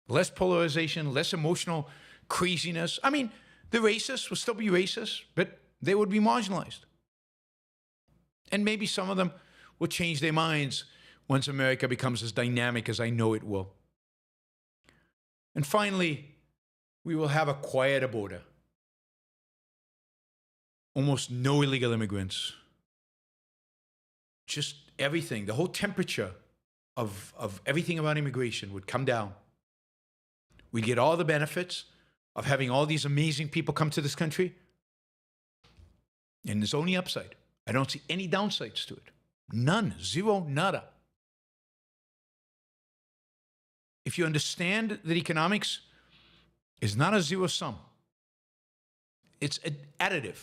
Less polarization, less emotional craziness. I mean, the racists will still be racist, but they would be marginalized. And maybe some of them will change their minds once America becomes as dynamic as I know it will. And finally, we will have a quieter border. Almost no illegal immigrants. Just everything, the whole temperature of everything about immigration would come down. We get all the benefits of having all these amazing people come to this country. And there's only upside. I don't see any downsides to it. None. Zero. Nada. If you understand that economics is not a zero sum, it's additive.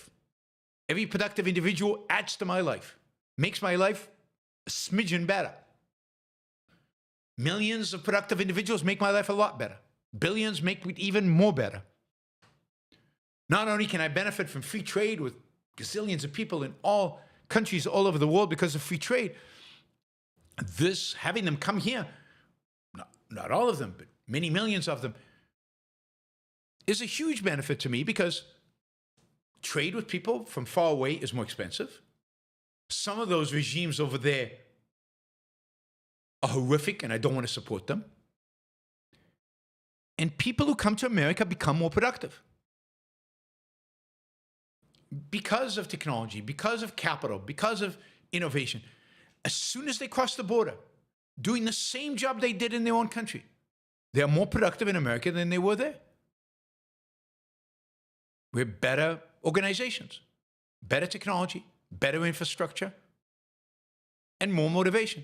Every productive individual adds to my life, makes my life a smidgen better. Millions of productive individuals make my life a lot better. Billions make it even more better. Not only can I benefit from free trade with gazillions of people in all countries all over the world because of free trade, having them come here, not all of them, but many millions of them, is a huge benefit to me because trade with people from far away is more expensive. Some of those regimes over there are horrific and I don't want to support them. And people who come to America become more productive. Because of technology, because of capital, because of innovation. As soon as they cross the border, doing the same job they did in their own country, they are more productive in America than they were there. We're better organizations, better technology, better infrastructure, and more motivation.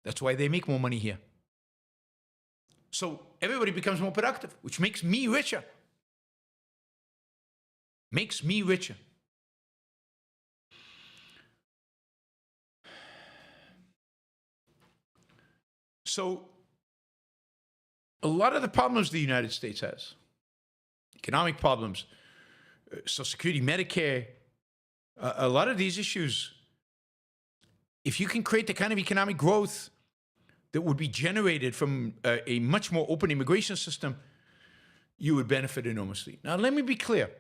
That's why they make more money here. So everybody becomes more productive, which makes me richer. Makes me richer. So a lot of the problems the United States has, economic problems, Social Security, Medicare, a lot of these issues, if you can create the kind of economic growth that would be generated from a much more open immigration system, you would benefit enormously. Now, let me be clear.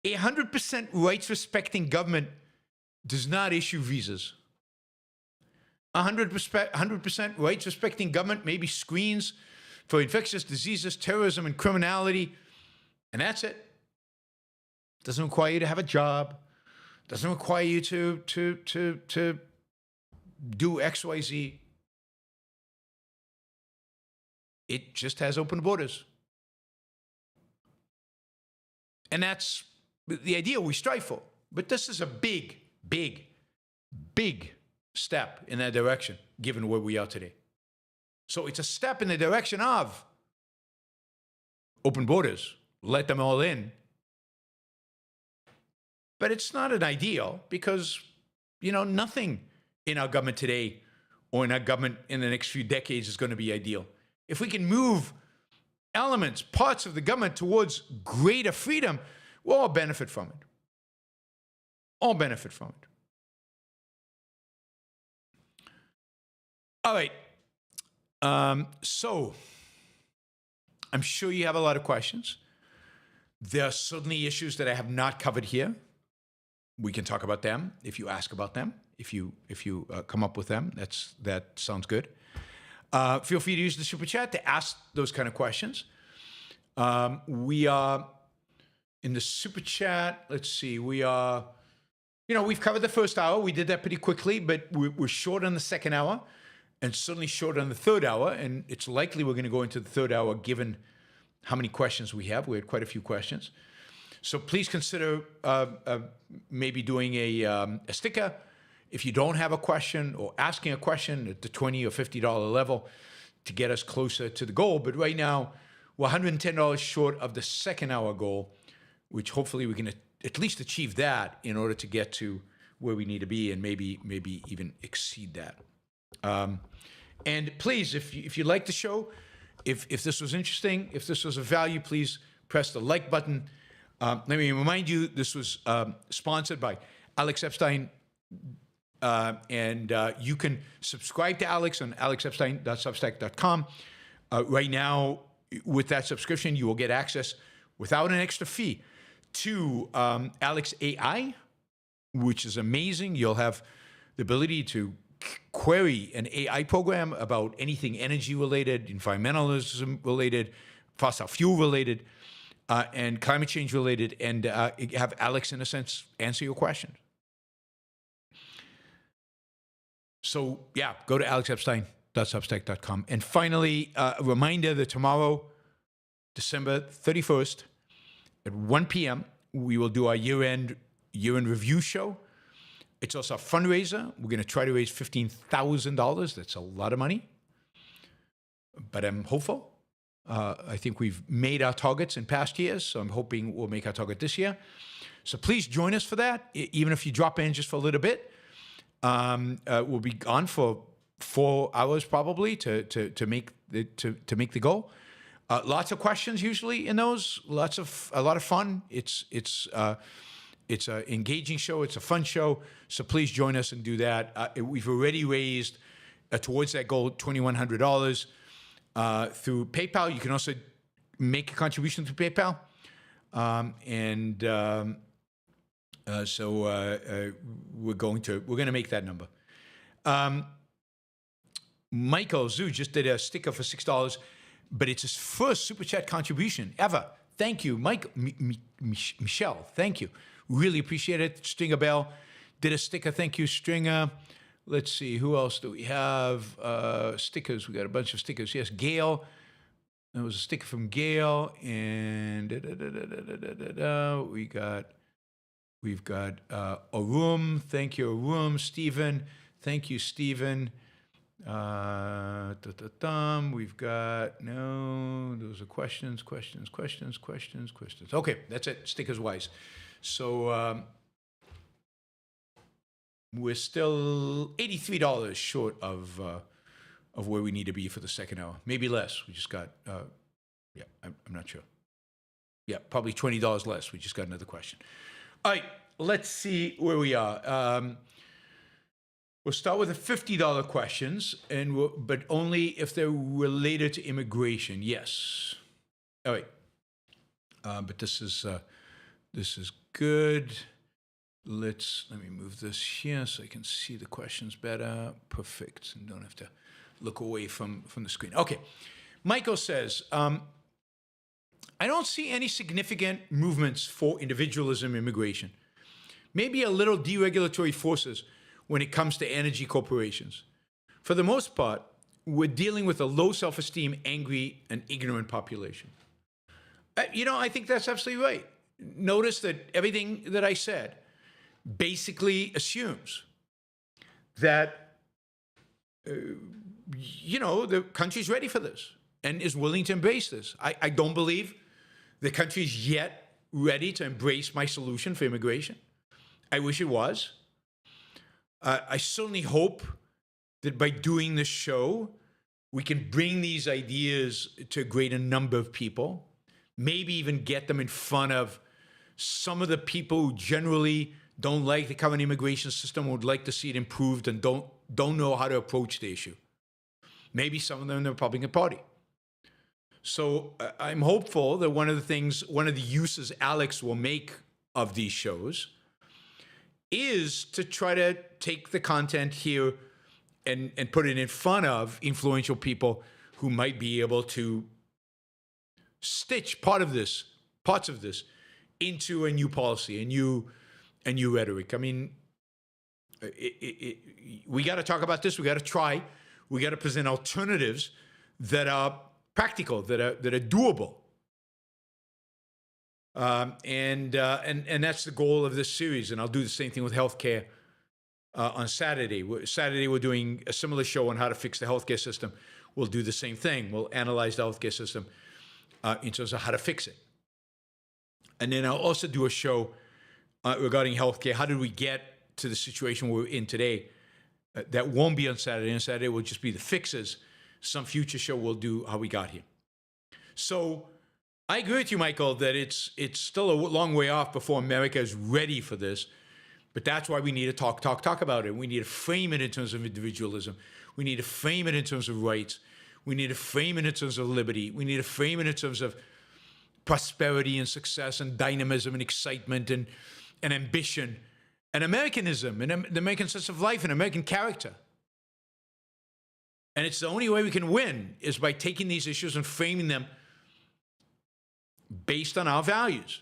100% rights-respecting government does not issue visas. 100% rights-respecting government maybe screens for infectious diseases, terrorism, and criminality, and that's it. Doesn't require you to have a job. Doesn't require you to do X, Y, Z. It just has open borders. And that's the ideal we strive for. But this is a big, big, big step in that direction, given where we are today. So it's a step in the direction of open borders, let them all in. But it's not an ideal because, nothing in our government today or in our government in the next few decades is going to be ideal. If we can move elements, parts of the government towards greater freedom, we'll all benefit from it. All benefit from it. All right. So I'm sure you have a lot of questions. There are certainly issues that I have not covered here. We can talk about them if you ask about them. If you come up with them, that sounds good. Feel free to use the super chat to ask those kind of questions. We are in the super chat. Let's see. We are We've covered the first hour. We did that pretty quickly, but we're short on the second hour and certainly short on the third hour. And it's likely we're going to go into the third hour given how many questions we have. We had quite a few questions. So please consider maybe doing a sticker if you don't have a question, or asking a question at the $20 or $50 level to get us closer to the goal. But right now, we're $110 short of the second hour goal, which hopefully we can at least achieve that in order to get to where we need to be, and maybe even exceed that. And please, if you like the show, if this was interesting, if this was of value, please press the like button. Let me remind you, this was sponsored by Alex Epstein, and you can subscribe to Alex on alexepstein.substack.com. Right now, with that subscription, you will get access without an extra fee to Alex AI, which is amazing. You'll have the ability to query an AI program about anything energy related, environmentalism related, fossil fuel related, and climate change related, and have Alex, in a sense, answer your question. So yeah, go to alexepstein.substack.com. And finally, a reminder that tomorrow, December 31st, at 1 p.m., we will do our year-end review show. It's also a fundraiser. We're going to try to raise $15,000. That's a lot of money, but I'm hopeful. I think we've made our targets in past years, so I'm hoping we'll make our target this year. So please join us for that, even if you drop in just for a little bit. We'll be on for 4 hours probably to make the goal. Lots of questions usually in those. A lot of fun. It's an engaging show. It's a fun show. So please join us and do that. We've already raised towards that goal $2,100 through PayPal. You can also make a contribution through PayPal, so we're going to make that number. Michael Zhu just did a sticker for $6, but it's his first Super Chat contribution ever. Thank you, Mike. Michelle, thank you. Really appreciate it. Stringer Bell did a sticker. Thank you, Stringer. Let's see, who else do we have? Stickers. We got a bunch of stickers. Yes, Gail. There was a sticker from Gail, and we've got Arum. Thank you, Arum. Stephen. Thank you, Stephen. We've got, no, those are questions. Okay, that's it, stickers wise. So we're still $83 short of where we need to be for the second hour. Maybe less. We just got, I'm not sure. Yeah, probably $20 less. We just got another question. All right, let's see where we are. We'll start with the $50 questions, but only if they're related to immigration. Yes. All right. But this is good. Let me move this here so I can see the questions better. Perfect. And don't have to look away from the screen. Okay. Michael says, I don't see any significant movements for individualism immigration. Maybe a little deregulatory forces when it comes to energy corporations. For the most part, we're dealing with a low self-esteem, angry, and ignorant population. I think that's absolutely right. Notice that everything that I said basically assumes that, the country's ready for this and is willing to embrace this. I don't believe the country's yet ready to embrace my solution for immigration. I wish it was. I certainly hope that by doing this show, we can bring these ideas to a greater number of people, maybe even get them in front of some of the people who generally don't like the current immigration system, would like to see it improved, and don't know how to approach the issue. Maybe some of them in the Republican Party. So I'm hopeful that one of the uses Alex will make of these shows is to try to take the content here and put it in front of influential people who might be able to stitch parts of this into a new policy, a new and new rhetoric. I mean, we got to talk about this. We got to try. We got to present alternatives that are practical, that are doable. And that's the goal of this series. And I'll do the same thing with healthcare on Saturday. Saturday, we're doing a similar show on how to fix the healthcare system. We'll do the same thing. We'll analyze the healthcare system in terms of how to fix it. And then I'll also do a show regarding healthcare. How did we get to the situation we're in today? That won't be on Saturday. On Saturday will just be the fixes. Some future show we'll do how we got here. So I agree with you, Michael, that it's still a long way off before America is ready for this. But that's why we need to talk about it. We need to frame it in terms of individualism. We need to frame it in terms of rights. We need to frame it in terms of liberty. We need to frame it in terms of prosperity and success and dynamism and excitement and ambition and Americanism and the American sense of life and American character. And it's the only way we can win is by taking these issues and framing them based on our values,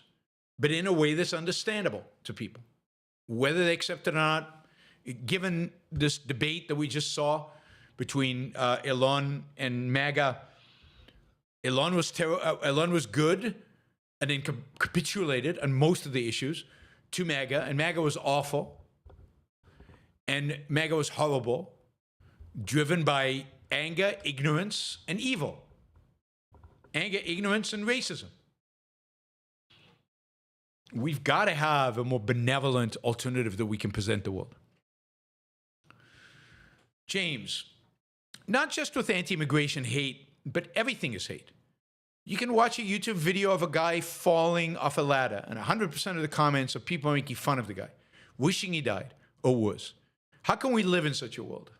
but in a way that's understandable to people, whether they accept it or not. Given this debate that we just saw between Elon and MAGA, Elon was good and then capitulated on most of the issues to MAGA, and MAGA was awful, and MAGA was horrible, driven by anger, ignorance, and evil. Anger, ignorance, and racism. We've got to have a more benevolent alternative that we can present the world. James, not just with anti-immigration hate, but everything is hate. You can watch a YouTube video of a guy falling off a ladder, and 100% of the comments are people making fun of the guy, wishing he died, or worse. How can we live in such a world?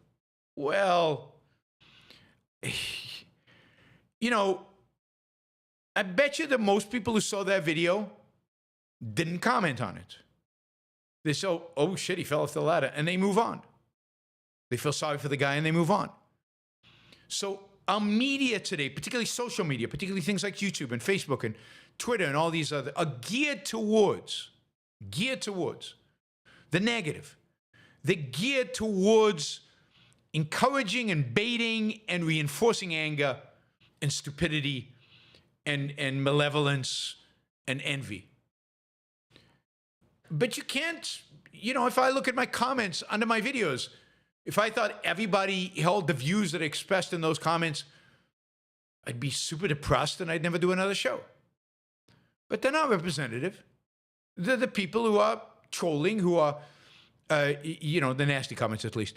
Well, you know, I bet you that most people who saw that video didn't comment on it. They say, oh shit, he fell off the ladder, and they move on. They feel sorry for the guy and they move on. So our media today, particularly social media, particularly things like YouTube and Facebook and Twitter and all these other, are geared towards the negative. They're geared towards encouraging and baiting and reinforcing anger and stupidity and malevolence and envy. But you can't, you know, if I look at my comments under my videos, if I thought everybody held the views that are expressed in those comments, I'd be super depressed and I'd never do another show. But they're not representative. They're the people who are trolling, who are, you know, the nasty comments at least.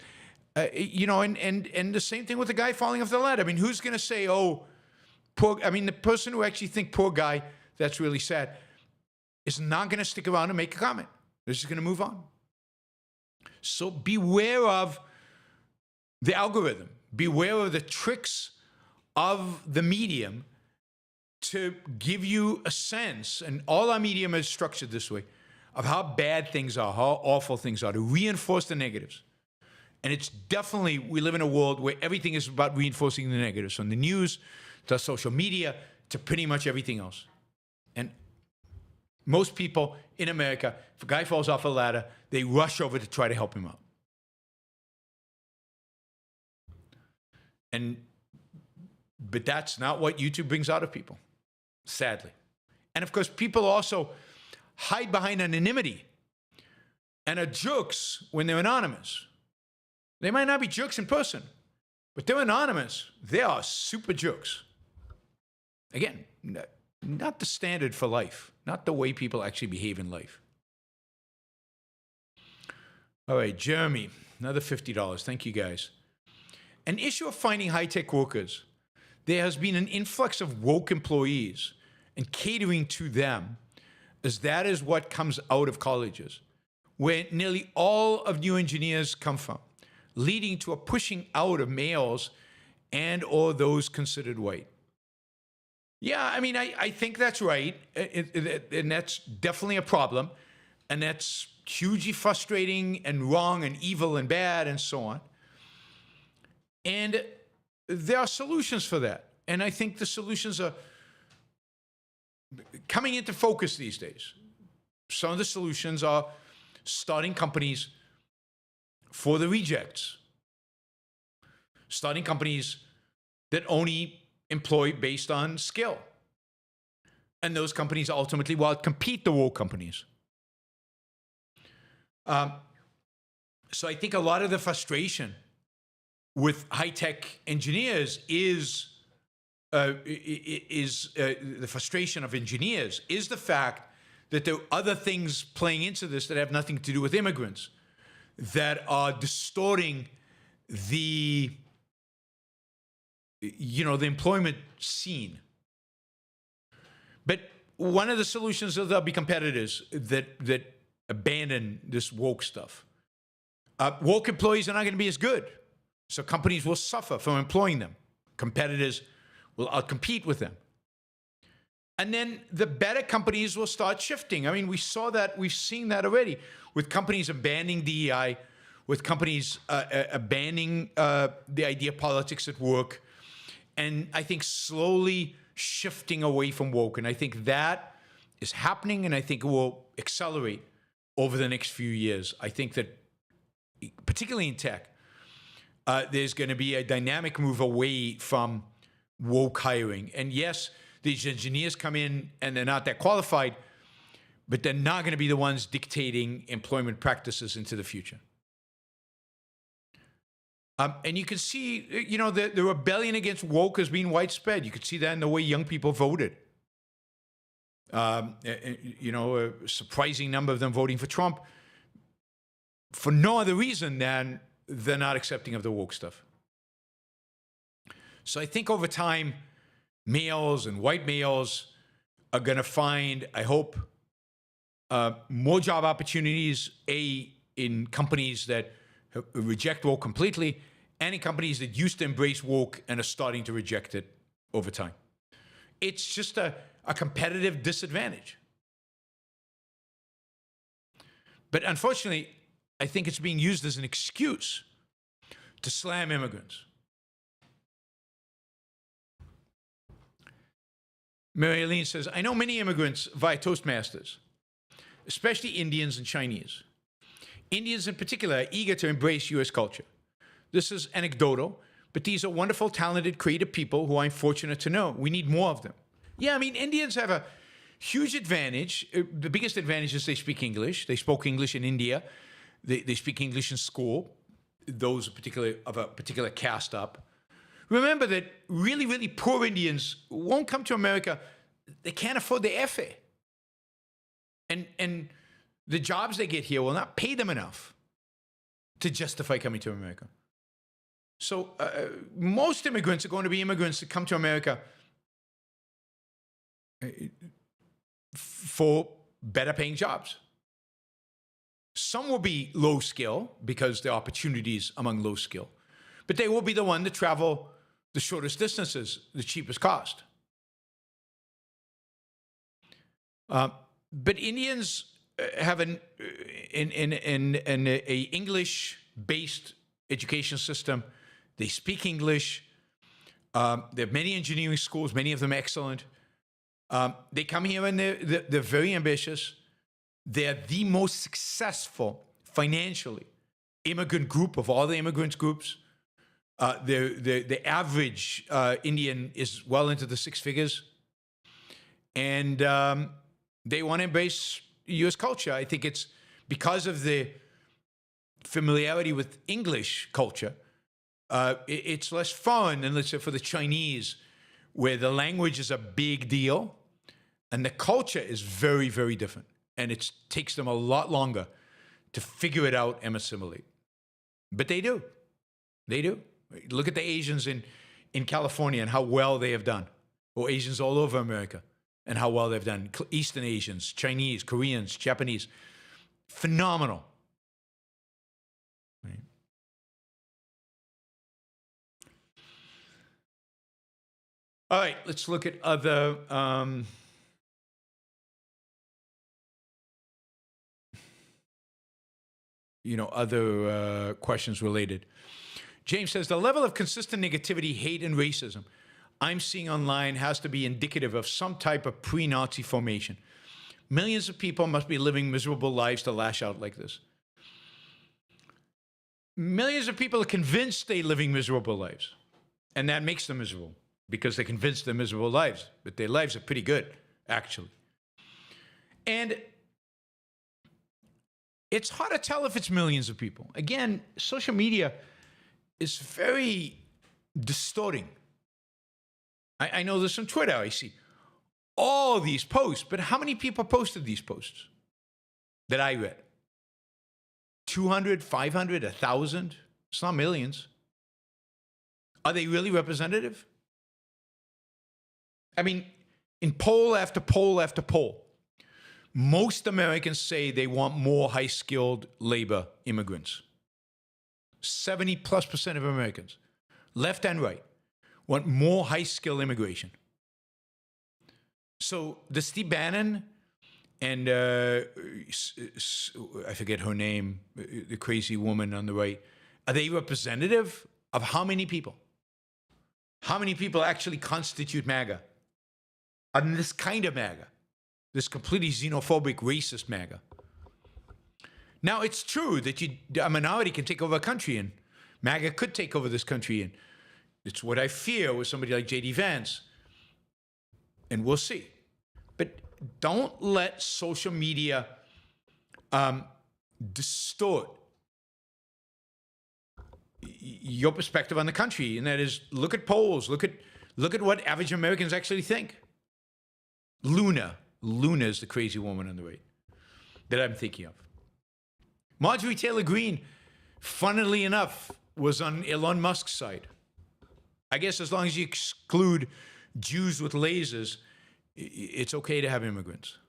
You know, and the same thing with the guy falling off the ladder. I mean, who's going to say, oh, poor, I mean, the person who actually think, poor guy, that's really sad, is not going to stick around and make a comment. They're just going to move on. So beware of the algorithm. Beware of the tricks of the medium to give you a sense, and all our medium is structured this way, of how bad things are, how awful things are, to reinforce the negatives. And it's definitely, we live in a world where everything is about reinforcing the negatives, from the news to social media to pretty much everything else. And most people in America, if a guy falls off a ladder, they rush over to try to help him out. But that's not what YouTube brings out of people, sadly. And of course, people also hide behind anonymity and are jerks when they're anonymous. They might not be jerks in person, but they're anonymous. They are super jerks. Again, not the standard for life, not the way people actually behave in life. All right, Jeremy, another $50. Thank you, guys. An issue of finding high-tech workers. There has been an influx of woke employees and catering to them, as that is what comes out of colleges, where nearly all of new engineers come from, leading to a pushing out of males and or those considered white. Yeah, I mean, I think that's right, and that's definitely a problem, and that's hugely frustrating and wrong and evil and bad and so on. And there are solutions for that, and I think the solutions are coming into focus these days. Some of the solutions are starting companies for the rejects, starting companies that only employ based on skill. And those companies ultimately will outcompete the woke companies. So I think a lot of the frustration with high-tech engineers is the frustration of engineers is the fact that there are other things playing into this that have nothing to do with immigrants that are distorting the employment scene. But one of the solutions is there'll be competitors that abandon this woke stuff. Woke employees are not going to be as good, so companies will suffer from employing them. Competitors will outcompete with them. And then the better companies will start shifting. I mean, we saw that, we've seen that already with companies abandoning DEI, with companies abandoning the idea of politics at work, and I think slowly shifting away from woke. And I think that is happening, and I think it will accelerate over the next few years. I think that, particularly in tech, there's going to be a dynamic move away from woke hiring. And yes, these engineers come in and they're not that qualified, but they're not going to be the ones dictating employment practices into the future. And you can see, the rebellion against woke has been widespread. You could see that in the way young people voted. A surprising number of them voting for Trump for no other reason than they're not accepting of the woke stuff. So I think over time, males and white males are going to find, I hope, more job opportunities, in companies that reject woke completely, and in companies that used to embrace woke and are starting to reject it over time. It's just a competitive disadvantage. But unfortunately, I think it's being used as an excuse to slam immigrants. Mary Eileen says, I know many immigrants via Toastmasters, especially Indians and Chinese. Indians in particular are eager to embrace U.S. culture. This is anecdotal, but these are wonderful, talented, creative people who I'm fortunate to know. We need more of them. Yeah, I mean, Indians have a huge advantage. The biggest advantage is they speak English. They spoke English in India. They speak English in school, those of a particular caste up. Remember that really, really poor Indians won't come to America. They can't afford the airfare. And the jobs they get here will not pay them enough to justify coming to America. So most immigrants are going to be immigrants that come to America for better paying jobs. Some will be low skill because there are opportunities among low skill, but they will be the one to travel the shortest distances, the cheapest cost. But Indians have an English-based education system. They speak English. There are many engineering schools, many of them excellent. They come here and they're very ambitious. They're the most successful financially immigrant group of all the immigrant groups. The average Indian is well into the six figures. And they want to embrace U.S. culture. I think it's because of the familiarity with English culture. It's less foreign than, let's say, for the Chinese, where the language is a big deal and the culture is very, very different. And it takes them a lot longer to figure it out and assimilate. But they do. They do. Look at the Asians in California and how well they have done, or Asians all over America and how well they've done. Eastern Asians, Chinese, Koreans, Japanese, phenomenal. Right. All right, let's look at other other questions related. James says, the level of consistent negativity, hate, and racism I'm seeing online has to be indicative of some type of pre-Nazi formation. Millions of people must be living miserable lives to lash out like this. Millions of people are convinced they're living miserable lives. And that makes them miserable because they're convinced they're miserable lives. But their lives are pretty good, actually. And it's hard to tell if it's millions of people. Again, social media is very distorting. I know this on Twitter. I see all these posts, but how many people posted these posts that I read? 200, 500, 1,000? It's not millions. Are they really representative? I mean, in poll after poll after poll, most Americans say they want more high-skilled labor immigrants. 70+% of Americans, left and right, want more high-skilled immigration. So the Steve Bannon and I forget her name, the crazy woman on the right, are they representative of how many people? How many people actually constitute MAGA? And this kind of MAGA, this completely xenophobic, racist MAGA. Now, it's true that a minority can take over a country, and MAGA could take over this country, and it's what I fear with somebody like J.D. Vance. And we'll see. But don't let social media distort your perspective on the country, and that is, look at polls, look at what average Americans actually think. Luna is the crazy woman on the right that I'm thinking of. Marjorie Taylor Greene, funnily enough, was on Elon Musk's side. I guess as long as you exclude Jews with lasers, it's okay to have immigrants.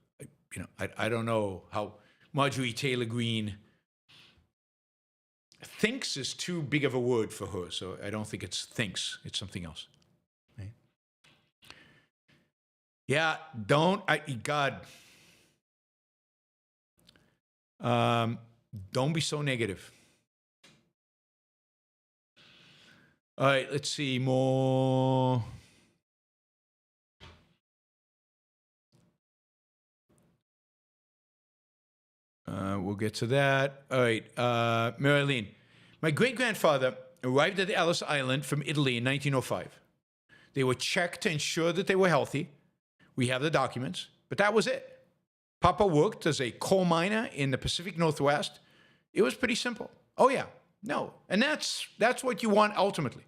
I don't know how Marjorie Taylor Greene thinks is too big of a word for her, so I don't think it's thinks. It's something else. Right? Yeah, don't be so negative. All right, let's see more. We'll get to that. All right, Marilyn. My great-grandfather arrived at Ellis Island from Italy in 1905. They were checked to ensure that they were healthy. We have the documents, but that was it. Papa worked as a coal miner in the Pacific Northwest. It was pretty simple. Oh, yeah. No. And that's what you want ultimately.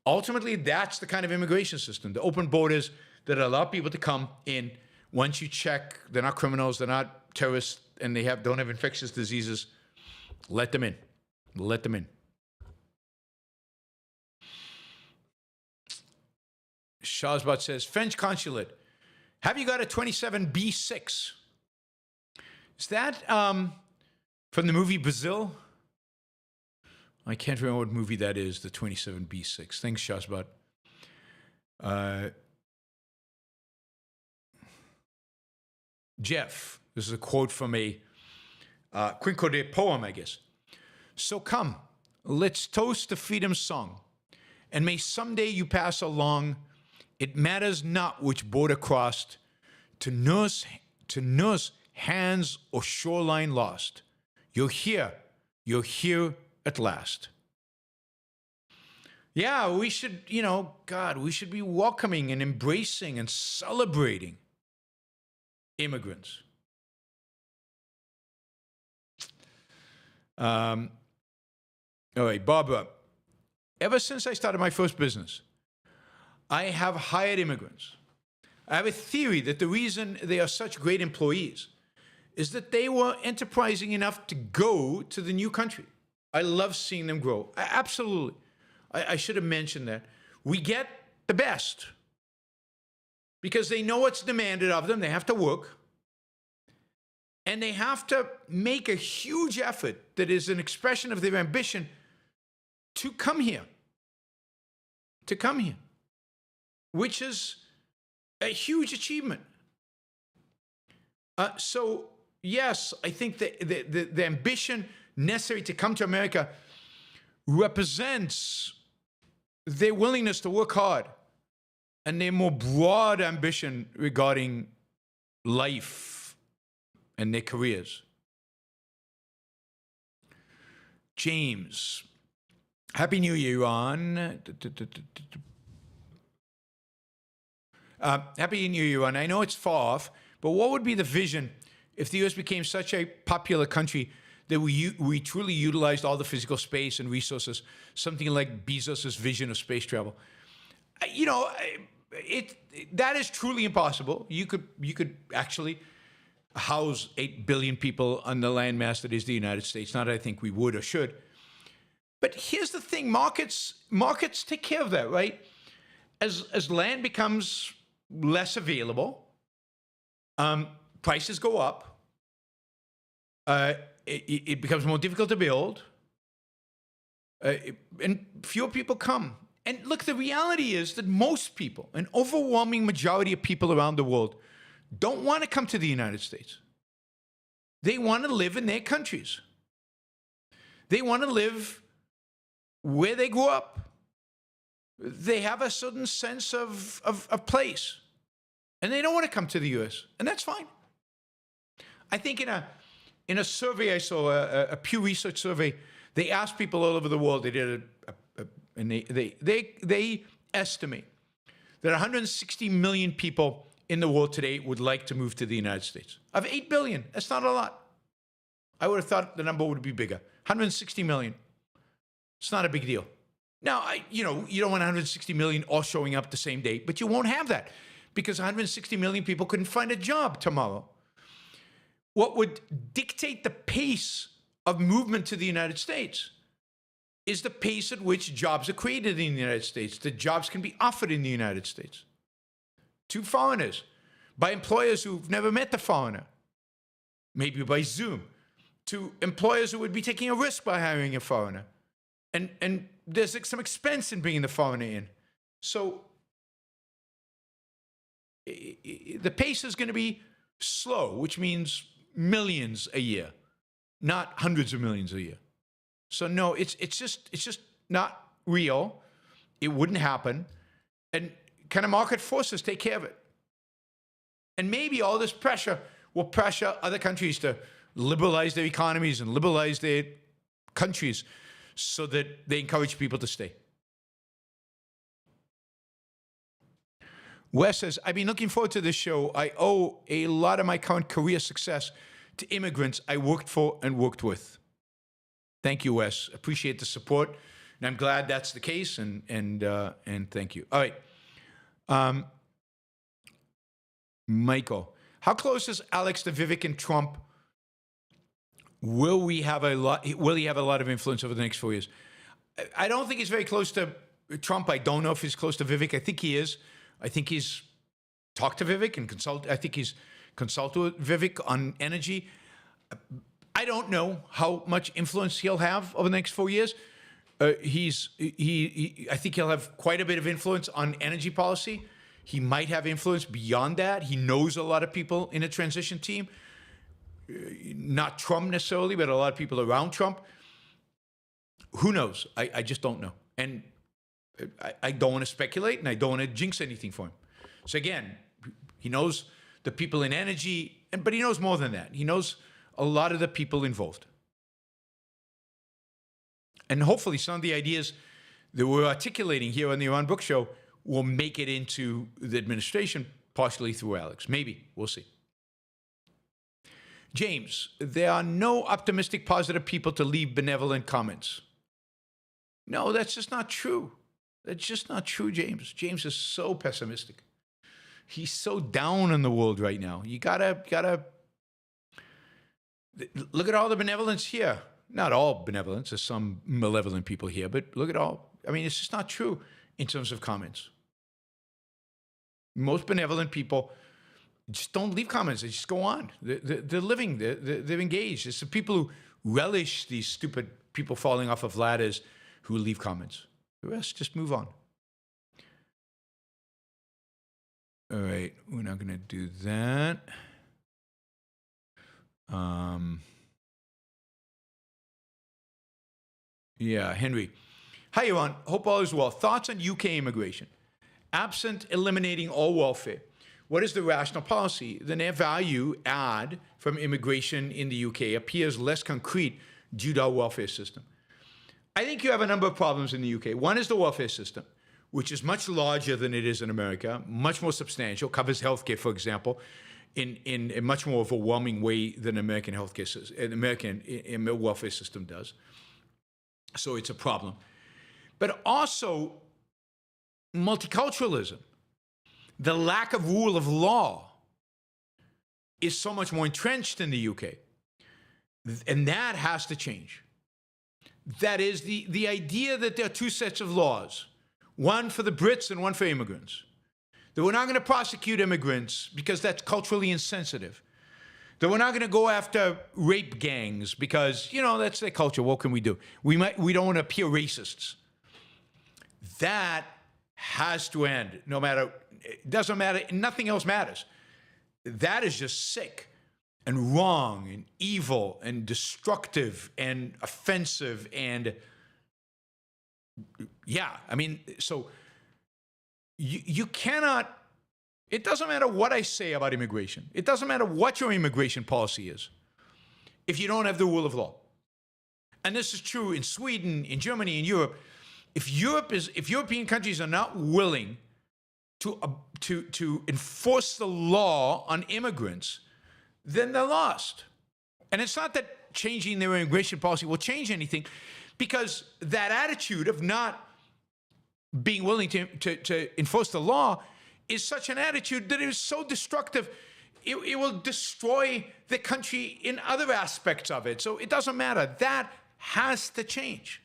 Ultimately, that's the kind of immigration system, the open borders that allow people to come in. Once you check, they're not criminals, they're not terrorists, and they don't have infectious diseases, let them in. Let them in. Shazbot says, French consulate, have you got a 27B6? Is that from the movie Brazil? I can't remember what movie that is, the 27B6. Thanks, Shazbot. Jeff, this is a quote from a Quinco de poem, I guess. So come, let's toast the freedom song, and may someday you pass along. It matters not which border crossed, to nurse hands or shoreline lost. You're here at last. Yeah, we should, we should be welcoming and embracing and celebrating immigrants. All right, Barbara. Ever since I started my first business, I have hired immigrants. I have a theory that the reason they are such great employees is that they were enterprising enough to go to the new country. I love seeing them grow. Absolutely. I should have mentioned that. We get the best because they know what's demanded of them. They have to work. And they have to make a huge effort that is an expression of their ambition to come here. To come here. Which is a huge achievement. So, yes, I think the ambition necessary to come to America represents their willingness to work hard and their more broad ambition regarding life and their careers. James, Happy New Year, Ron. Happy New Year, Ron. I know it's far off, but what would be the vision if the U.S. became such a popular country that we truly utilized all the physical space and resources, something like Bezos' vision of space travel? That is truly impossible. You could actually house 8 billion people on the landmass that is the United States. Not that I think we would or should. But here's the thing, markets take care of that, right? As land becomes less available, prices go up, it becomes more difficult to build, and fewer people come. And look, the reality is that most people, an overwhelming majority of people around the world, don't want to come to the United States. They want to live in their countries. They want to live where they grew up. They have a certain sense of place. And they don't want to come to the U.S. And that's fine. I think in a survey I saw, a Pew Research survey, they asked people all over the world, and they estimate that 160 million people in the world today would like to move to the United States. Of 8 billion, that's not a lot. I would have thought the number would be bigger. 160 million. It's not a big deal. Now, you don't want 160 million all showing up the same day, but you won't have that because 160 million people couldn't find a job tomorrow. What would dictate the pace of movement to the United States is the pace at which jobs are created in the United States, that jobs can be offered in the United States to foreigners, by employers who've never met the foreigner, maybe by Zoom, to employers who would be taking a risk by hiring a foreigner. And there's some expense in bringing the foreigner in. So the pace is going to be slow, which means millions a year, not hundreds of millions a year. So no, it's just not real. It wouldn't happen. And kind of market forces take care of it. And maybe all this pressure will pressure other countries to liberalize their economies and liberalize their countries so that they encourage people to stay. Wes says, I've been looking forward to this show. I owe a lot of my current career success to immigrants I worked for and worked with. Thank you, Wes. Appreciate the support. And I'm glad that's the case, and thank you. All right. Michael, how close is Alex to Vivek and Trump? Will he have a lot of influence over the next 4 years? I don't think he's very close to Trump. I don't know if he's close to Vivek. I think he is. I think he's talked to Vivek and I think he's consulted with Vivek on energy. I don't know how much influence he'll have over the next 4 years. I think he'll have quite a bit of influence on energy policy. He might have influence beyond that. He knows a lot of people in a transition team. Not Trump necessarily, but a lot of people around Trump. Who knows? I just don't know. And I don't want to speculate, and I don't want to jinx anything for him. So again, he knows the people in energy, but he knows more than that. He knows a lot of the people involved. And hopefully some of the ideas that we're articulating here on the Yaron Brook Show will make it into the administration, partially through Alex. Maybe. We'll see. James, there are no optimistic, positive people to leave benevolent comments. No, that's just not true. That's just not true, James. James is so pessimistic. He's so down on the world right now. You gotta look at all the benevolence here. Not all benevolence. There's some malevolent people here, but look at all. I mean, it's just not true in terms of comments. Most benevolent people just don't leave comments. They just go on. They're living. They're engaged. It's the people who relish these stupid people falling off of ladders who leave comments. The rest just move on. All right, we're not going to do that. Yeah, Henry. Hi, Yaron. Hope all is well. Thoughts on UK immigration. Absent eliminating all welfare, what is the rational policy? The net value add from immigration in the UK appears less concrete due to our welfare system. I think you have a number of problems in the UK. One is the welfare system, which is much larger than it is in America, much more substantial, covers healthcare, for example, in a much more overwhelming way than American healthcare system, American welfare system does. So it's a problem. But also multiculturalism. The lack of rule of law is so much more entrenched in the UK. And that has to change. That is the idea that there are two sets of laws, one for the Brits and one for immigrants. That we're not going to prosecute immigrants because that's culturally insensitive. That we're not going to go after rape gangs because, that's their culture. What can we do? We don't want to appear racists. That has to end. No matter, it doesn't matter. Nothing else matters. That is just sick and wrong and evil and destructive and offensive and so you cannot, it doesn't matter what I say about immigration. It doesn't matter what your immigration policy is if you don't have the rule of law. And this is true in Sweden, in Germany, in Europe. If European countries are not willing to enforce the law on immigrants, then they're lost. And it's not that changing their immigration policy will change anything, because that attitude of not being willing to enforce the law is such an attitude that is so destructive, it will destroy the country in other aspects of it. So it doesn't matter. That has to change.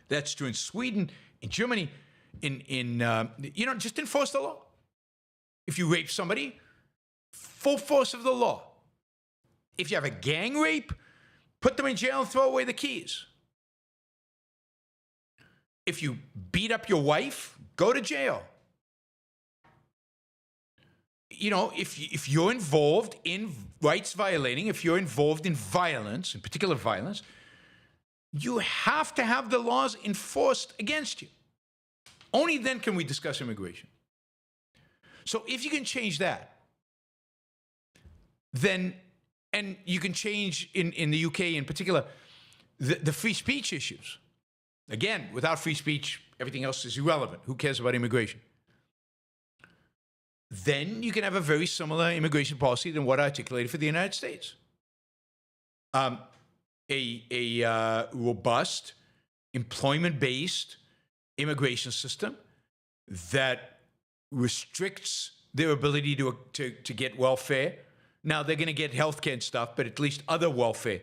That's true in Sweden, in Germany, just enforce the law. If you rape somebody, full force of the law. If you have a gang rape, put them in jail and throw away the keys. If you beat up your wife, go to jail. If you're involved in rights violating, if you're involved in violence, in particular violence, you have to have the laws enforced against you. Only then can we discuss immigration. So if you can change that, then, and you can change in the UK in particular, the free speech issues. Again, without free speech, everything else is irrelevant. Who cares about immigration? Then you can have a very similar immigration policy than what I articulated for the United States. A robust, employment-based immigration system that restricts their ability to get welfare. Now, they're going to get healthcare and stuff, but at least other welfare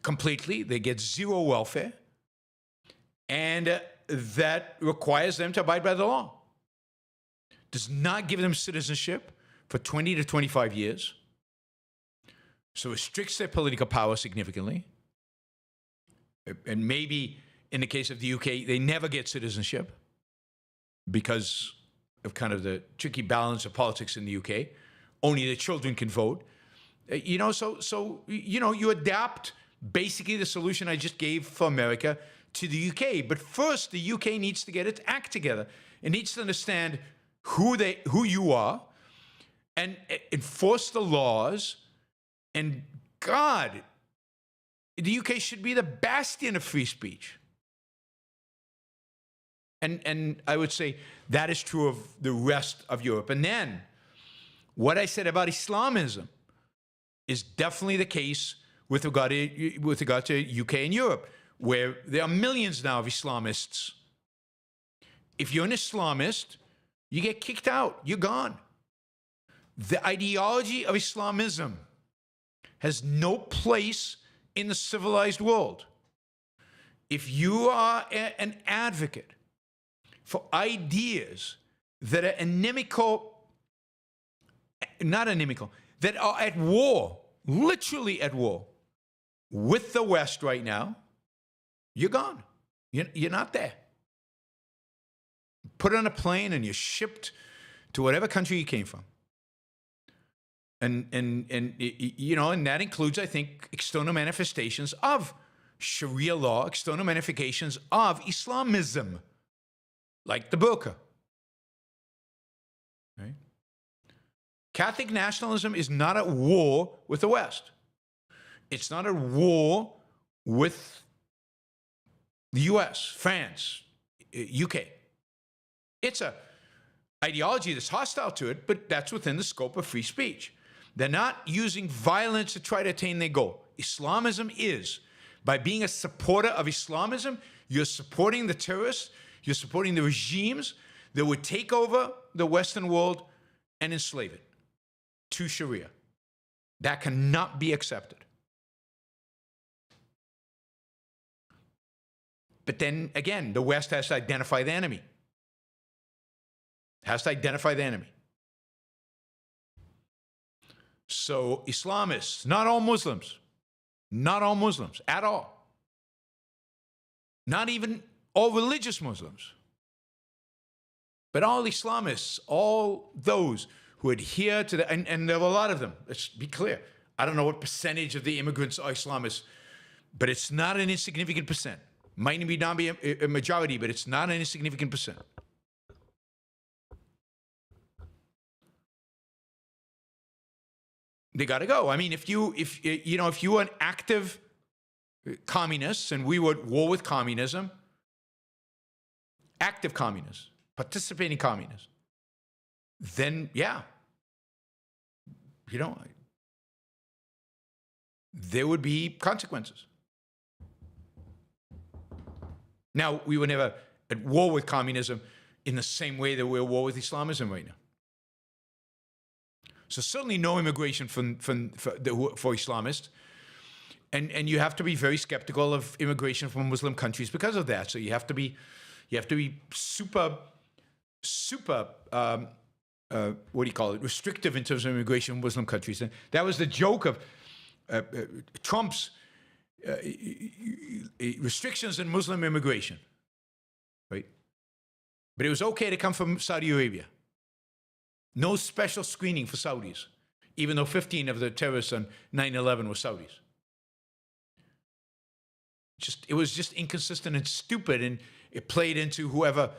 completely. They get zero welfare. And that requires them to abide by the law. Does not give them citizenship for 20 to 25 years. So restricts their political power significantly. And maybe in the case of the UK, they never get citizenship because of kind of the tricky balance of politics in the UK. Only the children can vote. You adapt basically the solution I just gave for America to the UK. But first, the UK needs to get its act together. It needs to understand who you are and enforce the laws. And God, the UK should be the bastion of free speech. And I would say that is true of the rest of Europe. And then what I said about Islamism is definitely the case with regard to UK and Europe, where there are millions now of Islamists. If you're an Islamist, you get kicked out. You're gone. The ideology of Islamism has no place in the civilized world. If you are an advocate for ideas that are that are at war, literally at war, with the West right now, you're gone. You're not there. Put on a plane and you're shipped to whatever country you came from. And that includes, I think, external manifestations of Sharia law, external manifestations of Islamism, like the burqa. Right? Catholic nationalism is not at war with the West. It's not at war with the US, France, UK. It's a ideology that's hostile to it, but that's within the scope of free speech. They're not using violence to try to attain their goal. Islamism is. By being a supporter of Islamism, you're supporting the terrorists, you're supporting the regimes that would take over the Western world and enslave it to Sharia. That cannot be accepted. But then again, the West has to identify the enemy. Has to identify the enemy. So Islamists, not all Muslims at all. Not even all religious Muslims. But all Islamists, all those who adhere to the, and there are a lot of them, let's be clear. I don't know what percentage of the immigrants are Islamists, but it's not an insignificant percent. Might not be a majority, but it's not an insignificant percent. They got to go. I mean, if you were an active communist and we were at war with communism, active communists, participating communists, then yeah, there would be consequences. Now, we were never at war with communism in the same way that we're at war with Islamism right now. So certainly no immigration for Islamists. And you have to be very skeptical of immigration from Muslim countries because of that. So you have to be super, restrictive in terms of immigration from Muslim countries. And that was the joke of Trump's restrictions on Muslim immigration, right? But it was okay to come from Saudi Arabia. No special screening for Saudis, even though 15 of the terrorists on 9/11 were Saudis. It was just inconsistent and stupid, and it played into whoever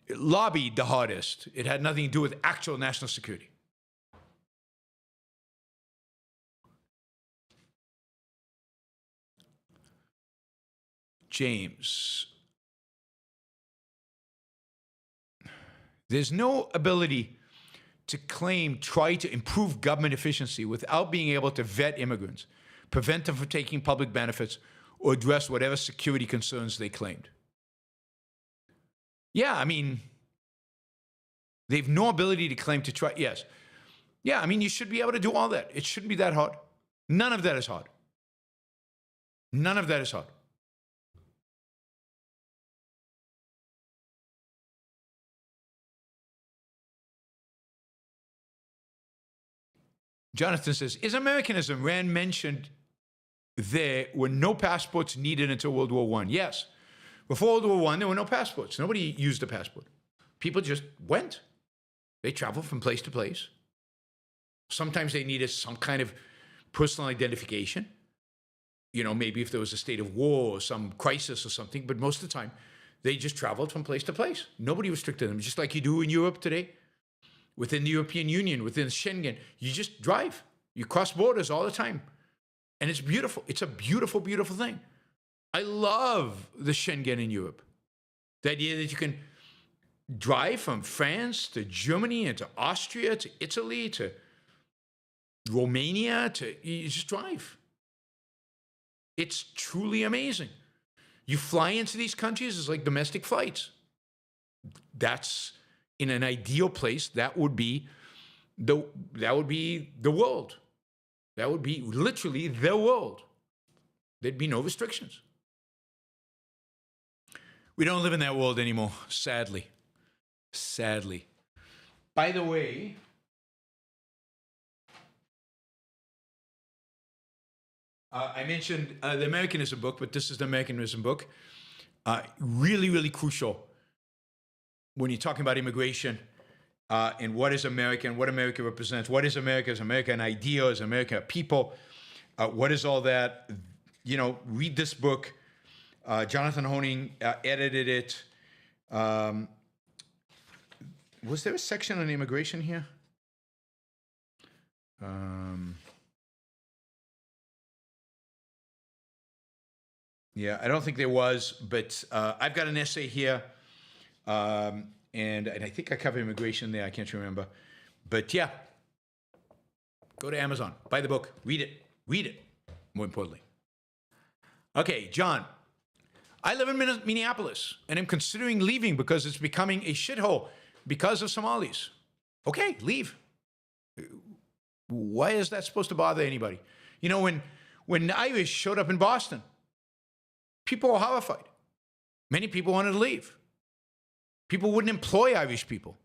lobbied the hardest. It had nothing to do with actual national security. James, there's no ability to try to improve government efficiency without being able to vet immigrants, prevent them from taking public benefits, or address whatever security concerns they claimed. Yeah, I mean, they have no ability to claim to try. Yes. Yeah, I mean, you should be able to do all that. It shouldn't be that hard. None of that is hard. None of that is hard. Jonathan says, is Americanism? Rand mentioned there were no passports needed until World War I. Yes. Before World War I, there were no passports. Nobody used a passport. People just went. They traveled from place to place. Sometimes they needed some kind of personal identification. Maybe if there was a state of war or some crisis or something, but most of the time, they just traveled from place to place. Nobody restricted them, just like you do in Europe today. Within the European Union, within Schengen, you just drive. You cross borders all the time. And it's beautiful. It's a beautiful, beautiful thing. I love the Schengen in Europe. The idea that you can drive from France to Germany and to Austria to Italy to Romania you just drive. It's truly amazing. You fly into these countries, it's like domestic flights. That's, in an ideal place, that would be the world. That would be literally the world. There'd be no restrictions. We don't live in that world anymore, sadly. Sadly. By the way, I mentioned the Americanism book, but this is the Americanism book. Really, really crucial when you're talking about immigration and what is America and what America represents. What is America? Is America an idea? Is America a people? What is all that? Read this book. Jonathan Hoenig edited it. Was there a section on immigration here? Yeah, I don't think there was, but I've got an essay here, and I think I cover immigration there. I can't remember. But yeah, go to Amazon, buy the book, read it, more importantly. Okay, John, I live in Minneapolis, and I'm considering leaving because it's becoming a shithole because of Somalis. Okay, leave. Why is that supposed to bother anybody? You know, when the Irish showed up in Boston, people were horrified. Many people wanted to leave. People wouldn't employ Irish people.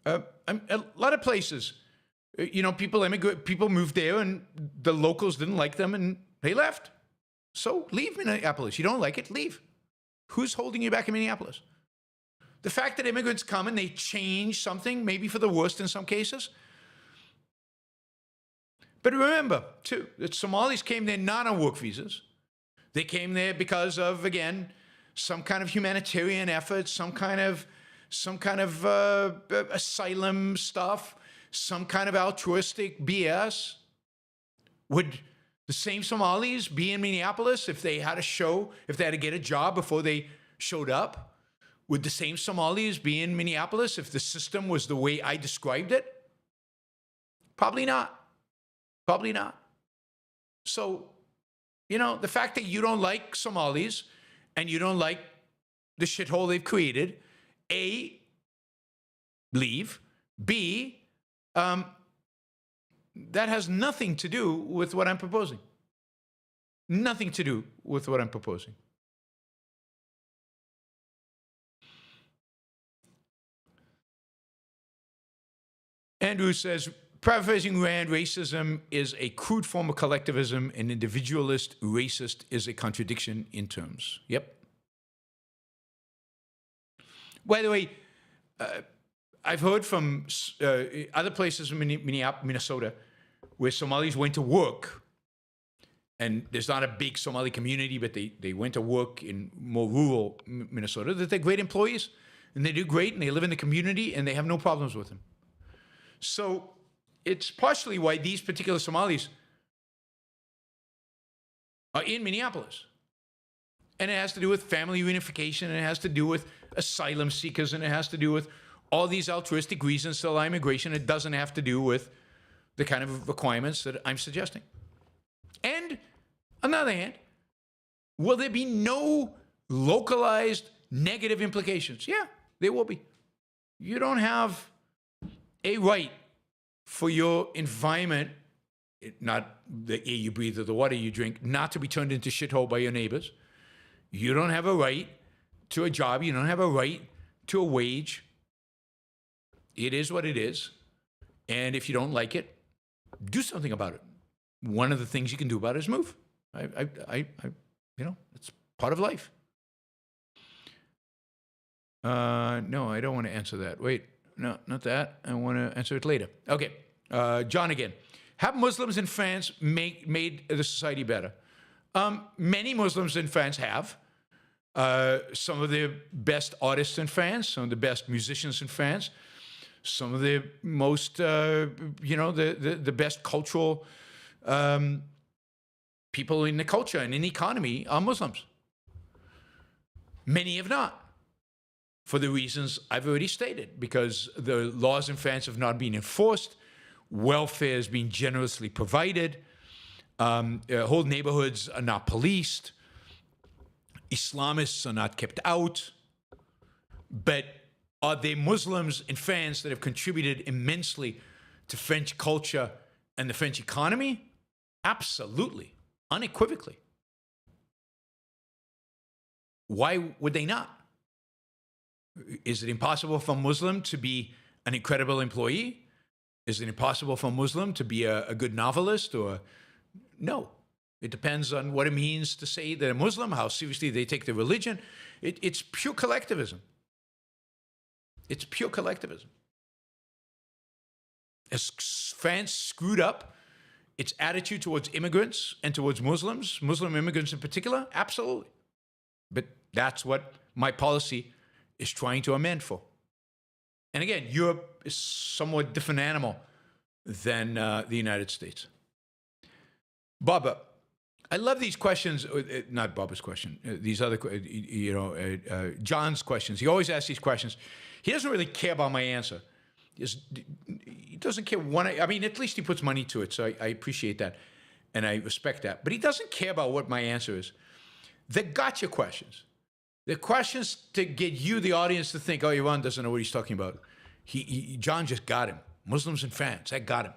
A lot of places, you know, people moved there and the locals didn't like them and they left. So leave Minneapolis. You don't like it, leave. Who's holding you back in Minneapolis? The fact that immigrants come and they change something, maybe for the worst in some cases. But remember, too, that Somalis came there not on work visas. They came there because of, again, some kind of humanitarian effort, some kind of asylum stuff, some kind of altruistic BS. Would the same Somalis be in Minneapolis if they had to get a job before they showed up? Would the same Somalis be in Minneapolis if the system was the way I described it? Probably not. Probably not. So, you know, the fact that you don't like Somalis and you don't like the shithole they've created, A, leave. B, that has nothing to do with what I'm proposing. Nothing to do with what I'm proposing. Andrew says, paraphrasing Rand, racism is a crude form of collectivism, and individualist racist is a contradiction in terms. Yep. By the way, I've heard from other places in Minnesota where Somalis went to work, and there's not a big Somali community, but they went to work in more rural Minnesota, that they're great employees, and they do great, and they live in the community, and they have no problems with them. So it's partially why these particular Somalis are in Minneapolis. And it has to do with family reunification, and it has to do with asylum seekers, and it has to do with all these altruistic reasons to allow immigration. It doesn't have to do with the kind of requirements that I'm suggesting. And on the other hand, will there be no localized negative implications? Yeah, there will be. You don't have a right for your environment, not the air you breathe or the water you drink, not to be turned into shithole by your neighbors. You don't have a right to a job. You don't have a right to a wage. It is what it is. And if you don't like it, do something about it. One of the things you can do about it is move. You know, it's part of life. No, I don't want to answer that. Wait, no, not that. I want to answer it later. Okay, John again. Have Muslims in France made the society better? Many Muslims in France have. Some of the best artists in France, some of the best musicians in France, some of the most, the best cultural people in the culture and in the economy are Muslims. Many have not, for the reasons I've already stated, because the laws in France have not been enforced, welfare is being generously provided, whole neighborhoods are not policed, Islamists are not kept out. But are there Muslims in France that have contributed immensely to French culture and the French economy? Absolutely, unequivocally. Why would they not? Is it impossible for a Muslim to be an incredible employee? Is it impossible for a Muslim to be a good novelist? Or no. It depends on what it means to say they're Muslim, how seriously they take their religion. It's pure collectivism. It's pure collectivism. Has France screwed up its attitude towards immigrants and towards Muslims, Muslim immigrants in particular? Absolutely. But that's what my policy is trying to amend for. And again, Europe is somewhat different animal than the United States. Baba, I love these questions. Not Baba's question. These other, John's questions. He always asks these questions. He doesn't really care about my answer. He doesn't care I mean, at least he puts money to it, so I appreciate that, and I respect that. But he doesn't care about what my answer is. They're gotcha questions. They're questions to get you, the audience, to think, oh, Yaron doesn't know what he's talking about. John just got him. Muslims and France, that got him.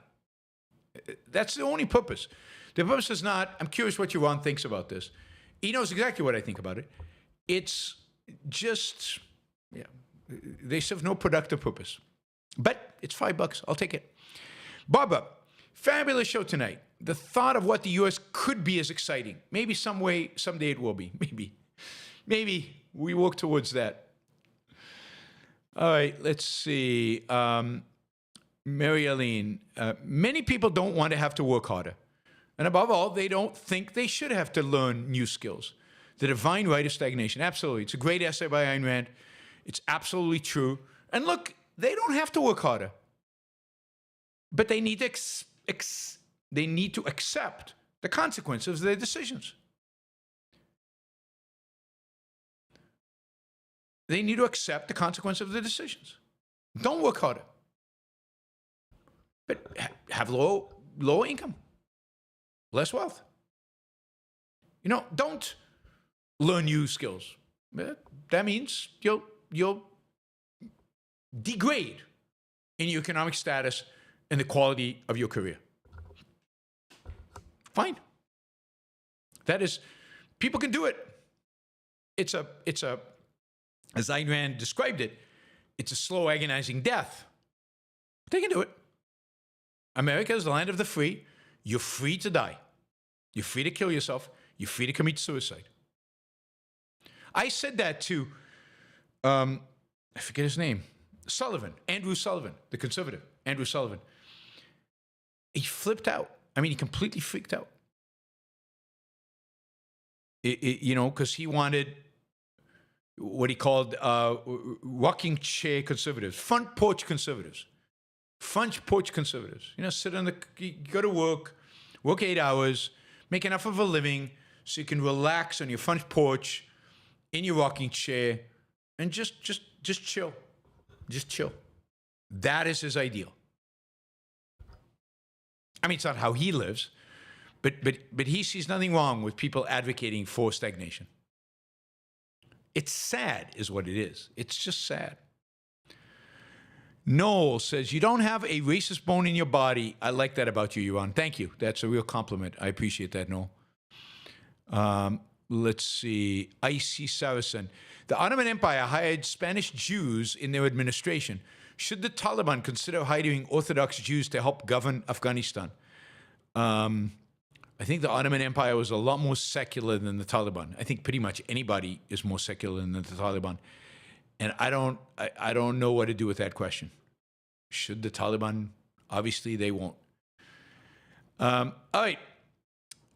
That's the only purpose. The purpose is not, I'm curious what Yaron thinks about this. He knows exactly what I think about it. It's just, they serve no productive purpose. But it's $5. I'll take it. Barbara, fabulous show tonight. The thought of what the U.S. could be is exciting. Maybe someday it will be. Maybe we work towards that. All right, let's see. Mary Aline, many people don't want to have to work harder. And above all, they don't think they should have to learn new skills. The divine right of stagnation. Absolutely. It's a great essay by Ayn Rand. It's absolutely true. And look, they don't have to work harder. But they need to accept the consequences of their decisions. They need to accept the consequences of their decisions. Don't work harder. But have lower income, less wealth. Don't learn new skills. That means you'll degrade in your economic status and the quality of your career. Fine. That is, people can do it. It's a, as Ayn Rand described it, it's a slow, agonizing death. They can do it. America is the land of the free. You're free to die. You're free to kill yourself. You're free to commit suicide. I said that to, I forget his name, Andrew Sullivan, the conservative, Andrew Sullivan. He flipped out. I mean, he completely freaked out. Because he wanted what he called rocking chair conservatives, front porch conservatives. Front porch conservatives. Sit on you go to work 8 hours, make enough of a living so you can relax on your front porch in your rocking chair and just chill. Just chill. That is his ideal. I mean, it's not how he lives, but he sees nothing wrong with people advocating for stagnation. It's sad, is what it is. It's just sad. Noel says, you don't have a racist bone in your body. I like that about you, Yaron. Thank you. That's a real compliment. I appreciate that, Noel. Let's see. Icy Saracen. The Ottoman Empire hired Spanish Jews in their administration. Should the Taliban consider hiring Orthodox Jews to help govern Afghanistan? I think the Ottoman Empire was a lot more secular than the Taliban. I think pretty much anybody is more secular than the Taliban. And I don't know what to do with that question. Should the Taliban? Obviously, they won't. All right.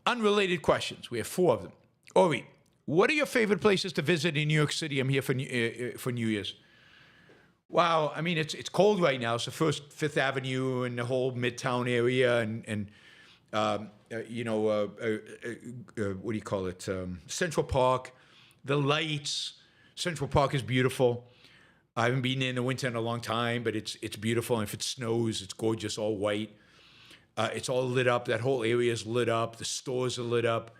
Unrelated questions. We have 4 of them. Ori, what are your favorite places to visit in New York City? I'm here for New Year's. Wow. I mean, it's cold right now. So first Fifth Avenue and the whole Midtown area and what do you call it? Central Park, the lights. Central Park is beautiful. I haven't been there in the winter in a long time, but it's beautiful. And if it snows, it's gorgeous, all white. It's all lit up. That whole area is lit up. The stores are lit up.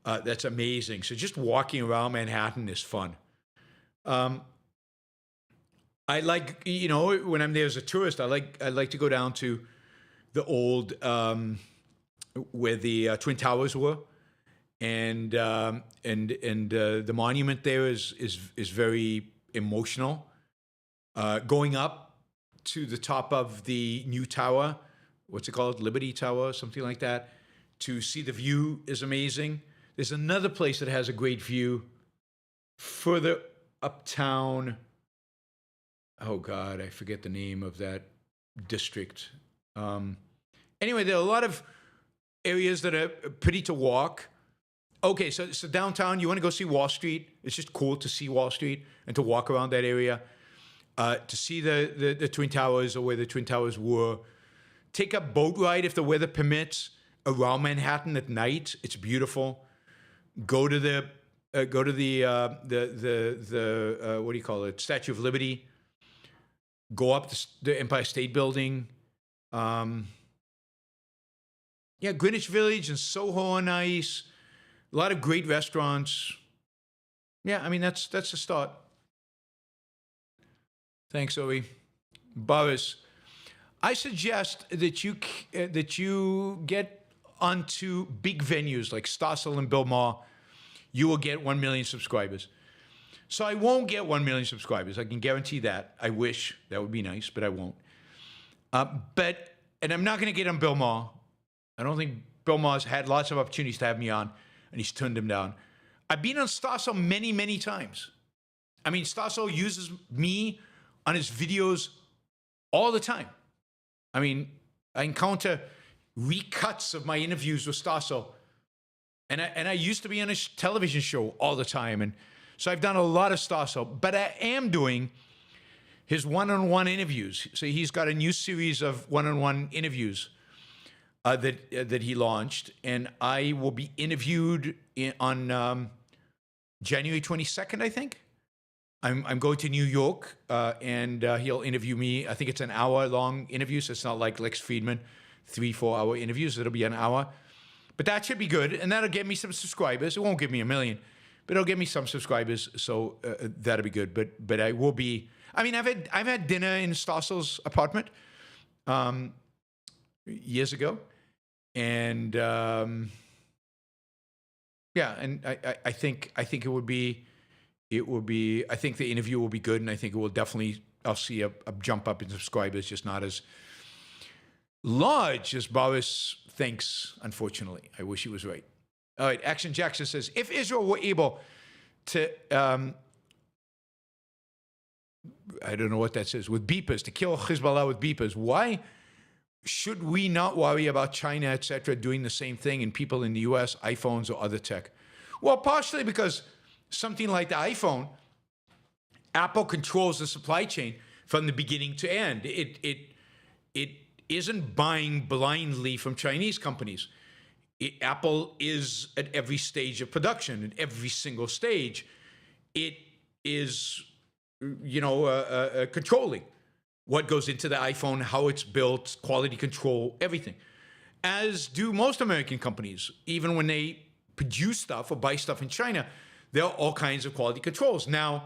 That's amazing. So just walking around Manhattan is fun. I like, when I'm there as a tourist, I like to go down to the old where the Twin Towers were. And the monument there is very emotional. Going up to the top of the new tower, what's it called? Liberty Tower, something like that, to see the view is amazing. There's another place that has a great view further uptown. Oh God, I forget the name of that district. Anyway, there are a lot of areas that are pretty to walk. Okay, so downtown, you want to go see Wall Street. It's just cool to see Wall Street and to walk around that area. To see the Twin Towers or where the Twin Towers were, take a boat ride if the weather permits around Manhattan at night. It's beautiful. Go to the what do you call it? Statue of Liberty. Go up the Empire State Building. Yeah, Greenwich Village and Soho are nice. A lot of great restaurants. Yeah, I mean that's a start. Thanks, Zoe. Boris, I suggest that you get onto big venues like Stossel and Bill Maher. You will get 1 million subscribers. So I won't get 1 million subscribers. I can guarantee that. I wish that would be nice, but I won't. And I'm not going to get on Bill Maher. I don't think Bill Maher's had lots of opportunities to have me on, and he's turned them down. I've been on Stossel many, many times. I mean, Stossel uses me on his videos all the time. I mean, I encounter recuts of my interviews with Stossel. And I used to be on his television show all the time. And so I've done a lot of Stossel. But I am doing his one-on-one interviews. So he's got a new series of one-on-one interviews that he launched. And I will be interviewed on January 22nd, I think. I'm going to New York, and he'll interview me. I think it's an hour-long interview, so it's not like Lex Friedman, 3-4 hour interviews. It'll be an hour. But that should be good, and that'll get me some subscribers. It won't give me 1 million, but it'll get me some subscribers, so that'll be good. But I will be. I mean, I've had dinner in Stossel's apartment years ago, and yeah, and I think it would be. I think the interview will be good, and I think it will definitely. I'll see a jump up in subscribers, just not as large as Boris thinks, unfortunately. I wish he was right. All right, Action Jackson says, if Israel were able to, I don't know what that says, with beepers, to kill Hezbollah with beepers, why should we not worry about China, et cetera, doing the same thing and people in the US, iPhones or other tech? Well, partially because something like the iPhone, Apple controls the supply chain from the beginning to end. It isn't buying blindly from Chinese companies. Apple is at every stage of production, at every single stage. It is, controlling what goes into the iPhone, how it's built, quality control, everything. As do most American companies. Even when they produce stuff or buy stuff in China, there are all kinds of quality controls. Now,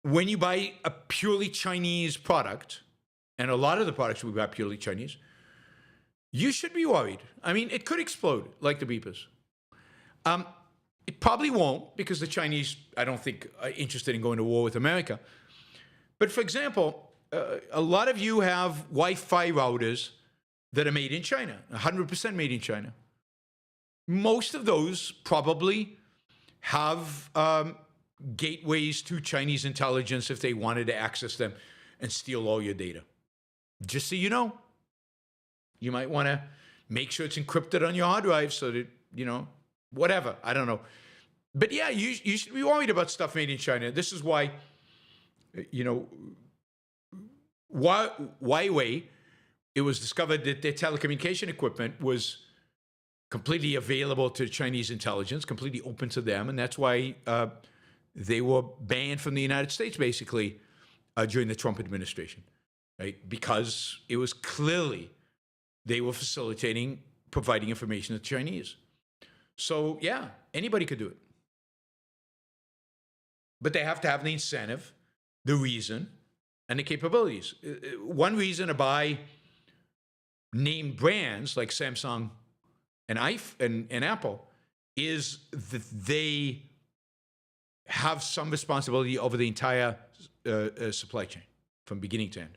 when you buy a purely Chinese product, and a lot of the products we buy purely Chinese, you should be worried. I mean, it could explode like the beepers. It probably won't, because the Chinese, I don't think, are interested in going to war with America. But for example, a lot of you have Wi-Fi routers that are made in China, 100% made in China. Most of those probably have gateways to Chinese intelligence if they wanted to access them and steal all your data. Just so you know, you might want to make sure it's encrypted on your hard drive so that, whatever. I don't know. But yeah, you should be worried about stuff made in China. This is why, Huawei, it was discovered that their telecommunication equipment was completely available to Chinese intelligence, completely open to them. And that's why they were banned from the United States, basically, during the Trump administration. Right? Because it was clearly they were providing information to the Chinese. So yeah, anybody could do it. But they have to have the incentive, the reason, and the capabilities. One reason to buy name brands like Samsung and Apple is that they have some responsibility over the entire supply chain from beginning to end.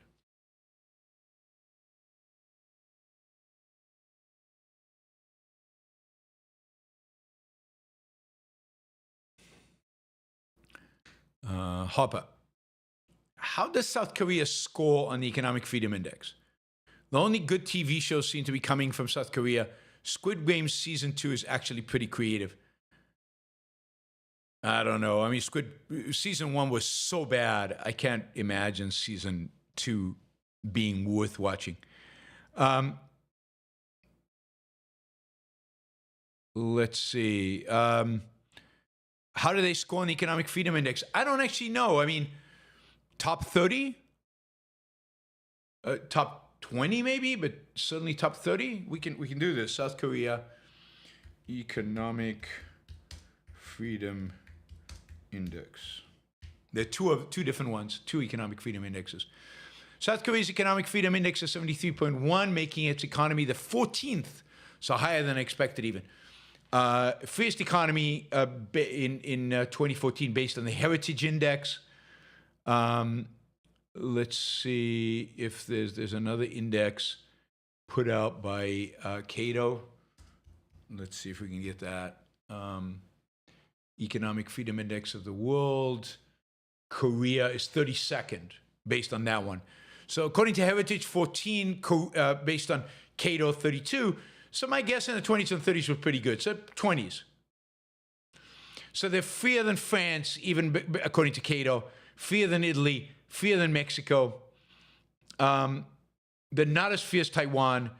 Hopper. How does South Korea score on the Economic Freedom Index? The only good TV shows seem to be coming from South Korea. Squid Game Season 2 is actually pretty creative. I don't know. I mean, Season 1 was so bad, I can't imagine Season 2 being worth watching. Let's see. How do they score on the Economic Freedom Index? I don't actually know. I mean, top 30? Top 20 maybe, but certainly top 30. We can do this. South Korea Economic Freedom Index. There are two different ones, two economic freedom indexes. South Korea's Economic Freedom Index is 73.1, making its economy the 14th, so higher than expected even. Freest economy in 2014 based on the Heritage Index. Let's see if there's another index put out by Cato. Let's see if we can get that. Economic Freedom Index of the world. Korea is 32nd based on that one. So according to Heritage, 14, based on Cato, 32. So my guess in the 20s and 30s was pretty good. So 20s. So they're freer than France, even according to Cato, freer than Italy, freer than Mexico. They're not as free as Taiwan,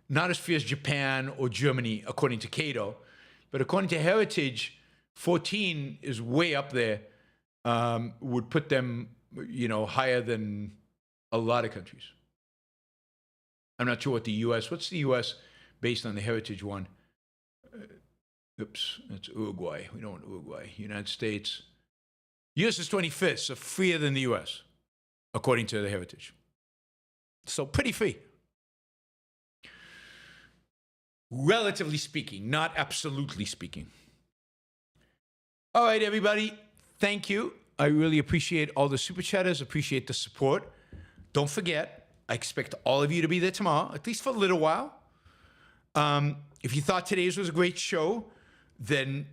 not as free as Japan or Germany, according to Cato. But according to Heritage, 14 is way up there, would put them, higher than a lot of countries. I'm not sure what the U.S., what's the U.S. based on the Heritage one? Oops, that's Uruguay. We don't want Uruguay. United States. U.S. is 25th, so freer than the U.S., according to the Heritage. So pretty free. Relatively speaking, not absolutely speaking. All right, everybody. Thank you. I really appreciate all the super chatters, appreciate the support. Don't forget, I expect all of you to be there tomorrow, at least for a little while. If you thought today's was a great show, then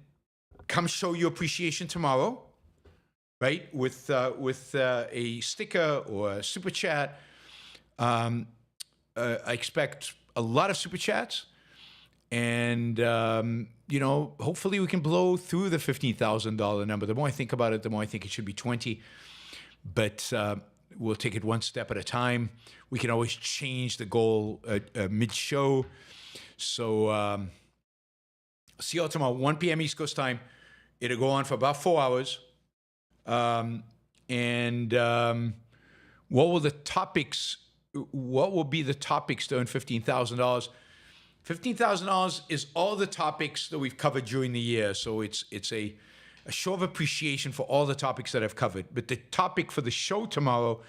come show your appreciation tomorrow, right? With a sticker or a super chat. I expect a lot of super chats. And, hopefully we can blow through the $15,000 number. The more I think about it, the more I think it should be 20. But we'll take it one step at a time. We can always change the goal mid-show. So see you all tomorrow, 1 p.m. East Coast time. It'll go on for about 4 hours. What will the topics? What will be the topics to earn $15,000? $15,000 is all the topics that we've covered during the year. So it's a show of appreciation for all the topics that I've covered. But the topic for the show tomorrow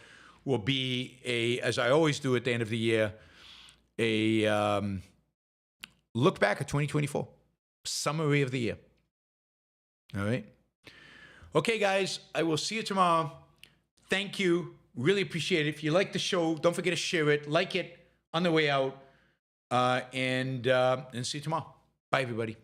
will be as I always do at the end of the year, a look back at 2024, summary of the year. All right. Okay, guys, I will see you tomorrow. Thank you. Really appreciate it. If you like the show, don't forget to share it, like it on the way out, and see you tomorrow. Bye, everybody.